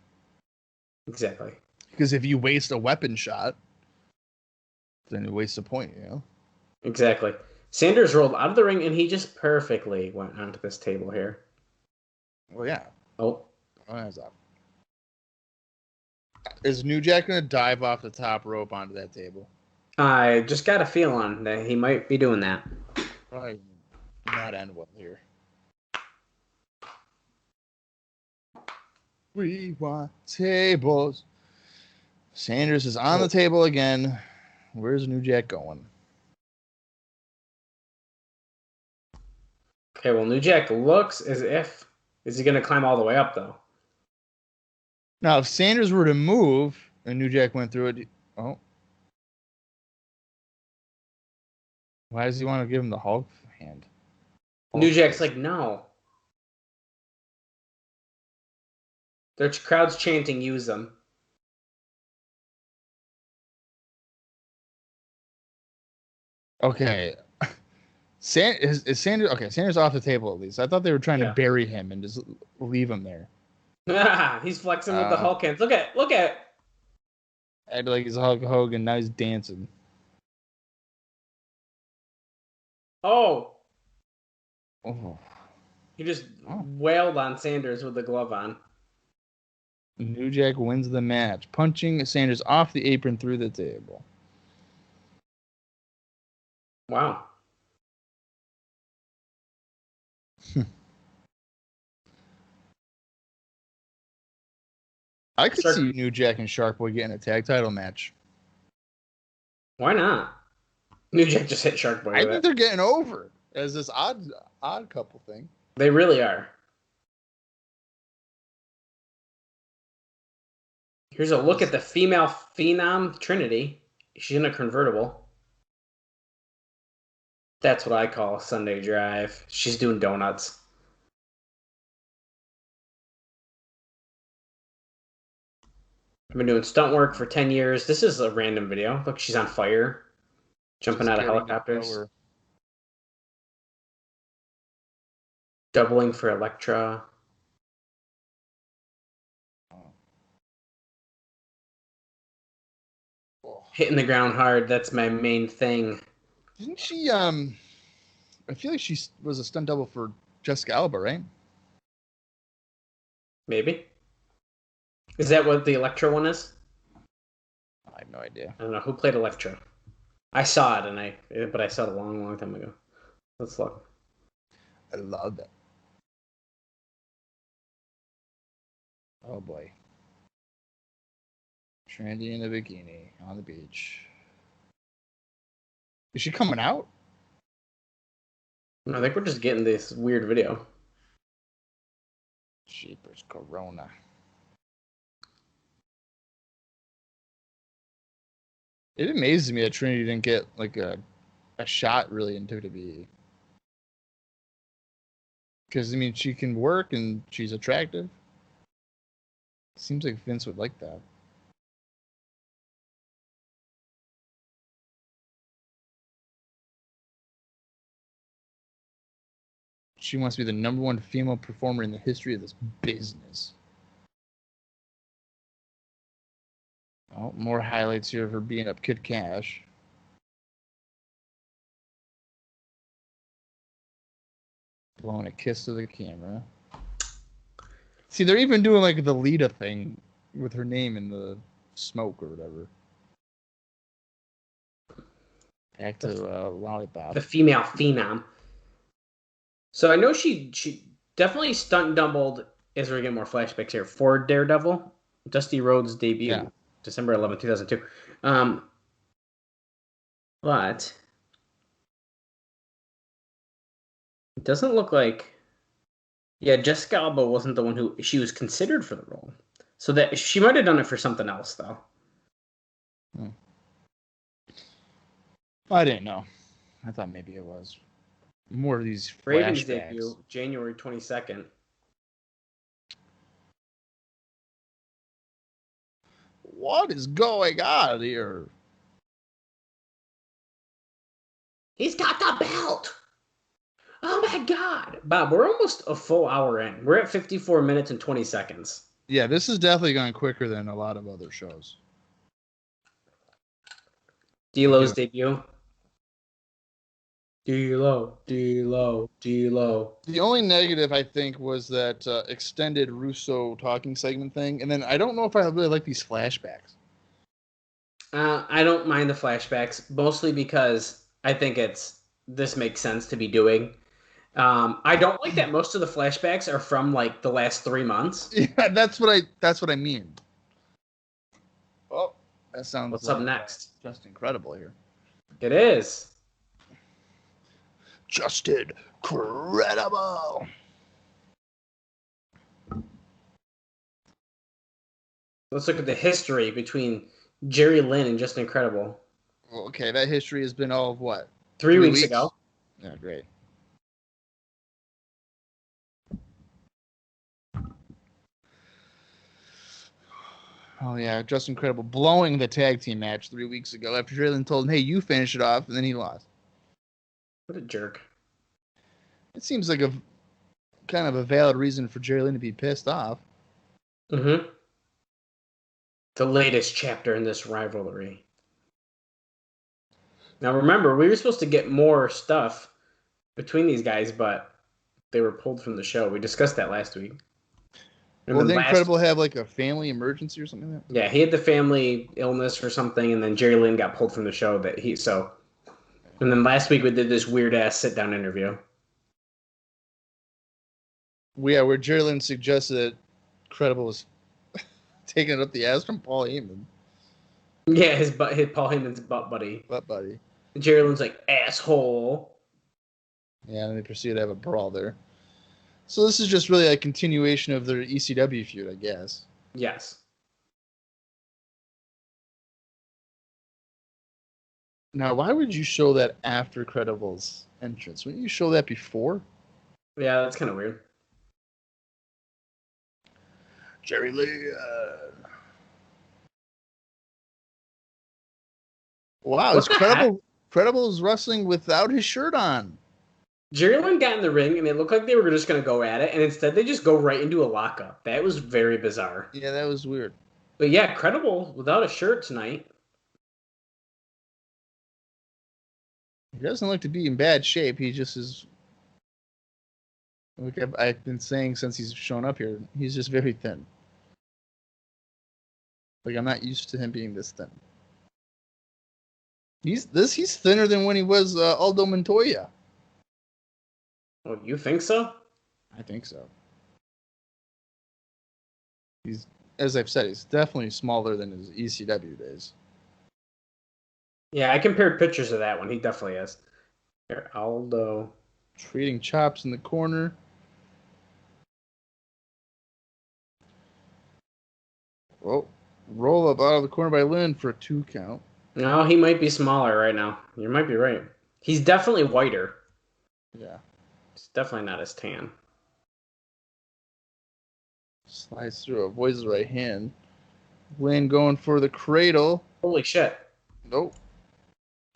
Exactly. Because if you waste a weapon shot, then you waste a point, you know? Exactly. Sanders rolled out of the ring and he just perfectly went onto this table here. Well, yeah. Oh. Hands up. Is New Jack going to dive off the top rope onto that table? I just got a feeling that he might be doing that. Probably not end well here. We want tables. Sanders is on the table again. Where's New Jack going? Okay, well, New Jack looks as if... Is he going to climb all the way up, though? Now, if Sanders were to move and New Jack went through it... Oh. Why does he want to give him the Hulk hand? New Jack's like, no. Their crowd's chanting, use them. Okay. Is Sanders... Okay, Sanders off the table at least. I thought they were trying to bury him and just leave him there. He's flexing with the Hulk hands. Look at. Acted like he's Hulk Hogan. Now he's dancing. Oh. Oh. He just wailed on Sanders with the glove on. New Jack wins the match, punching Sanders off the apron through the table. Wow. I could see New Jack and Shark Boy getting a tag title match. Why not? New Jack just hit Shark Boy. I think they're getting over as this odd couple thing. They really are. Here's a look at the female phenom Trinity. She's in a convertible. That's what I call a Sunday drive. She's doing donuts. I've been doing stunt work for 10 years. This is a random video. Look, she's on fire, jumping out of helicopters, doubling for Elektra. Hitting the ground hard. That's my main thing. Didn't she, I feel like she was a stunt double for Jessica Alba, right? Maybe. Is that what the Elektra one is? I have no idea. I don't know. Who played Elektra? I saw it, but I saw it a long, long time ago. Let's look. I love it. Oh, boy. Trendy in a bikini on the beach. Is she coming out? No, I think we're just getting this weird video. Jeepers Corona. It amazes me that Trinity didn't get like a shot really in WWE. Because, I mean, she can work and she's attractive. Seems like Vince would like that. She wants to be the #1 female performer in the history of this business. Oh, more highlights here of her beating up Kid Cash. Blowing a kiss to the camera. See, they're even doing like the Lita thing with her name in the smoke or whatever. Back to Lollipop. The female phenom. So I know she definitely stunt doubled, as we get more flashbacks here, for Daredevil. Dusty Rhodes' debut, Yeah. December 11, 2002. But it doesn't look like... Yeah, Jessica Alba wasn't the one who... She was considered for the role. So that she might have done it for something else, though. I didn't know. I thought maybe it was. More of these Raven's flashbacks. debut, January 22nd. What is going on here? He's got the belt! Oh my god! Bob, we're almost a full hour in. We're at 54 minutes and 20 seconds. Yeah, this is definitely going quicker than a lot of other shows. D'Lo's debut. D-Lo. The only negative, I think, was that extended Russo talking segment thing. And then I don't know if I really like these flashbacks. I don't mind the flashbacks, mostly because I think this makes sense to be doing. I don't like that most of the flashbacks are from like the last 3 months. Yeah, that's what I mean. Oh, that sounds. What's up next? Just incredible here. It is. Just incredible. Let's look at the history between Jerry Lynn and Just Incredible. Okay, that history has been all of what? 3 weeks ago. Yeah, great. Oh, yeah, Just Incredible blowing the tag team match 3 weeks ago after Jerry Lynn told him, hey, you finish it off, and then he lost. What a jerk. It seems like a kind of a valid reason for Jerry Lynn to be pissed off. Mm-hmm. The latest chapter in this rivalry. Now remember, we were supposed to get more stuff between these guys, but they were pulled from the show. We discussed that last week. And well, the Incredible have like a family emergency or something like that? Yeah, he had the family illness or something, and then Jerry Lynn got pulled from the show. And then last week we did this weird-ass sit-down interview. Yeah, where Jerry Lynn suggested that Incredible was taking it up the ass from Paul Heyman. Yeah, his Paul Heyman's butt buddy. Butt buddy. And Jerry Lynn's like, asshole. Yeah, and they proceeded to have a brawl there. So this is just really a continuation of their ECW feud, I guess. Yes. Now, why would you show that after Credible's entrance? Wouldn't you show that before? Yeah, that's kind of weird. Jerry Lynn. Wow, it's Credible is wrestling without his shirt on. Jerry Lynn got in the ring, and it looked like they were just going to go at it, and instead they just go right into a lockup. That was very bizarre. Yeah, that was weird. But yeah, Credible without a shirt tonight. He doesn't look to be in bad shape. He just is. Like I've been saying since he's shown up here, he's just very thin. Like I'm not used to him being this thin. He's thinner than when he was Aldo Montoya. Oh, you think so? I think so. He's, as I've said, he's definitely smaller than his ECW days. Yeah, I compared pictures of that one. He definitely is. Here, Aldo. Trading chops in the corner. Oh, roll up out of the corner by Lynn for a 2 count. No, he might be smaller right now. You might be right. He's definitely whiter. Yeah. It's definitely not as tan. Slides through, avoids the right hand. Lynn going for the cradle. Holy shit. Nope.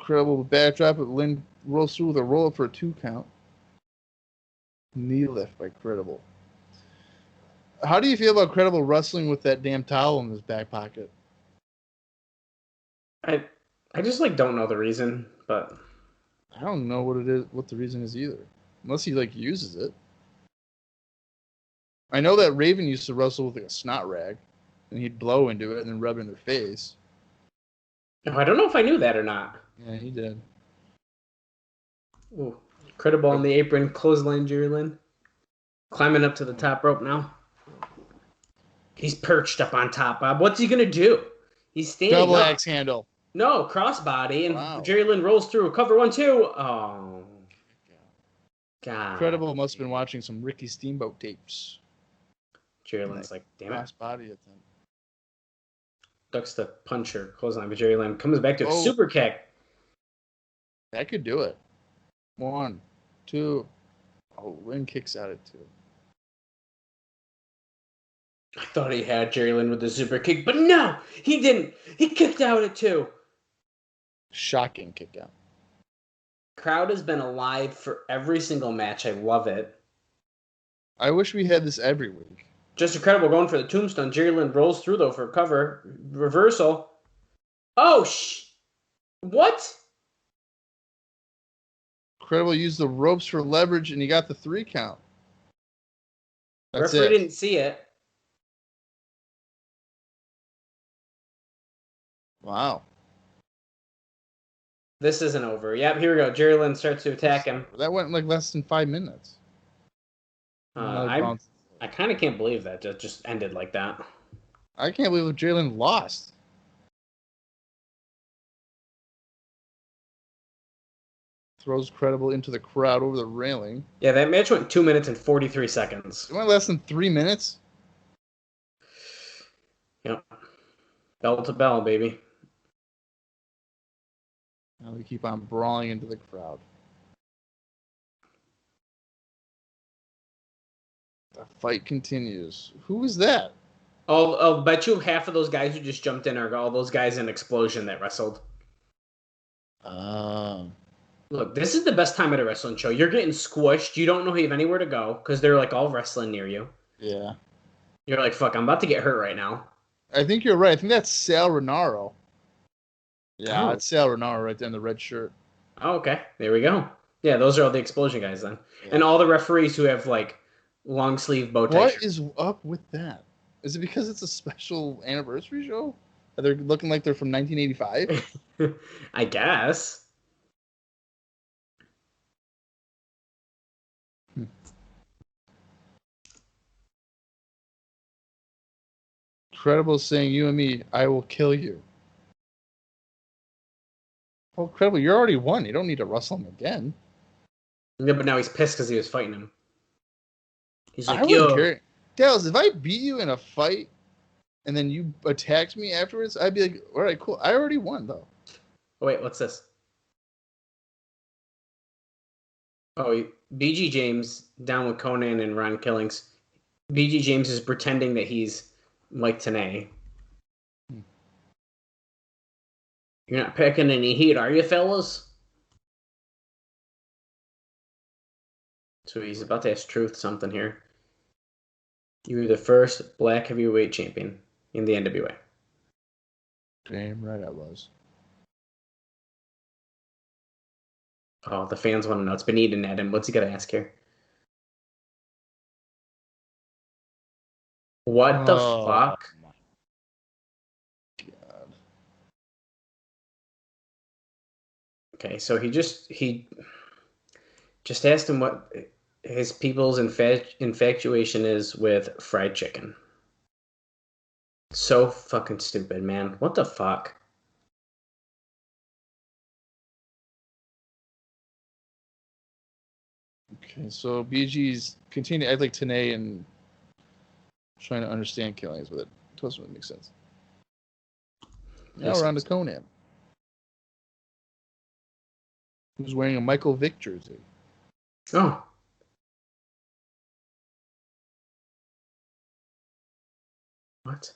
Credible backdrop, but Lynn rolls through with a roll up for a 2 count. Knee lift by Credible. How do you feel about Credible wrestling with that damn towel in his back pocket? I just don't know the reason, but I don't know what the reason is either. Unless he uses it. I know that Raven used to wrestle with a snot rag, and he'd blow into it and then rub it in their face. I don't know if I knew that or not. Yeah, he did. Ooh, Credible on the apron, clothesline Jerry Lynn. Climbing up to the top rope now. He's perched up on top, Bob. What's he gonna do? He's standing Double up. axe handle. No, crossbody, and Wow. Jerry Lynn rolls through a cover 1-2. Oh, God. Credible must have been watching some Ricky Steamboat tapes. Jerry Lynn's like, damn it. Crossbody at them. Ducks the puncher, clothesline, but Jerry Lynn comes back to a Oh. super kick. That could do it. 1, 2. Oh, Lynn kicks out at 2. I thought he had Jerry Lynn with the super kick, but no, he didn't. He kicked out at 2. Shocking kick out. Crowd has been alive for every single match. I love it. I wish we had this every week. Just incredible going for the tombstone. Jerry Lynn rolls through, though, for a cover. Reversal. Oh, what? Credible used the ropes for leverage, and he got the 3 count. That's Referee it. didn't see it. Wow. This isn't over. Yep, here we go. Jerry Lynn starts to attack him. That went less than 5 minutes. I kind of can't believe that just ended like that. I can't believe Jerry Lynn lost. Throws Credible into the crowd over the railing. Yeah, that match went 2 minutes and 43 seconds. It went less than 3 minutes. Yep. Bell to bell, baby. Now they keep on brawling into the crowd. The fight continues. Who was that? I'll bet you half of those guys who just jumped in are all those guys in Explosion that wrestled. Look, this is the best time at a wrestling show. You're getting squished. You don't know if you have anywhere to go because they're all wrestling near you. Yeah. You're like, fuck, I'm about to get hurt right now. I think you're right. I think that's Sal Renaro. Yeah, Oh. it's Sal Renaro right there in the red shirt. Oh, okay. There we go. Yeah, those are all the Explosion guys then. Yeah. And all the referees who have long sleeve bow tie What shirts. is up with that? Is it because it's a special anniversary show? Are they looking like they're from 1985? I guess. Credible saying, "You and me, I will kill you." Well, Credible, you're already won. You don't need to wrestle him again. Yeah, but now he's pissed because he was fighting him. He's I like, wouldn't yo. care. Dallas, if I beat you in a fight and then you attacked me afterwards, I'd be like, all right, cool. I already won, though. Oh, wait, what's this? Oh, BG James down with Conan and Ron Killings. BG James is pretending that he's Mike Tenay. You're not packing any heat, are you, fellas? So he's about to ask Truth something here. You were the first black heavyweight champion in the NWA. Damn right I was. Oh, the fans want to know. It's been eating at him. What's he got to ask here? What the fuck? My God. Okay, so he just asked him what his people's infatuation is with fried chicken. So fucking stupid, man. What the fuck? Okay, so BG's continue to act like TNA and trying to understand killings with it. Doesn't really make sense. Now we're on to Conan, who's wearing a Michael Vick jersey. Oh. What?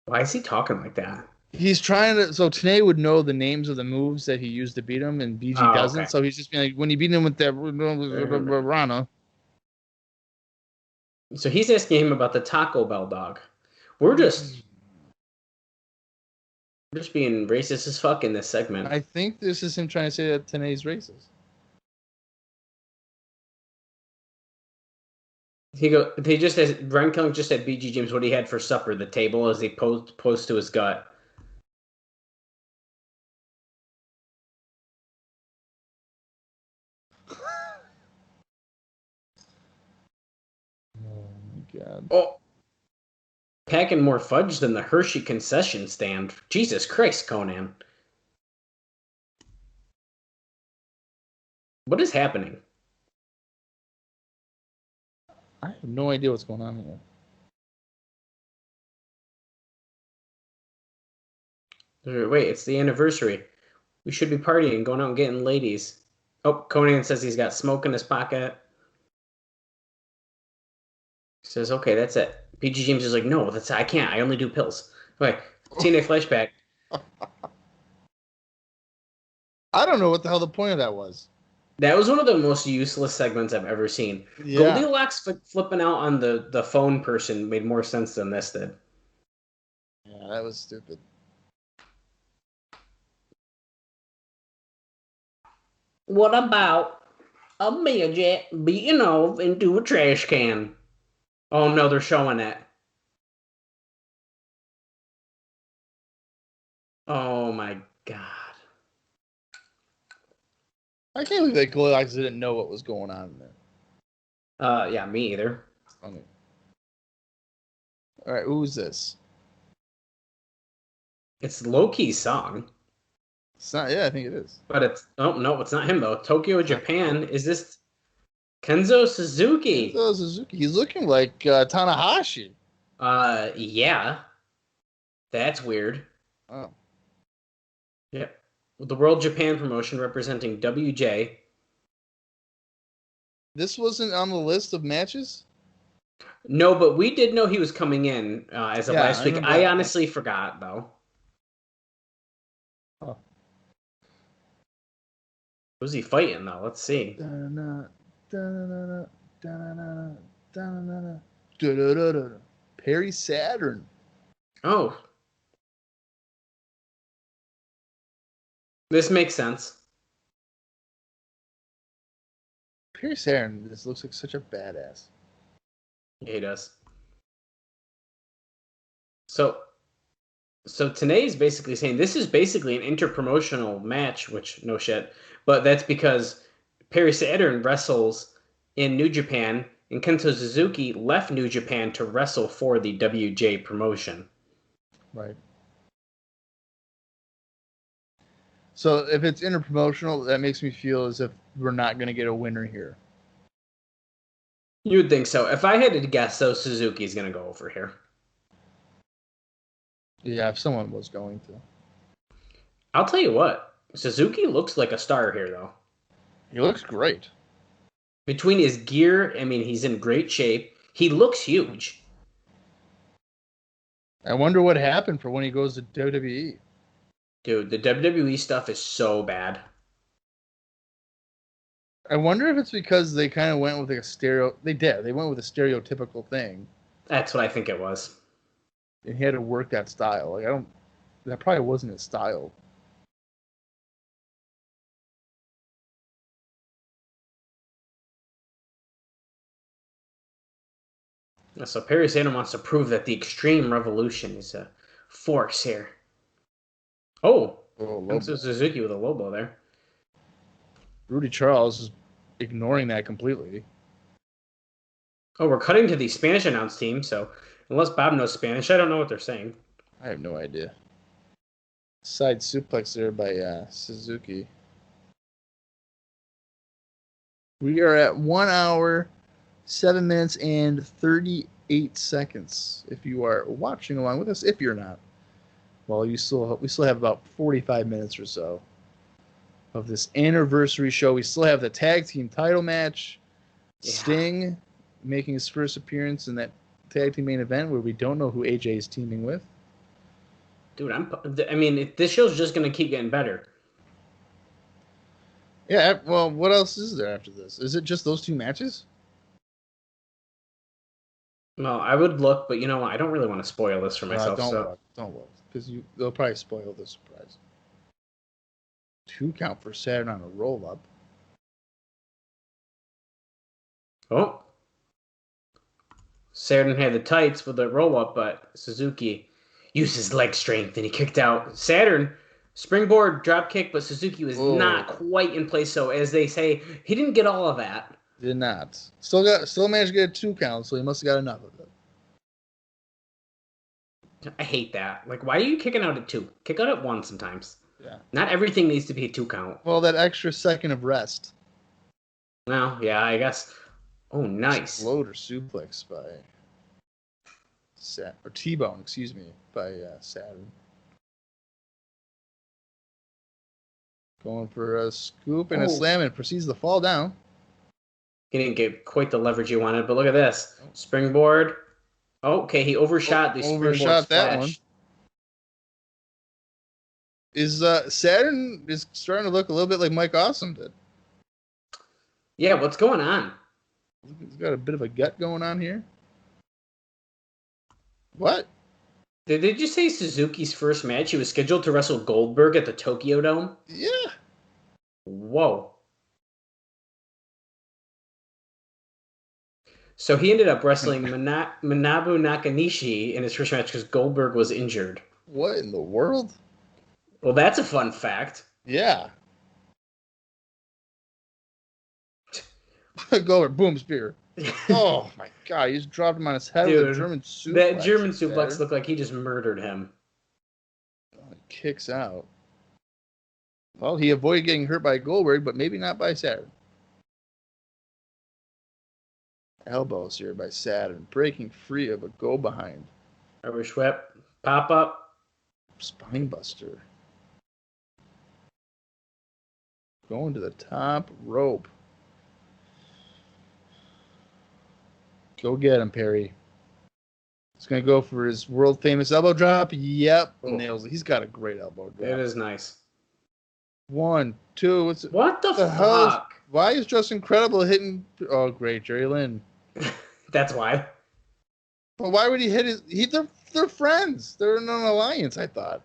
Why is he talking like that? He's trying to. So TNA would know the names of the moves that he used to beat him, and BG doesn't. Okay. So he's just being like, when he beat him with that Rana. So he's asking him about the Taco Bell dog. We're just being racist as fuck in this segment. I think this is him trying to say that TNA's racist. Brian Killing just said BG James what he had for supper, the table as he posed to his gut. Oh my God. Oh, packing more fudge than the Hershey concession stand. Jesus Christ, Conan. What is happening? I have no idea what's going on here. Wait, it's the anniversary. We should be partying, going out and getting ladies. Oh, Conan says he's got smoke in his pocket. He says, okay, that's it. PG James is like, no, I can't. I only do pills. Okay, TNA flashback. I don't know what the hell the point of that was. That was one of the most useless segments I've ever seen. Yeah. Goldilocks flipping out on the phone person made more sense than this did. Yeah, that was stupid. What about a midget beating off into a trash can? Oh no, they're showing it. Oh my God. I can't believe that Goldilocks didn't know what was going on in there. Yeah, me either. Funny. All right, who's this? It's Loki's song. It's not. Yeah, I think it is. But it's no, it's not him though. Tokyo, Japan. Is this Kenzo Suzuki? Kenzo Suzuki. He's looking like Tanahashi. Yeah. That's weird. Oh. Yep. The World Japan promotion representing WJ. This wasn't on the list of matches? No, but we did know he was coming in as of last week. I honestly forgot, though. Oh. Who's he fighting, though? Let's see. Perry Saturn. Oh. This makes sense. Perry Saturn, this looks like such a badass. Yeah, he does. So Tanay is basically saying this is basically an interpromotional match, which no shit, but that's because Perry Saturn wrestles in New Japan, and Kenzo Suzuki left New Japan to wrestle for the WJ promotion. Right. So if it's interpromotional, that makes me feel as if we're not going to get a winner here. You would think so. If I had to guess, though, Suzuki's going to go over here. Yeah, if someone was going to. I'll tell you what. Suzuki looks like a star here, though. He looks great. Between his gear, I mean, he's in great shape. He looks huge. I wonder what happened for when he goes to WWE. Dude, the WWE stuff is so bad. I wonder if it's because they kind of went with like a stereo. They did. They went with a stereotypical thing, That's what I think it was. and he had to work that style. Like I don't. That probably wasn't his style. So Perry Saturn wants to prove that the Extreme Revolution is a force here. Oh, Kenzo Suzuki with a low blow there. Rudy Charles is ignoring that completely. Oh, we're cutting to the Spanish announce team, so unless Bob knows Spanish, I don't know what they're saying. I have no idea. Side suplex there by Suzuki. We are at 1 hour, 7 minutes, and 38 seconds. If you are watching along with us, if you're not, well, we still have about 45 minutes or so of this anniversary show. We still have the tag team title match. Yeah. Sting making his first appearance in that tag team main event where we don't know who AJ is teaming with. Dude, I mean, this show's just going to keep getting better. Yeah, well, what else is there after this? Is it just those two matches? Well, I would look, but you know what? I don't really want to spoil this for myself. Don't look, because they'll probably spoil the surprise. 2 count for Saturn on a roll-up. Oh. Saturn had the tights with the roll-up, but Suzuki used his leg strength, and he kicked out. Saturn, springboard, drop kick, but Suzuki was not quite in place, so as they say, he didn't get all of that. Did not. Still managed to get a 2 count, so he must have got enough of it. I hate that. Like, why are you kicking out at 2? Kick out at 1 sometimes. Yeah. Not everything needs to be a 2 count. Well, that extra second of rest. Well, yeah, I guess. Oh, nice. Floater suplex by T-bone, by Saturn. Going for a scoop and a slam and proceeds to fall down. He didn't get quite the leverage he wanted, but look at this. Springboard. Okay, he overshot the springboard splash. That one. Is Saturn is starting to look a little bit like Mike Awesome did. Yeah, what's going on? He's got a bit of a gut going on here. What? Did you say Suzuki's first match? He was scheduled to wrestle Goldberg at the Tokyo Dome? Yeah. Whoa. So he ended up wrestling Manabu Nakanishi in his first match because Goldberg was injured. What in the world? Well, that's a fun fact. Yeah. Goldberg, boom, spear. Oh, my God. He just dropped him on his head with a German suplex. That German suplex looked like he just murdered him. He kicks out. Well, he avoided getting hurt by Goldberg, but maybe not by Saturn. Elbows here by Saturn, breaking free of a go-behind. Irish whip, pop-up. Spinebuster. Going to the top rope. Go get him, Perry. He's going to go for his world-famous elbow drop. Yep, nails it. He's got a great elbow drop. It is nice. 1, 2. What the fuck? Why is Justin Credible hitting... Oh, great, Jerry Lynn. That's why. Well, why would he hit his... They're friends. They're in an alliance, I thought.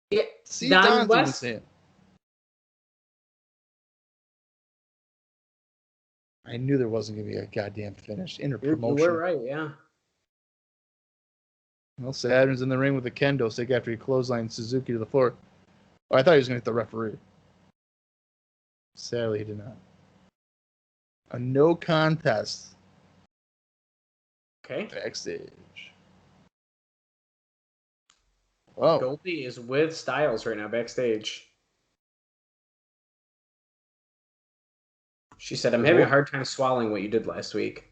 Yeah, see, Don West. I knew there wasn't going to be a goddamn finish. Inter-promotion. We're right, yeah. Well, Saturn's in the ring with the kendo stick after he clotheslined Suzuki to the floor. Oh, I thought he was going to hit the referee. Sadly, he did not. A no contest. Okay. Backstage. Whoa. Goldie is with Styles right now backstage. She said, I'm having a hard time swallowing what you did last week.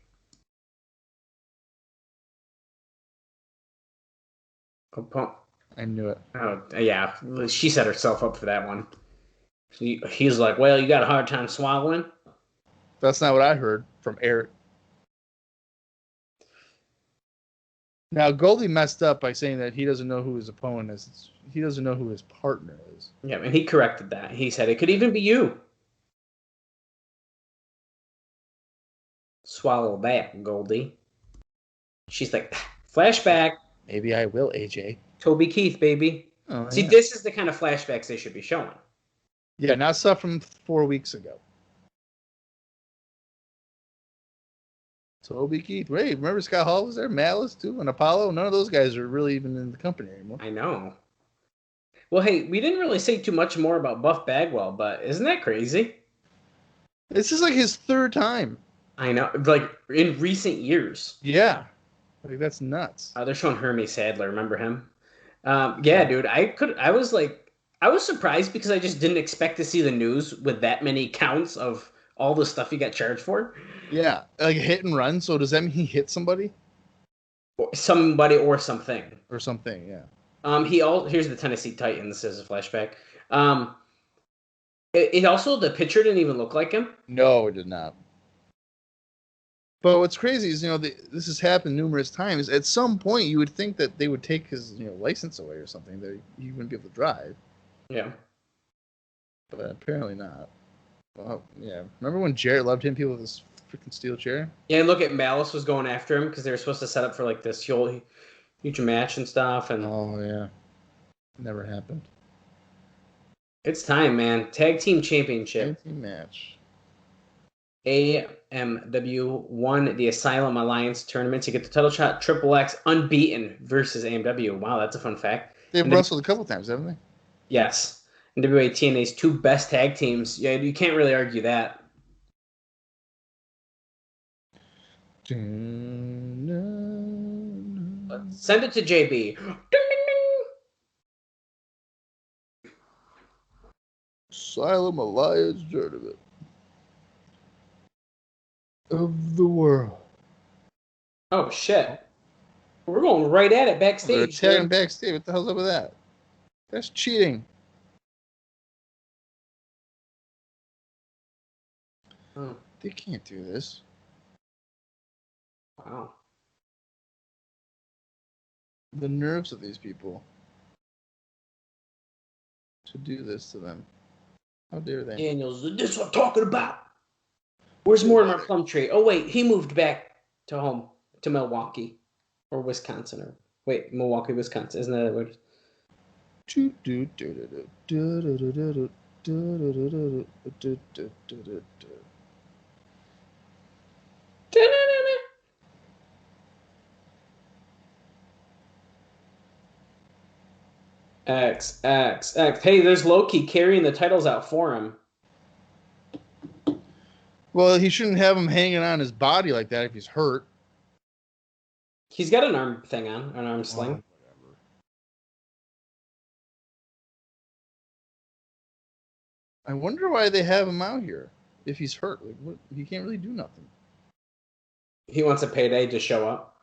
I knew it. Oh, yeah. She set herself up for that one. He's like, well, you got a hard time swallowing? That's not what I heard from Eric. Now, Goldie messed up by saying that he doesn't know who his opponent is. He doesn't know who his partner is. Yeah, and he corrected that. He said it could even be you. Swallow that, Goldie. She's like, flashback. Maybe I will, AJ. Toby Keith, baby. Oh, See, yeah. this is the kind of flashbacks they should be showing. Yeah, not stuff from 4 weeks ago. Toby Keith. Wait, remember Scott Hall was there? Malice, too, and Apollo? None of those guys are really even in the company anymore. I know. Well, hey, we didn't really say too much more about Buff Bagwell, but isn't that crazy? This is like his 3rd time. I know. Like, in recent years. Yeah. Like, that's nuts. They're showing Hermie Sadler. Remember him? Yeah, dude. I was surprised because I just didn't expect to see the news with that many counts of all the stuff he got charged for. Yeah, like a hit and run. So does that mean he hit somebody? Somebody or something. Or something, yeah. Here's the Tennessee Titans as a flashback. It also, the pitcher didn't even look like him. No, it did not. But what's crazy is, this has happened numerous times. At some point, you would think that they would take his, license away or something, that he wouldn't be able to drive. Yeah. But apparently not. Well, yeah. Remember when Jarrett loved hitting people with his freaking steel chair? Yeah, and look at Malice was going after him because they were supposed to set up for like this huge match and stuff. And oh, yeah. Never happened. It's time, man. Tag Team Championship. Tag team match. AMW won the Asylum Alliance tournament to get the title shot. Triple X unbeaten versus AMW. Wow, that's a fun fact. They've wrestled a couple times, haven't they? Yes. NWA-TNA's 2 best tag teams. Yeah, you can't really argue that. Send it to JB. Asylum Alliance tournament of the world. Oh, shit. We're going right at it backstage. They're tagging backstage. What the hell's up with that? That's cheating. Oh. They can't do this. Wow. The nerves of these people to do this to them. How dare they? Daniels, this is what I'm talking about. Where's Mortimer Plumtree? Oh, wait, he moved back to home, to Milwaukee or Wisconsin. Or wait, Milwaukee, Wisconsin. Isn't that what? X. Hey, there's Loki carrying the titles out for him. Well, he shouldn't have him hanging on his body like that if he's hurt. He's got an arm thing on, an arm sling. Whatever. I wonder why they have him out here if he's hurt. Like, what? He can't really do nothing. He wants a payday to show up.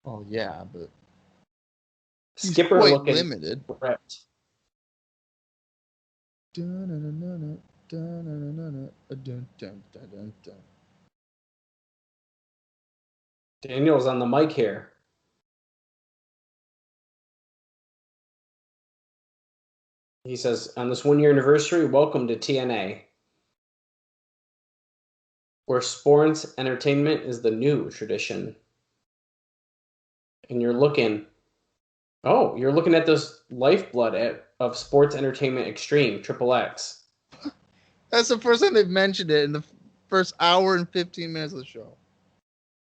Oh yeah, but Skipper quite looking limited. ripped. Daniel's on the mic here. He says, on this 1-year anniversary, welcome to TNA, where sports entertainment is the new tradition. And you're looking at this lifeblood of sports entertainment extreme, Triple X. That's the first time they've mentioned it in the first hour and 15 minutes of the show.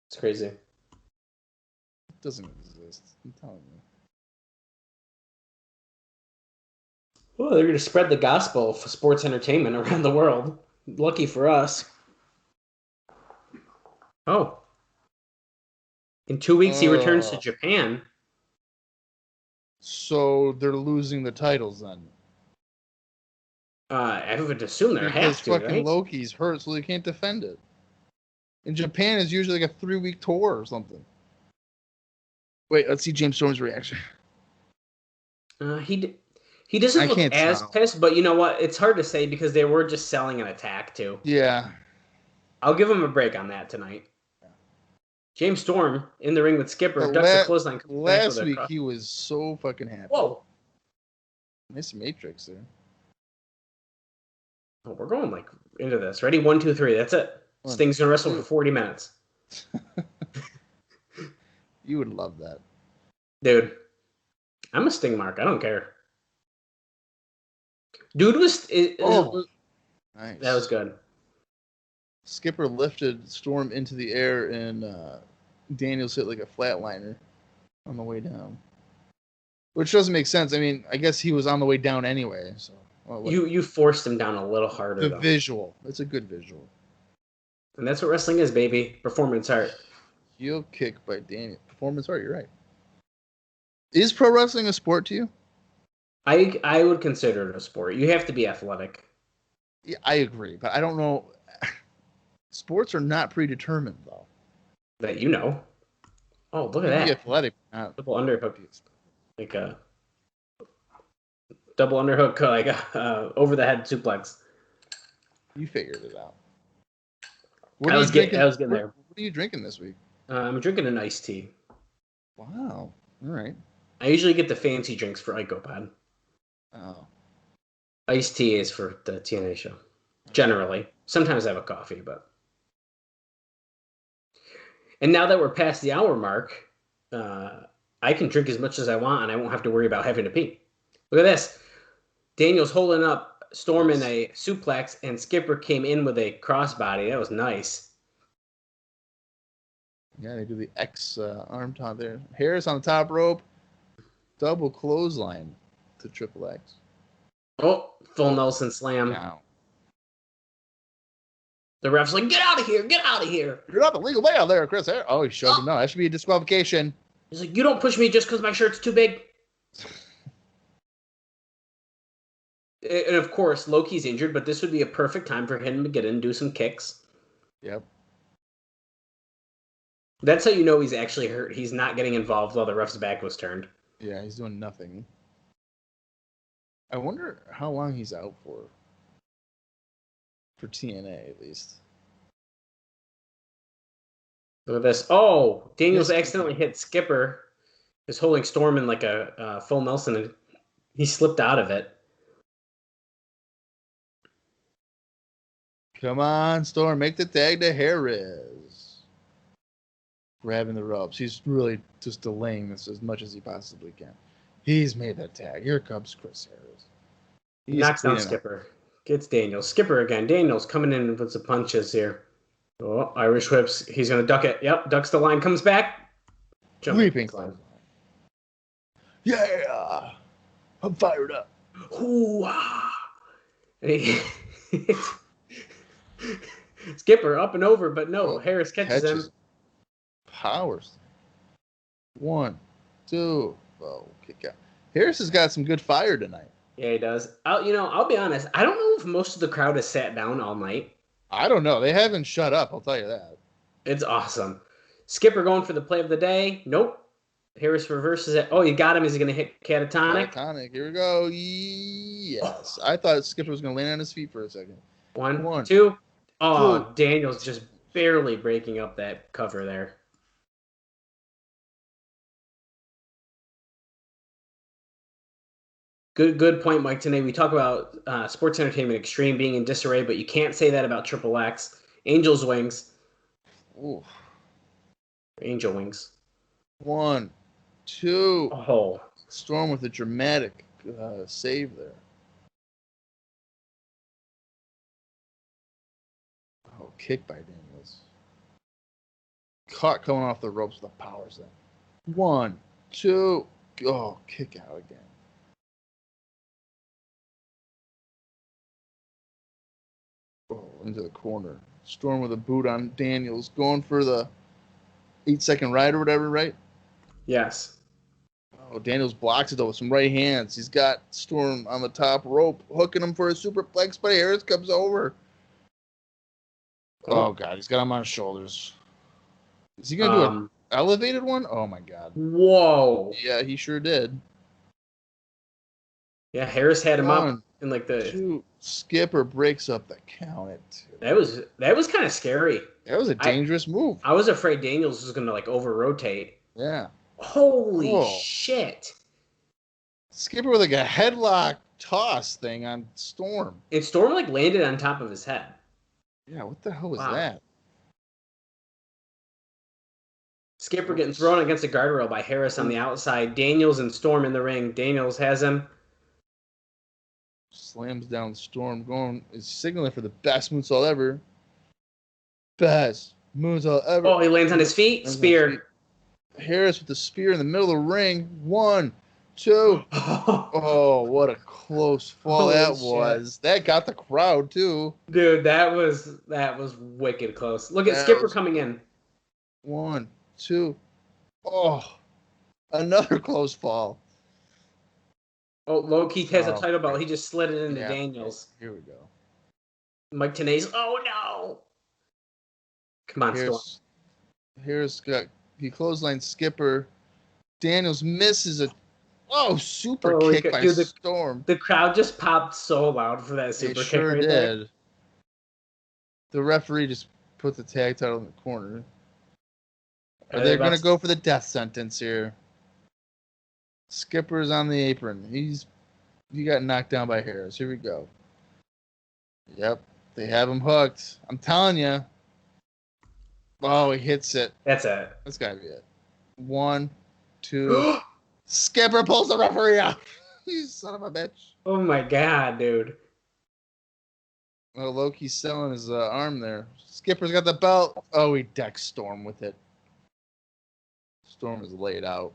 It's crazy. It doesn't exist. I'm telling you. Oh, they're going to spread the gospel for sports entertainment around the world. Lucky for us. Oh. In 2 weeks, he returns to Japan. So they're losing the titles then. I would assume they're because have to, fucking right? Loki's hurt, so they can't defend it. In Japan, it's usually like a 3-week tour or something. Wait, let's see James Storm's reaction. He doesn't look as pissed, but you know what? It's hard to say because they were just selling an attack too. Yeah. I'll give him a break on that tonight. James Storm in the ring with Skipper. Ducks a clothesline. Last week, he was so fucking happy. Whoa. Nice Matrix there. Oh, we're going like into this. Ready? 1, 2, 3. That's it. Sting's going to wrestle for 40 minutes. You would love that. Dude, I'm a Sting mark. I don't care. Dude was... Nice. That was good. Skipper lifted Storm into the air, and Daniels hit like a flatliner on the way down. Which doesn't make sense. I mean, I guess he was on the way down anyway. So you forced him down a little harder, the though. Visual. It's a good visual. And that's what wrestling is, baby. Performance art. Heel kick by Daniel. Performance art, you're right. Is pro wrestling a sport to you? I would consider it a sport. You have to be athletic. Yeah, I agree, but I don't know. Sports are not predetermined, though. That you know. Oh, look at that. Be athletic. Double underhook. Like a double underhook, like a over the head suplex. You figured it out. I was getting there. What are you drinking this week? I'm drinking an iced tea. Wow. All right. I usually get the fancy drinks for IcoPod. Oh. Iced tea is for the TNA show. Generally. Sometimes I have a coffee, but... And now that we're past the hour mark, I can drink as much as I want, and I won't have to worry about having to pee. Look at this. Daniel's holding up Storm in a suplex, and Skipper came in with a crossbody. That was nice. Yeah, they do the X arm top there. Harris on the top rope. Double clothesline to Triple X. Oh, full Nelson slam. Now. The ref's like, get out of here, get out of here. You're not the legal man there, Chris. Oh, he showed him. No, that should be a disqualification. He's like, you don't push me just because my shirt's too big. And of course, Loki's injured, but this would be a perfect time for him to get in and do some kicks. Yep. That's how you know he's actually hurt. He's not getting involved while the ref's back was turned. Yeah, he's doing nothing. I wonder how long he's out for. For TNA, at least. Look at this. Oh, Daniels accidentally hit Skipper. He's holding Storm in like a full Nelson, and he slipped out of it. Come on, Storm, make the tag to Harris. Grabbing the ropes. He's really just delaying this as much as he possibly can. He's made that tag. Here comes Chris Harris. He knocks down Skipper. Gets Daniels. Skipper again. Daniels coming in with some punches here. Oh, Irish whips. He's going to duck it. Yep, ducks the line, comes back. Leaping line. Yeah! I'm fired up. Hoo-ah! And he Skipper up and over, but no. Harris catches him. Powers. 1, 2. Oh, kick out. Harris has got some good fire tonight. Yeah, he does. I'll be honest. I don't know if most of the crowd has sat down all night. I don't know. They haven't shut up, I'll tell you that. It's awesome. Skipper going for the play of the day. Nope. Harris reverses it. Oh, you got him. Is he going to hit catatonic? Catatonic. Here we go. Yes. I thought Skipper was going to land on his feet for a second. 1, 2. Oh, Daniel's just barely breaking up that cover there. Good point, Mike. Today we talk about Sports Entertainment Extreme being in disarray, but you can't say that about Triple X. Angel's Wings. Ooh. Angel Wings. 1, 2. Oh. Storm with a dramatic save there. Oh, kick by Daniels. Caught coming off the ropes with a power slam. 1, 2. Oh, kick out again. Oh, into the corner. Storm with a boot on Daniels. Going for the 8-second ride or whatever, right? Yes. Oh, Daniels blocks it though with some right hands. He's got Storm on the top rope, hooking him for a superplex, but Harris comes over. Oh, God. He's got him on his shoulders. Is he going to do an elevated one? Oh, my God. Whoa. Yeah, he sure did. Yeah, Harris had him up. And like the Shoot, Skipper breaks up the count at 2. that was kind of scary. That was a dangerous move. I was afraid Daniels was gonna like over rotate. Yeah. Holy shit! Skipper with like a headlock toss thing on Storm. And Storm like landed on top of his head. Yeah, what the hell was that? Skipper getting thrown against a guardrail by Harris on the outside. Daniels and Storm in the ring. Daniels has him. Slams down Storm. Is signaling for the best moonsault ever. Best moonsault ever. Oh, he lands on his feet. Spear. Harris with the spear in the middle of the ring. 1, 2. Oh, what a close fall that was. That got the crowd too. Dude, that was wicked close. Look at Skipper coming in. 1, 2. Oh, another close fall. Oh, Low-Key has a title belt. He just slid it into Daniels. Here we go. Mike Tenay's. Oh no! Come on, Storm. Here's he clothesline Skipper. Daniels misses a super kick by Storm. The crowd just popped so loud for that super kick right there. Did. The referee just put the tag title in the corner. Are they going to go for the death sentence here? Skipper's on the apron. He got knocked down by Harris. Here we go. Yep, they have him hooked. I'm telling you. Oh, he hits it. That's it. That's got to be it. 1, 2. Skipper pulls the referee out. You son of a bitch. Oh my god, dude. Well, Loki's selling his arm there. Skipper's got the belt. Oh, he decks Storm with it. Storm is laid out.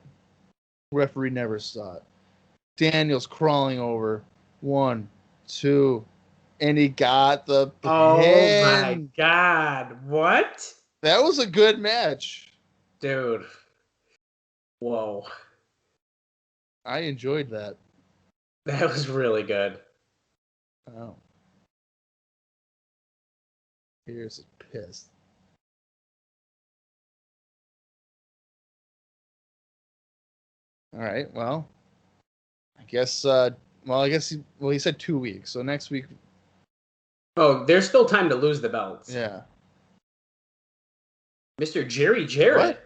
Referee never saw it. Daniels crawling over. 1, 2. And he got the pin. Oh my god. What? That was a good match. Dude. Whoa. I enjoyed that. That was really good. Oh. Here's pissed. All right. Well, I guess. He said 2 weeks. So next week. Oh, there's still time to lose the belts. Yeah. Mr. Jerry Jarrett.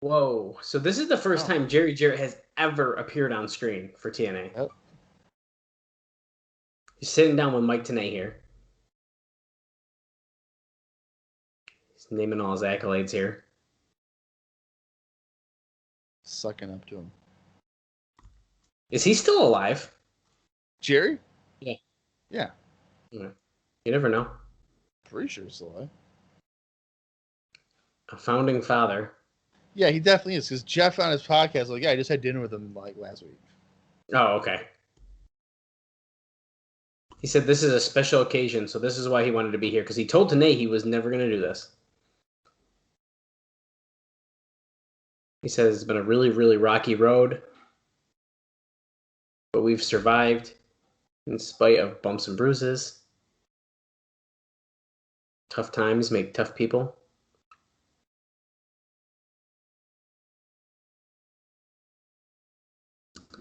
What? Whoa. So this is the first time Jerry Jarrett has ever appeared on screen for TNA. Yep. He's sitting down with Mike Tenay here. He's naming all his accolades here. Sucking up to him. Is he still alive? Jerry? Yeah. Yeah. You never know. Pretty sure he's still alive. A founding father. Yeah, he definitely is. Because Jeff on his podcast, like, yeah, I just had dinner with him like last week. Oh, okay. He said this is a special occasion, so this is why he wanted to be here. Because he told Tenay he was never going to do this. He says it's been a really, really rocky road. But we've survived in spite of bumps and bruises. Tough times make tough people. He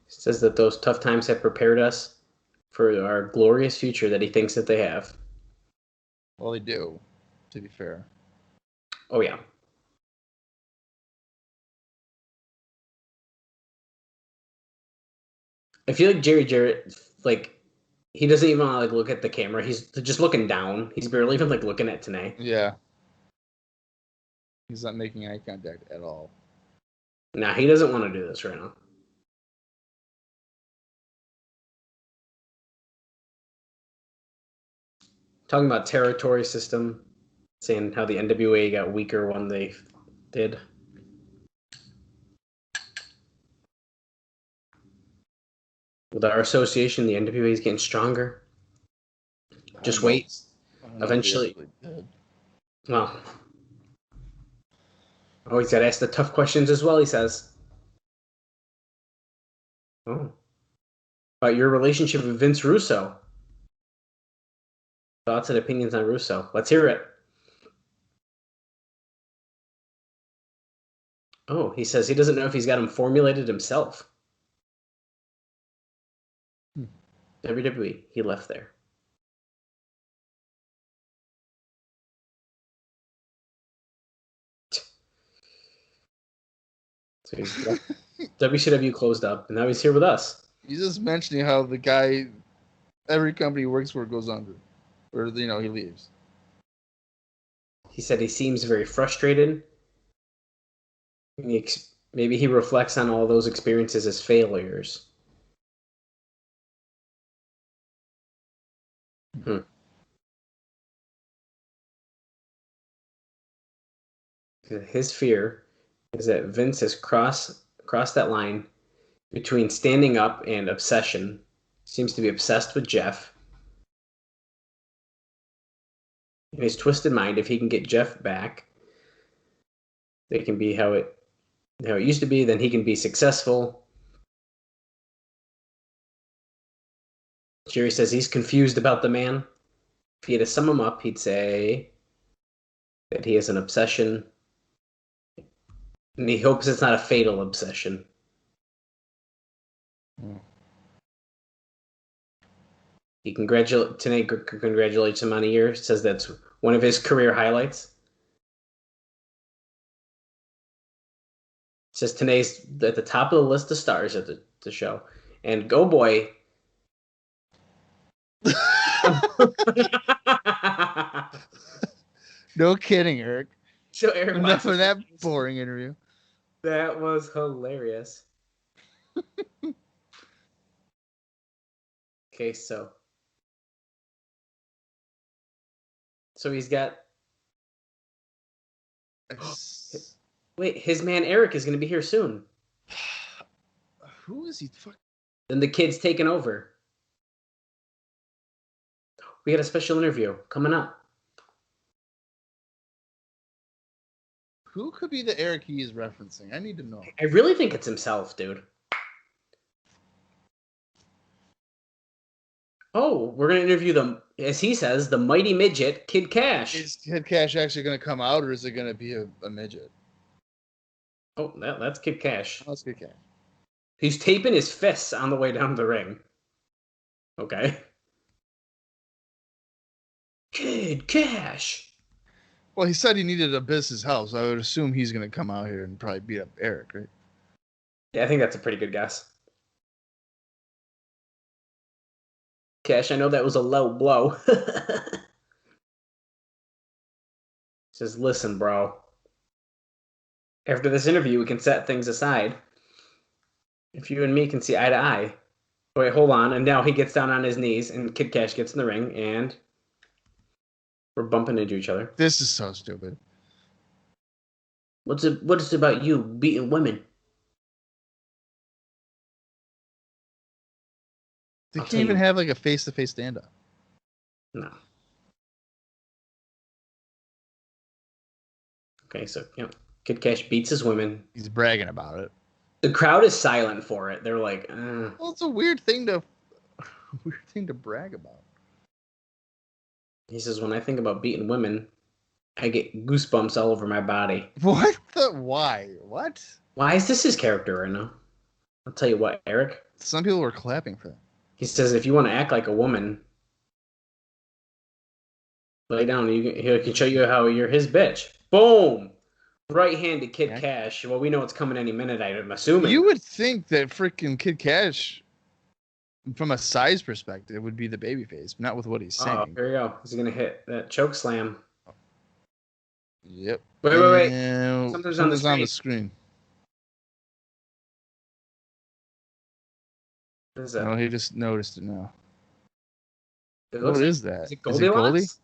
says that those tough times have prepared us for our glorious future that he thinks that they have. Well, they do, to be fair. Oh, yeah. I feel like Jerry Jarrett, like, he doesn't even want to like look at the camera. He's just looking down. He's barely even like looking at Tenay. Yeah. He's not making eye contact at all. Nah, he doesn't want to do this right now. Talking about territory system, saying how the NWA got weaker when they did. With our association, the NWA is getting stronger. Just wait. Eventually. Well. Oh, he's got to ask the tough questions as well, he says. Oh. About your relationship with Vince Russo. Thoughts and opinions on Russo. Let's hear it. Oh, he says he doesn't know if he's got him formulated himself. WWE. He left there. So WCW closed up, and now he's here with us. He's just mentioning how the guy, every company he works for goes under, or he leaves. He said he seems very frustrated. Maybe he reflects on all those experiences as failures. His fear is that Vince has crossed that line between standing up and obsession. Seems to be obsessed with Jeff. In his twisted mind, if he can get Jeff back, they can be how it used to be, then he can be successful. Jerry says he's confused about the man. If he had to sum him up, he'd say that he has an obsession, and he hopes it's not a fatal obsession. He congratulates him on a year. Says that's one of his career highlights. Says Tenay's at the top of the list of stars at the show. And go boy. No kidding, Eric. So Eric, enough of that boring interview. That was hilarious. Okay, so he's got. Wait, his man Eric is going to be here soon. Who is he? Then the kid's taking over. We got a special interview coming up. Who could be the Eric he is referencing? I need to know. I really think it's himself, dude. Oh, we're going to interview them, as he says, the mighty midget, Kid Cash. Is Kid Cash actually going to come out, or is it going to be a midget? Oh, that's Kid Cash. That's Kid Cash. He's taping his fists on the way down the ring. Okay. Kid Cash. Well, he said he needed Abyss's help, so I would assume he's going to come out here and probably beat up Eric, right? Yeah, I think that's a pretty good guess. Cash, I know that was a low blow. Says, listen, bro. After this interview, we can set things aside. If you and me can see eye to eye. Wait, hold on. And now he gets down on his knees, and Kid Cash gets in the ring, and we're bumping into each other. This is so stupid. What is it about you beating women? They can't even have like a face-to-face stand-up. No. Okay, so Kid Cash beats his women. He's bragging about it. The crowd is silent for it. They're like, Well, it's a weird thing to brag about. He says, when I think about beating women, I get goosebumps all over my body. What why? What? Why is this his character right now? I'll tell you what, Eric. Some people were clapping for that. He says, if you want to act like a woman, lay down. He can show you how you're his bitch. Boom! Right hand to Kid Cash. Well, we know it's coming any minute, I'm assuming. You would think that freaking Kid Cash, from a size perspective, would be the babyface, but not with what he's saying. Oh, here we go. Is he going to hit that choke slam? Yep. Wait. Something's on the screen. What is that? No, he just noticed it now. What is that? Is it Goldilocks?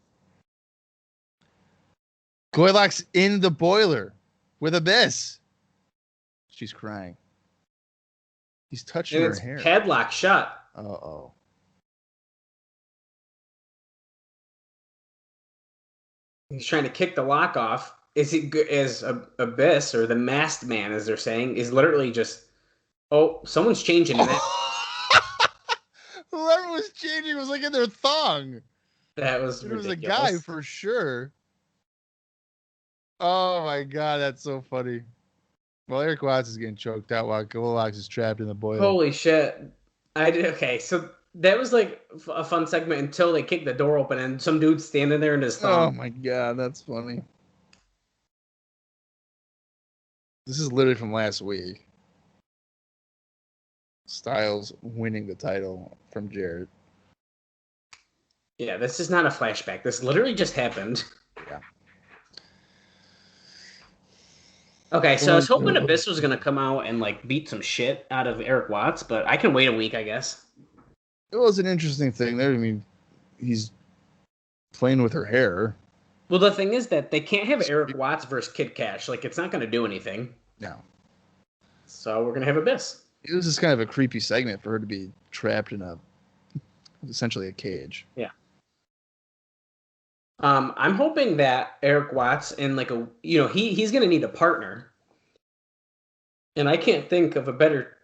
Goldilocks in the boiler with Abyss. She's crying. He's touching her hair. Padlock shut. Uh-oh. He's trying to kick the lock off. Is Abyss, or the masked man, as they're saying, is literally just, someone's changing in it. Whoever was changing was like in their thong. That was ridiculous. It was a guy for sure. Oh my god, that's so funny. Well, Eric Watts is getting choked out while Goldilocks is trapped in the boiler. Holy shit. Okay, so That was like a fun segment until they kicked the door open and some dude's standing there in his Oh thong. my god, that's funny. This is literally from last week. Styles winning the title from Jarrett. Yeah, this is not a flashback. This literally just happened. Yeah. Okay, so I was hoping Abyss was gonna come out and like beat some shit out of Eric Watts, but I can wait a week, I guess. It was an interesting thing there. I mean, he's playing with her hair. Well, the thing is that they can't have Eric Watts versus Kid Cash. Like, it's not gonna do anything. No. So we're gonna have Abyss. It was just kind of a creepy segment for her to be trapped in essentially a cage. Yeah. I'm hoping that Eric Watts and like he's gonna need a partner, and I can't think of a better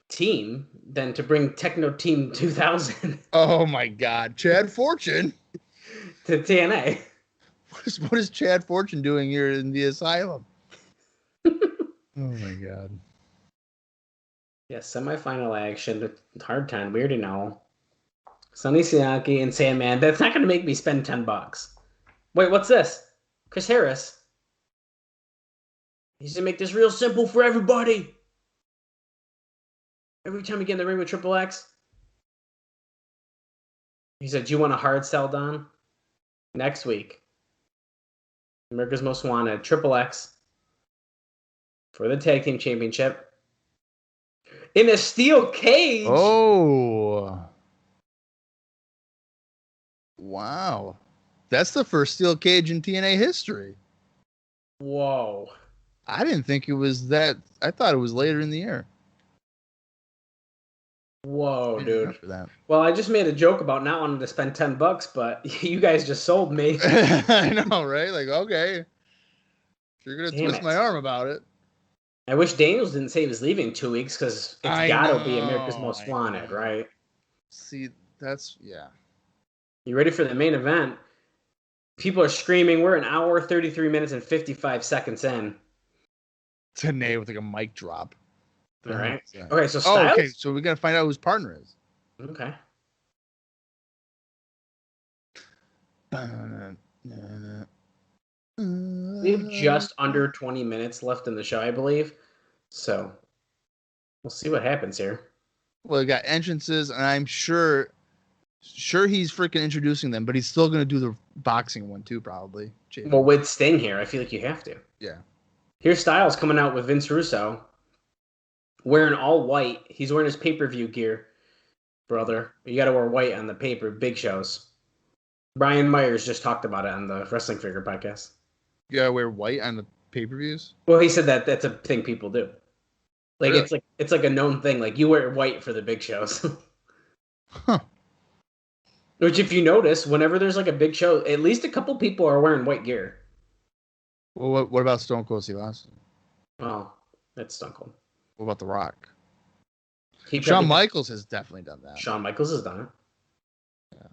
team than to bring Techno Team 2000 Oh my God, Chad Fortune! to TNA. What is Chad Fortune doing here in the Asylum? Oh my God. Yeah, semifinal action. Hard time. We already know. Sonny Siaki and Sandman. That's not gonna make me spend $10. Wait, what's this? Chris Harris. He's gonna make this real simple for everybody. Every time you get in the ring with Triple X. He said, "Do you want a hard sell, Don?" Next week. America's Most Wanted. Triple X. For the Tag Team Championship. In a steel cage. Oh. Wow. That's the first steel cage in TNA history. Whoa. I didn't think it was that. I thought it was later in the year. Whoa, dude. For that. Well, I just made a joke about not wanting to spend $10, but you guys just sold me. I know, right? Like, okay. You're going to twist my arm about it. I wish Daniels didn't say he was leaving 2 weeks because it's got to be America's Most Wanted, right? See, that's, yeah. You ready for the main event? People are screaming. We're an hour, 33 minutes, and 55 seconds in. TNA with like a mic drop. All right. Okay, so Styles? okay, so we got to find out who his partner is. Okay. We have just under 20 minutes left in the show, I believe. So we'll see what happens here. Well, we got entrances, and I'm sure he's freaking introducing them, but he's still going to do the boxing one too, probably. Well, with Sting here, I feel like you have to. Yeah. Here's Styles coming out with Vince Russo, wearing all white. He's wearing his pay-per-view gear, brother. You got to wear white on the big shows. Brian Myers just talked about it on the Wrestling Figure podcast. You got to wear white on the pay-per-views? Well, he said that that's a thing people do. Like, really? it's like a known thing. Like, you wear white for the big shows. Huh. Which, if you notice, whenever there's like a big show, at least a couple people are wearing white gear. Well, what about Stone Cold Steve Austin? Oh, that's Stone Cold. What about The Rock? Shawn Shawn Michaels has definitely done that. Shawn Michaels has done it. Yeah.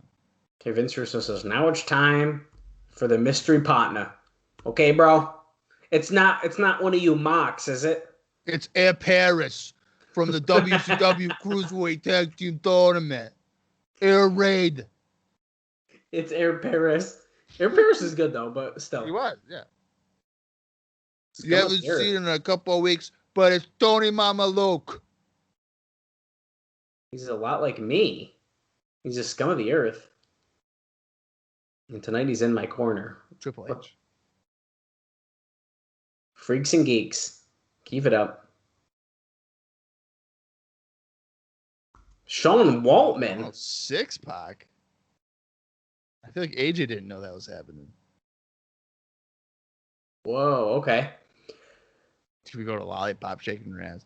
Okay, Vince Russo says, now it's time for the mystery partner. Okay, bro? It's not one of you mocks, is it? It's Air Paris from the WCW Cruiserweight Tag Team Tournament. Air Raid. It's Air Paris. Air Paris is good, though, but still. He was, yeah. You haven't seen him in a couple of weeks, but it's Tony Mama Luke. He's a lot like me. He's a scum of the earth. And tonight he's in my corner. Triple H. Freaks and geeks. Keep it up. Sean Waltman. Oh, 6-pack. I feel like AJ didn't know that was happening. Whoa, okay. Should we go to Lollipop shaking her ass?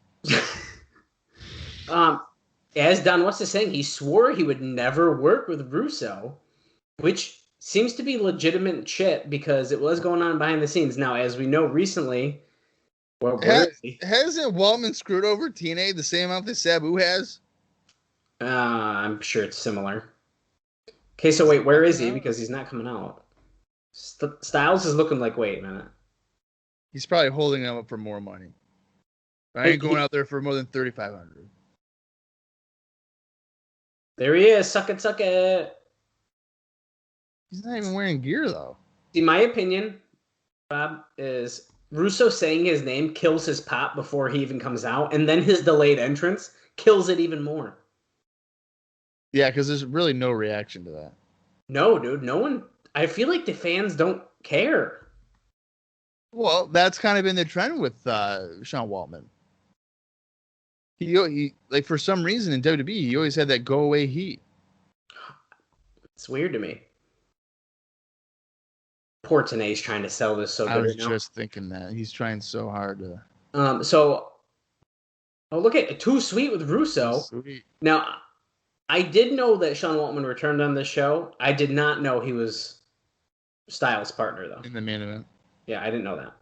As Don West is saying, he swore he would never work with Russo, which seems to be legitimate shit because it was going on behind the scenes. Now, as we know recently, where is he? Hasn't Waltman screwed over TNA the same amount that Sabu has? I'm sure it's similar. Okay, so wait, where is he? Because he's not coming out. Styles is looking like, wait a minute. He's probably holding them up for more money. I ain't going out there for more than $3,500. There he is. Suck it, suck it. He's not even wearing gear, though. In my opinion, Bob, is Russo saying his name kills his pop before he even comes out, and then his delayed entrance kills it even more. Yeah, because there's really no reaction to that. No, dude, no one. I feel like the fans don't care. Well, that's kind of been the trend with Sean Waltman. He like for some reason in WWE, he always had that go away heat. It's weird to me. Poor TNA's trying to sell this so good. I was right just thinking that he's trying so hard to. Look at Too Sweet with Russo. Sweet. Now, I did know that Sean Waltman returned on this show. I did not know he was Styles' partner, though. In the main event. Yeah, I didn't know that.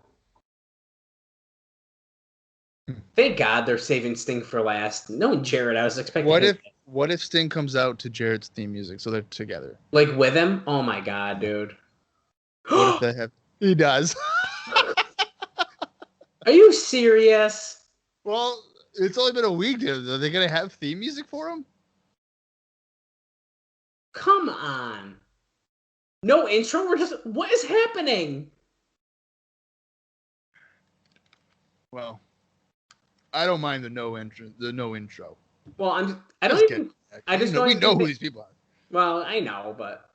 Thank God they're saving Sting for last. Knowing Jarrett, I was expecting. What if Sting comes out to Jarrett's theme music so they're together? Like with him? Oh my God, dude. What if they have? He does. Are you serious? Well, it's only been a week. Are they gonna have theme music for him? Come on. No intro? What is happening? Well, I don't mind the no intro. Well, I just don't we even know who think- these people are. Well, I know, but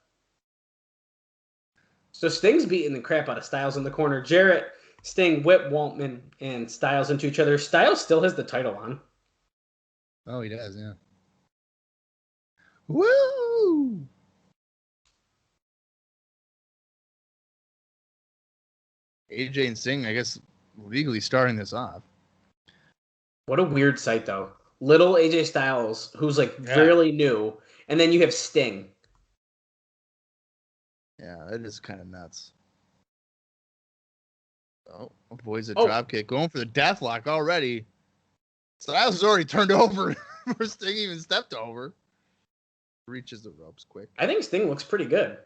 so Sting's beating the crap out of Styles in the corner. Jarrett, Sting, whip Waltman, and Styles into each other. Styles still has the title on. Oh, he does, yeah. Woo! AJ and Sting, I guess, legally starting this off. What a weird sight, though. Little AJ Styles, who's like fairly new, and then you have Sting. Yeah, that is kind of nuts. Oh, avoids a drop kick. Going for the deathlock already. Styles has already turned over before Sting even stepped over. Reaches the ropes quick. I think Sting looks pretty good.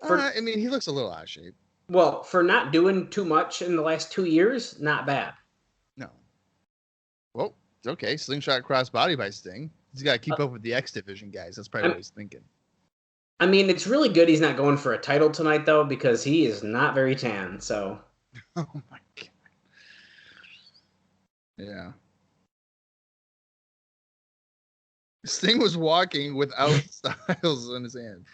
I mean, he looks a little out of shape. Well, for not doing too much in the last 2 years, not bad. No. Well, okay. Slingshot crossbody by Sting. He's got to keep up with the X Division guys. That's probably what he's thinking. I mean, it's really good he's not going for a title tonight, though, because he is not very tan, so. Oh, my God. Yeah. Sting was walking without Styles in his hand.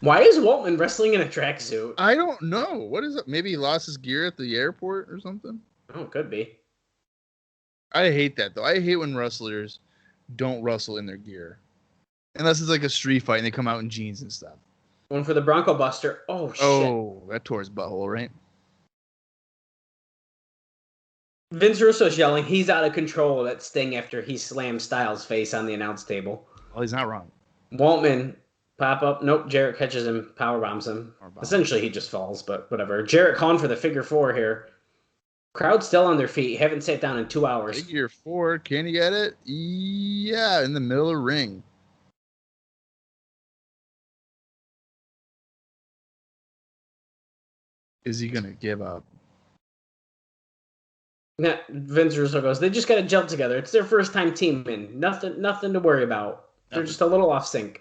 Why is Waltman wrestling in a tracksuit? I don't know. What is it? Maybe he lost his gear at the airport or something? Oh, could be. I hate that, though. I hate when wrestlers don't wrestle in their gear. Unless it's like a street fight and they come out in jeans and stuff. Going for the Bronco Buster. Oh, shit. Oh, that tore his butthole, right? Vince Russo's yelling he's out of control at Sting after he slammed Styles' face on the announce table. Well, he's not wrong. Waltman, pop up. Nope, Jarrett catches him, power bombs him. Essentially, he just falls, but whatever. Jarrett calling for the figure four here. Crowd still on their feet. Haven't sat down in 2 hours. Figure four. Can you get it? Yeah, in the middle of the ring. Is he going to give up? Yeah, Vince Russo goes, they just got to gel together. It's their first time teaming. Nothing to worry about. They're just a little off sync.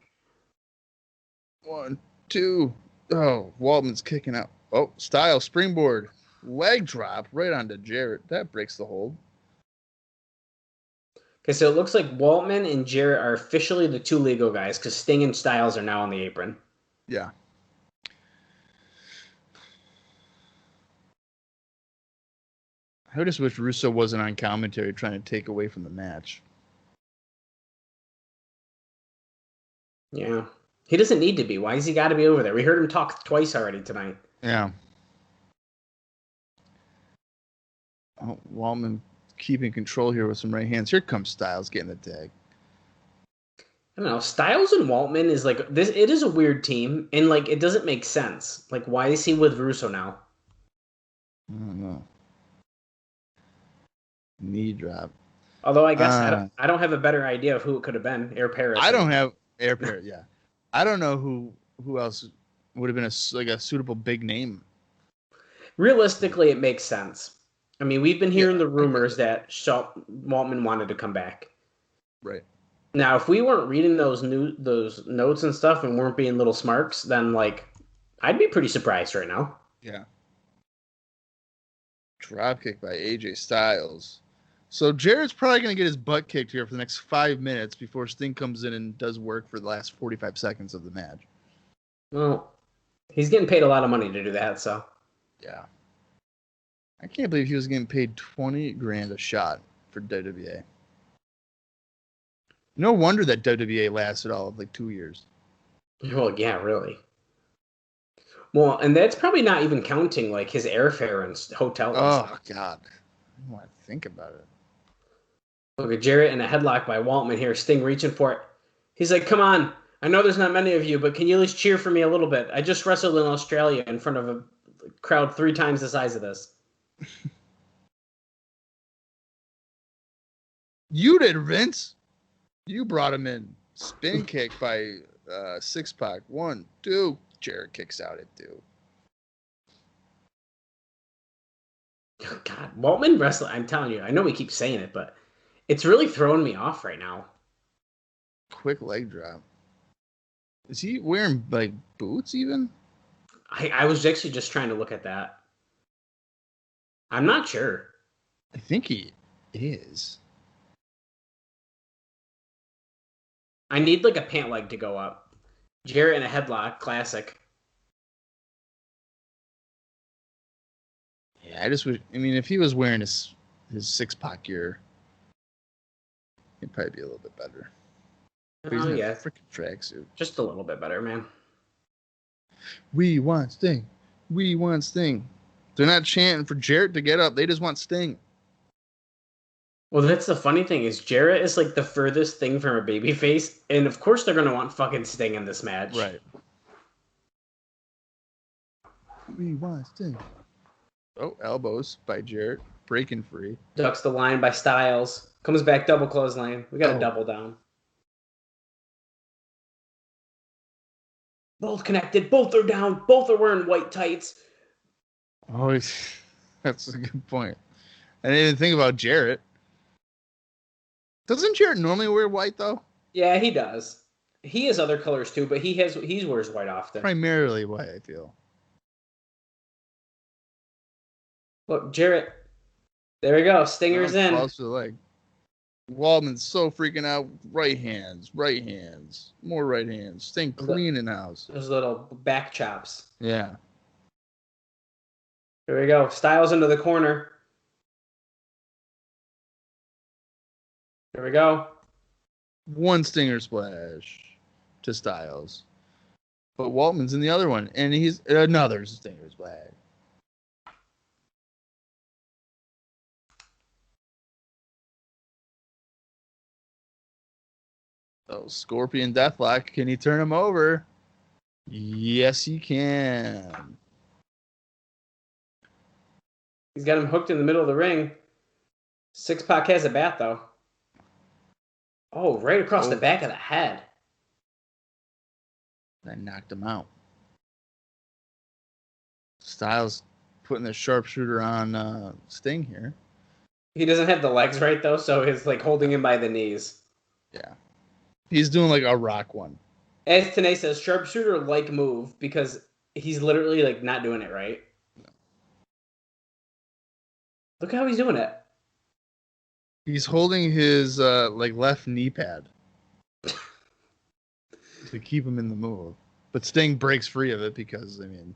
1, 2. Oh, Waltman's kicking out. Oh, Styles springboard. Leg drop right onto Jarrett. That breaks the hold. Okay, so it looks like Waltman and Jarrett are officially the two legal guys because Sting and Styles are now on the apron. Yeah. I just wish Russo wasn't on commentary trying to take away from the match. Yeah. He doesn't need to be. Why has he got to be over there? We heard him talk twice already tonight. Yeah. Oh, Waltman keeping control here with some right hands. Here comes Styles getting the tag. I don't know. Styles and Waltman is like this. It is a weird team, and like it doesn't make sense. Like, why is he with Russo now? I don't know. Knee drop. Although I guess I don't have a better idea of who it could have been. Air Paris. I don't have Air Paris. Yeah, I don't know who else would have been a suitable big name. Realistically, it makes sense. I mean, we've been hearing the rumors that Waltman wanted to come back. Right. Now, if we weren't reading those notes and stuff and weren't being little smarks, then like I'd be pretty surprised right now. Yeah. Dropkick by AJ Styles. So Jarrett's probably going to get his butt kicked here for the next 5 minutes before Sting comes in and does work for the last 45 seconds of the match. Well, he's getting paid a lot of money to do that, so. Yeah. I can't believe he was getting paid $20,000 a shot for WWE. No wonder that WWE lasted all of like 2 years. Well, yeah, really. Well, and that's probably not even counting like his airfare and hotel. Oh, God. I don't want to think about it. Look at Jarrett in a headlock by Waltman here. Sting reaching for it. He's like, come on. I know there's not many of you, but can you at least cheer for me a little bit? I just wrestled in Australia in front of a crowd 3 times the size of this. You did, Vince. You brought him in. Spin kick by Six Pac. 1, 2. Jarrett kicks out at 2. Oh, God, Waltman wrestling. I'm telling you, I know we keep saying it, but it's really throwing me off right now. Quick leg drop. Is he wearing like boots even? I was actually just trying to look at that. I'm not sure. I think he is. I need like a pant leg to go up. Jarrett in a headlock, classic. Yeah, I just wish. I mean, if he was wearing his Six Pac gear, it'd probably be a little bit better. But he's in a freaking tracksuit. Just a little bit better, man. We want Sting. We want Sting. They're not chanting for Jarrett to get up. They just want Sting. Well, that's the funny thing is Jarrett is like the furthest thing from a babyface, and of course they're gonna want fucking Sting in this match. Right. We want Sting. Oh, elbows by Jarrett. Breaking free. Ducks the line by Styles. Comes back double clothesline. We got a double down. Both connected. Both are down. Both are wearing white tights. Oh, that's a good point. I didn't even think about Jarrett. Doesn't Jarrett normally wear white though? Yeah, he does. He has other colors too, but he wears white often. Primarily white, I feel. Look, Jarrett. There we go. Stinger's in. Falls to the leg. Waldman's so freaking out. Right hands. More right hands. Sting cleaning house. Those little back chops. Yeah. Here we go. Styles into the corner. Here we go. One Stinger splash to Styles. But Waltman's in the other one. And he's another Stinger splash. Oh, Scorpion Deathlock. Can he turn him over? Yes, he can. He's got him hooked in the middle of the ring. Six Pac has a bat, though. Oh, right across the back of the head. That knocked him out. Styles putting the sharpshooter on Sting here. He doesn't have the legs right, though, so he's like holding him by the knees. Yeah. He's doing like a rock one. As TNA says, sharpshooter-like move, because he's literally like not doing it right. No. Look how he's doing it. He's holding his like left knee pad to keep him in the move. But Sting breaks free of it because, I mean,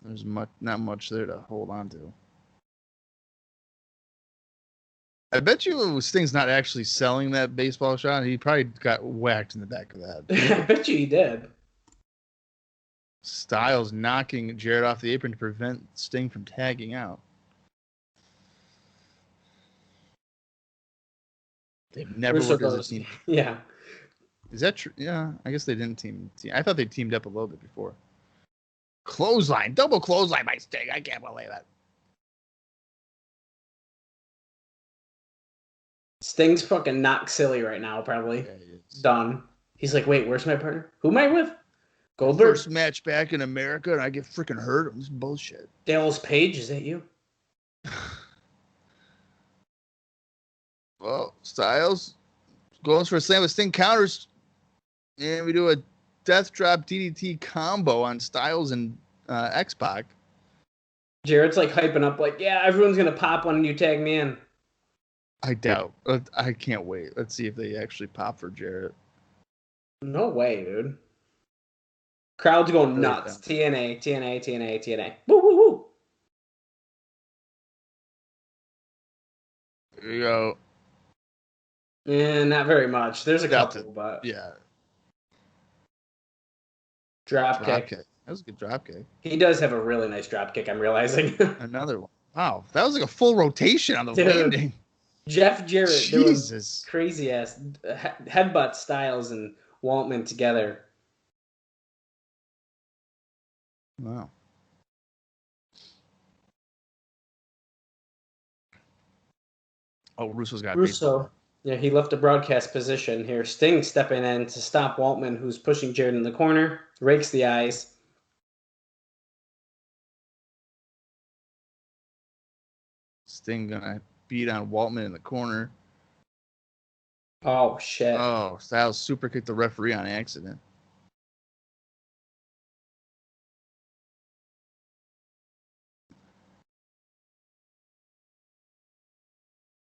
there's not much there to hold on to. I bet you Sting's not actually selling that baseball shot. He probably got whacked in the back of the head. I bet you he did. Styles knocking Jarrett off the apron to prevent Sting from tagging out. They've never worked as a team. Yeah. Is that true? Yeah, I guess they didn't team. I thought they teamed up a little bit before. Clothesline, double clothesline by Sting. I can't believe it. Sting's fucking not silly right now, probably. Yeah, he is. Done. He's like, wait, where's my partner? Who am I with? Goldberg? First match back in America, and I get freaking hurt. This is bullshit. Dallas Page, is that you? Well, Styles Goes for a slam with Sting counters. And we do a death drop DDT combo on Styles and X-Pac. Jarrett's like hyping up, like, yeah, everyone's going to pop when you tag me in. I doubt. I can't wait. Let's see if they actually pop for Jarrett. No way, dude. Crowd's going nuts. TNA, TNA, TNA, TNA. Woo, woo, woo. There you go. Not very much. There's a couple, but yeah. Drop kick. That was a good drop kick. He does have a really nice drop kick, I'm realizing. Another one. Wow, that was like a full rotation on the landing. Jeff Jarrett, Jesus. there was crazy ass headbutt Styles and Waltman together. Wow. Oh, Russo's got Russo. Yeah, he left the broadcast position here. Sting stepping in to stop Waltman, who's pushing Jarrett in the corner. Rakes the eyes. Sting gonna beat on Waltman in the corner. Oh, shit. Oh, Styles super kicked the referee on accident.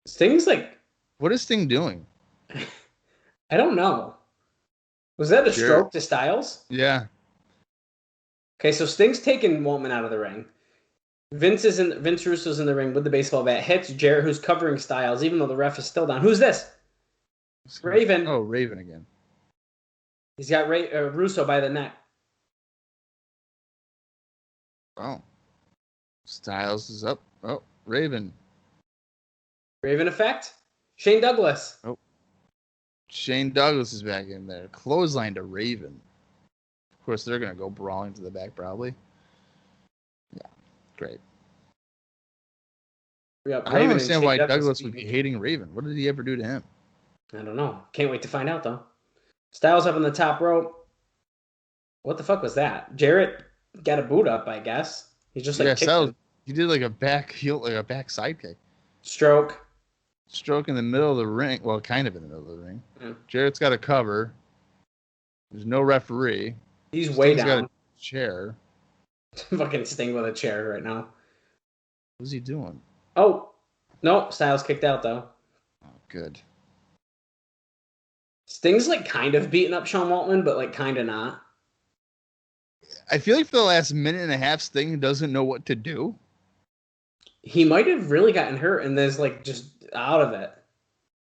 Sting's like... What is Sting doing? I don't know. Was that a stroke to Styles? Yeah. Okay, so Sting's taking Waltman out of the ring. Vince Russo's in the ring with the baseball bat. Hits Jarrett, who's covering Styles, even though the ref is still down. Who's this? Raven. Oh, Raven again. He's got Russo by the neck. Oh. Styles is up. Oh, Raven. Raven effect. Shane Douglas. Oh. Shane Douglas is back in there. Clothesline to Raven. Of course, they're going to go brawling to the back, probably. Yeah, great. Yep, I don't understand why Douglas would be hating Raven. What did he ever do to him? I don't know. Can't wait to find out, though. Styles up on the top rope. What the fuck was that? Jarrett got a boot up, I guess. He just like kicked him. He did like a back heel, like a back sidekick. Stroke in the middle of the ring. Well, kind of in the middle of the ring. Yeah. Jarrett's got a cover. There's no referee. He's way down. Got a chair. Fucking Sting with a chair right now. What's he doing? Oh, no. Styles kicked out, though. Oh, good. Sting's like kind of beating up Sean Waltman, but like kind of not. I feel like for the last minute and a half, Sting doesn't know what to do. He might have really gotten hurt and is like just out of it.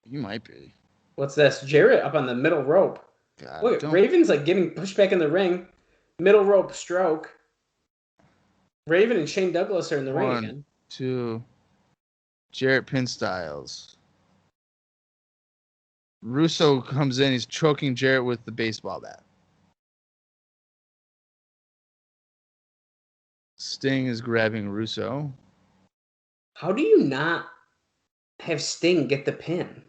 He might be. What's this? Jarrett up on the middle rope. God, look, Raven's like getting pushed back in the ring. Middle rope stroke. Raven and Shane Douglas are in the ring again. 1, 2. Jarrett pin Styles. Russo comes in. He's choking Jarrett with the baseball bat. Sting is grabbing Russo. How do you not have Sting get the pin?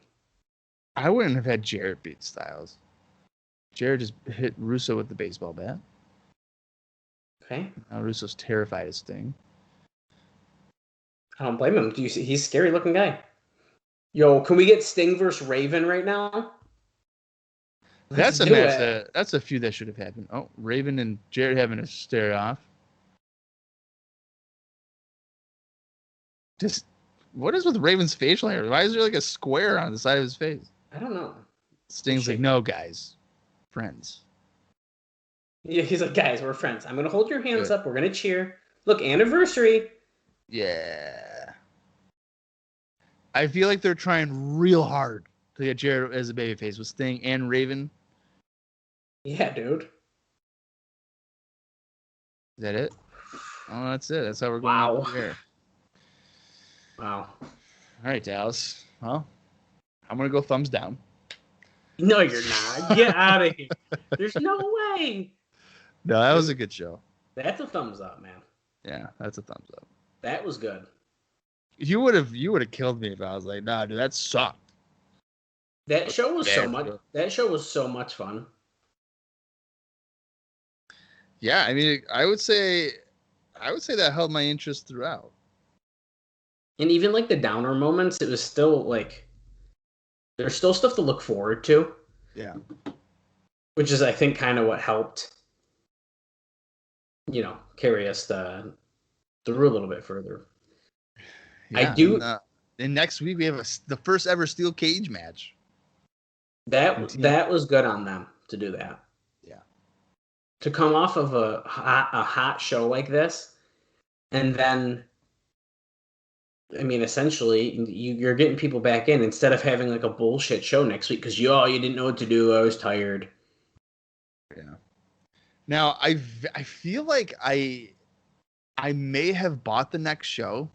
I wouldn't have had Jarrett beat Styles. Jarrett just hit Russo with the baseball bat. Okay. Now Russo's terrified of Sting. I don't blame him. Do you see? He's a scary looking guy. Yo, can we get Sting versus Raven right now? That's a match. That's a feud that should have happened. Oh, Raven and Jarrett having a stare off. Just what is with Raven's facial hair? Why is there like a square on the side of his face? I don't know. Sting's like, no, guys, friends. Yeah, he's like, guys, we're friends. I'm gonna hold your hands up. We're gonna cheer. Look, anniversary. Yeah. I feel like they're trying real hard to get Jarrett as a babyface with Sting and Raven. Yeah, dude. Is that it? Oh, that's it. That's how we're going here. Wow. All right, Dallas. Well, I'm going to go thumbs down. No, you're not. Get out of here. There's no way. No, that was a good show. That's a thumbs up, man. Yeah, that's a thumbs up. That was good. You would have killed me if I was like, nah, dude, that sucked. That show was so much fun. Yeah, I mean, I would say that held my interest throughout. And even like the downer moments, it was still like there's still stuff to look forward to. Yeah. Which is, I think, kind of what helped, carry us through a little bit further. I Yeah. do. And next week we have the first ever steel cage match. That was good on them to do that. Yeah. To come off of a hot show like this, and then, I mean, essentially, you're getting people back in instead of having like a bullshit show next week because you didn't know what to do. I was tired. Yeah. Now I feel like I may have bought the next show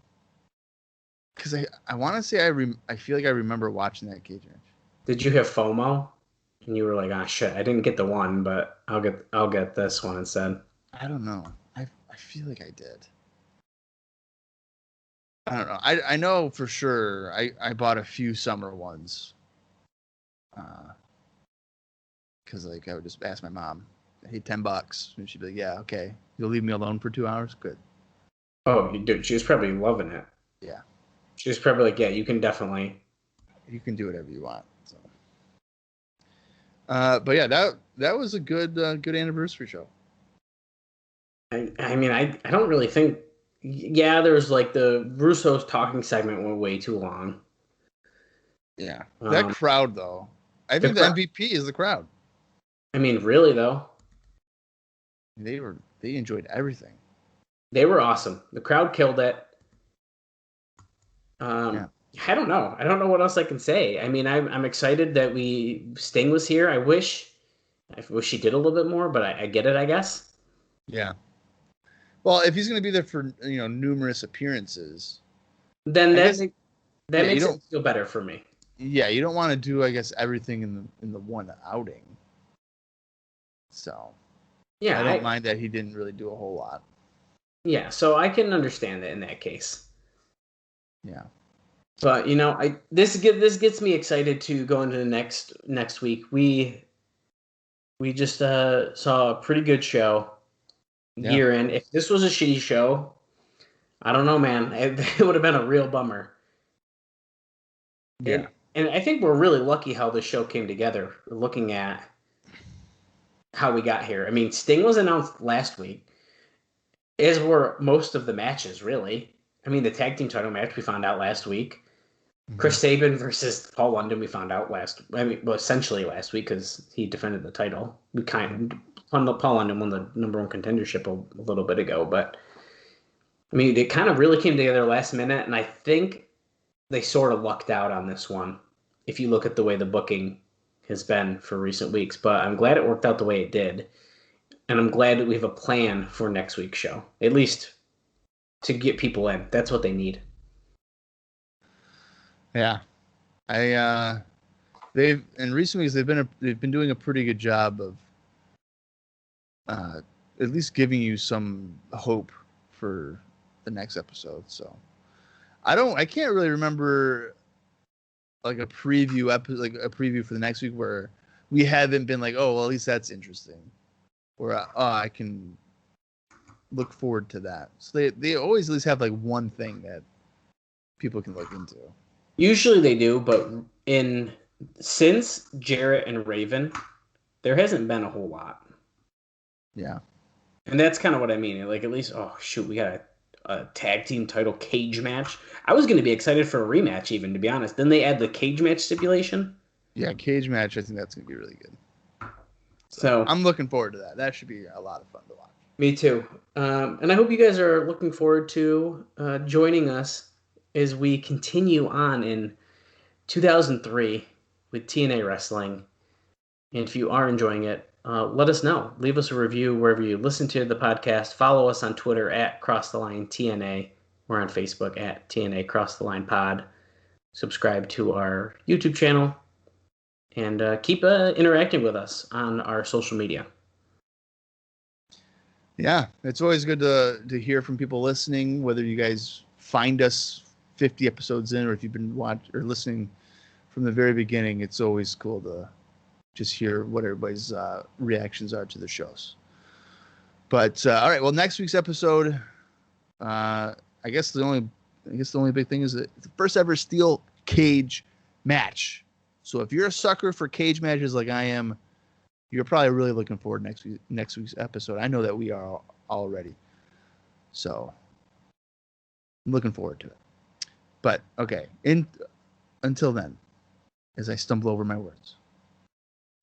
because I want to say I feel like I remember watching that cage match. Did you have FOMO? And you were like, ah, shit, I didn't get the one, but I'll get this one instead. I don't know. I feel like I did. I don't know. I know for sure I bought a few summer ones. Because like I would just ask my mom, hey, $10. And she'd be like, yeah, okay. You'll leave me alone for 2 hours? Good. Oh, you did. She was probably loving it. Yeah. She was probably like, yeah, you can definitely. You can do whatever you want. So. But yeah, that was a good anniversary show. I mean, I don't really think. Yeah, there was like the Russo's talking segment went way too long. Yeah, that crowd though. I think the MVP is the crowd. I mean, really though. They enjoyed everything. They were awesome. The crowd killed it. Yeah. I don't know. I don't know what else I can say. I mean, I'm excited that Sting was here. I wish he did a little bit more, but I get it, I guess. Yeah. Well, if he's going to be there for numerous appearances, then that makes it feel better for me. Yeah, you don't want to do, I guess, everything in the one outing. So yeah, I don't mind that he didn't really do a whole lot. Yeah, so I can understand that in that case. Yeah. But this gets me excited to go into the next week. We just saw a pretty good show year in. If this was a shitty show, I don't know, man. It would have been a real bummer. Yeah. And I think we're really lucky how this show came together. Looking at how we got here. I mean, Sting was announced last week, as were most of the matches, really. I mean, the tag team title match we found out last week. Chris Sabin versus Paul London we found out essentially last week because he defended the title. Paul London won the number one contendership a little bit ago, but I mean, it kind of really came together last minute, and I think they sort of lucked out on this one if you look at the way the booking has been for recent weeks. But I'm glad it worked out the way it did, and I'm glad that we have a plan for next week's show, at least to get people in. That's what they need. Yeah, they've in recent weeks they've been doing a pretty good job of at least giving you some hope for the next episode. So I can't really remember like a preview for the next week where we haven't been like, oh well, at least that's interesting, or I can look forward to that. So they always at least have like one thing that people can look into. Usually they do, but since Jarrett and Raven, there hasn't been a whole lot. Yeah. And that's kind of what I mean. Like, at least, oh, shoot, we got a tag team title cage match. I was going to be excited for a rematch, even, to be honest. Then they add the cage match stipulation. Yeah, cage match, I think that's going to be really good. So I'm looking forward to that. That should be a lot of fun to watch. Me too. And I hope you guys are looking forward to joining us as we continue on in 2003 with TNA Wrestling. And if you are enjoying it, let us know. Leave us a review wherever you listen to the podcast. Follow us on Twitter at CrossTheLineTNA. We're on Facebook at TNA Cross the Line Pod. Subscribe to our YouTube channel. And keep interacting with us on our social media. Yeah, it's always good to hear from people listening, whether you guys find us 50 episodes in or if you've been watching or listening from the very beginning. It's always cool to just hear what everybody's reactions are to the shows. But all right, well, next week's episode, I guess the only big thing is the first ever steel cage match So if you're a sucker for cage matches like I am, you're probably really looking forward to next week's episode. I know that we are already. So I'm looking forward to it. But okay, until then, as I stumble over my words,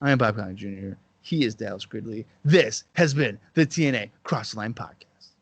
I am Bob Colling Jr. He is Dallas Gridley. This has been the TNA Cross the Line Podcast.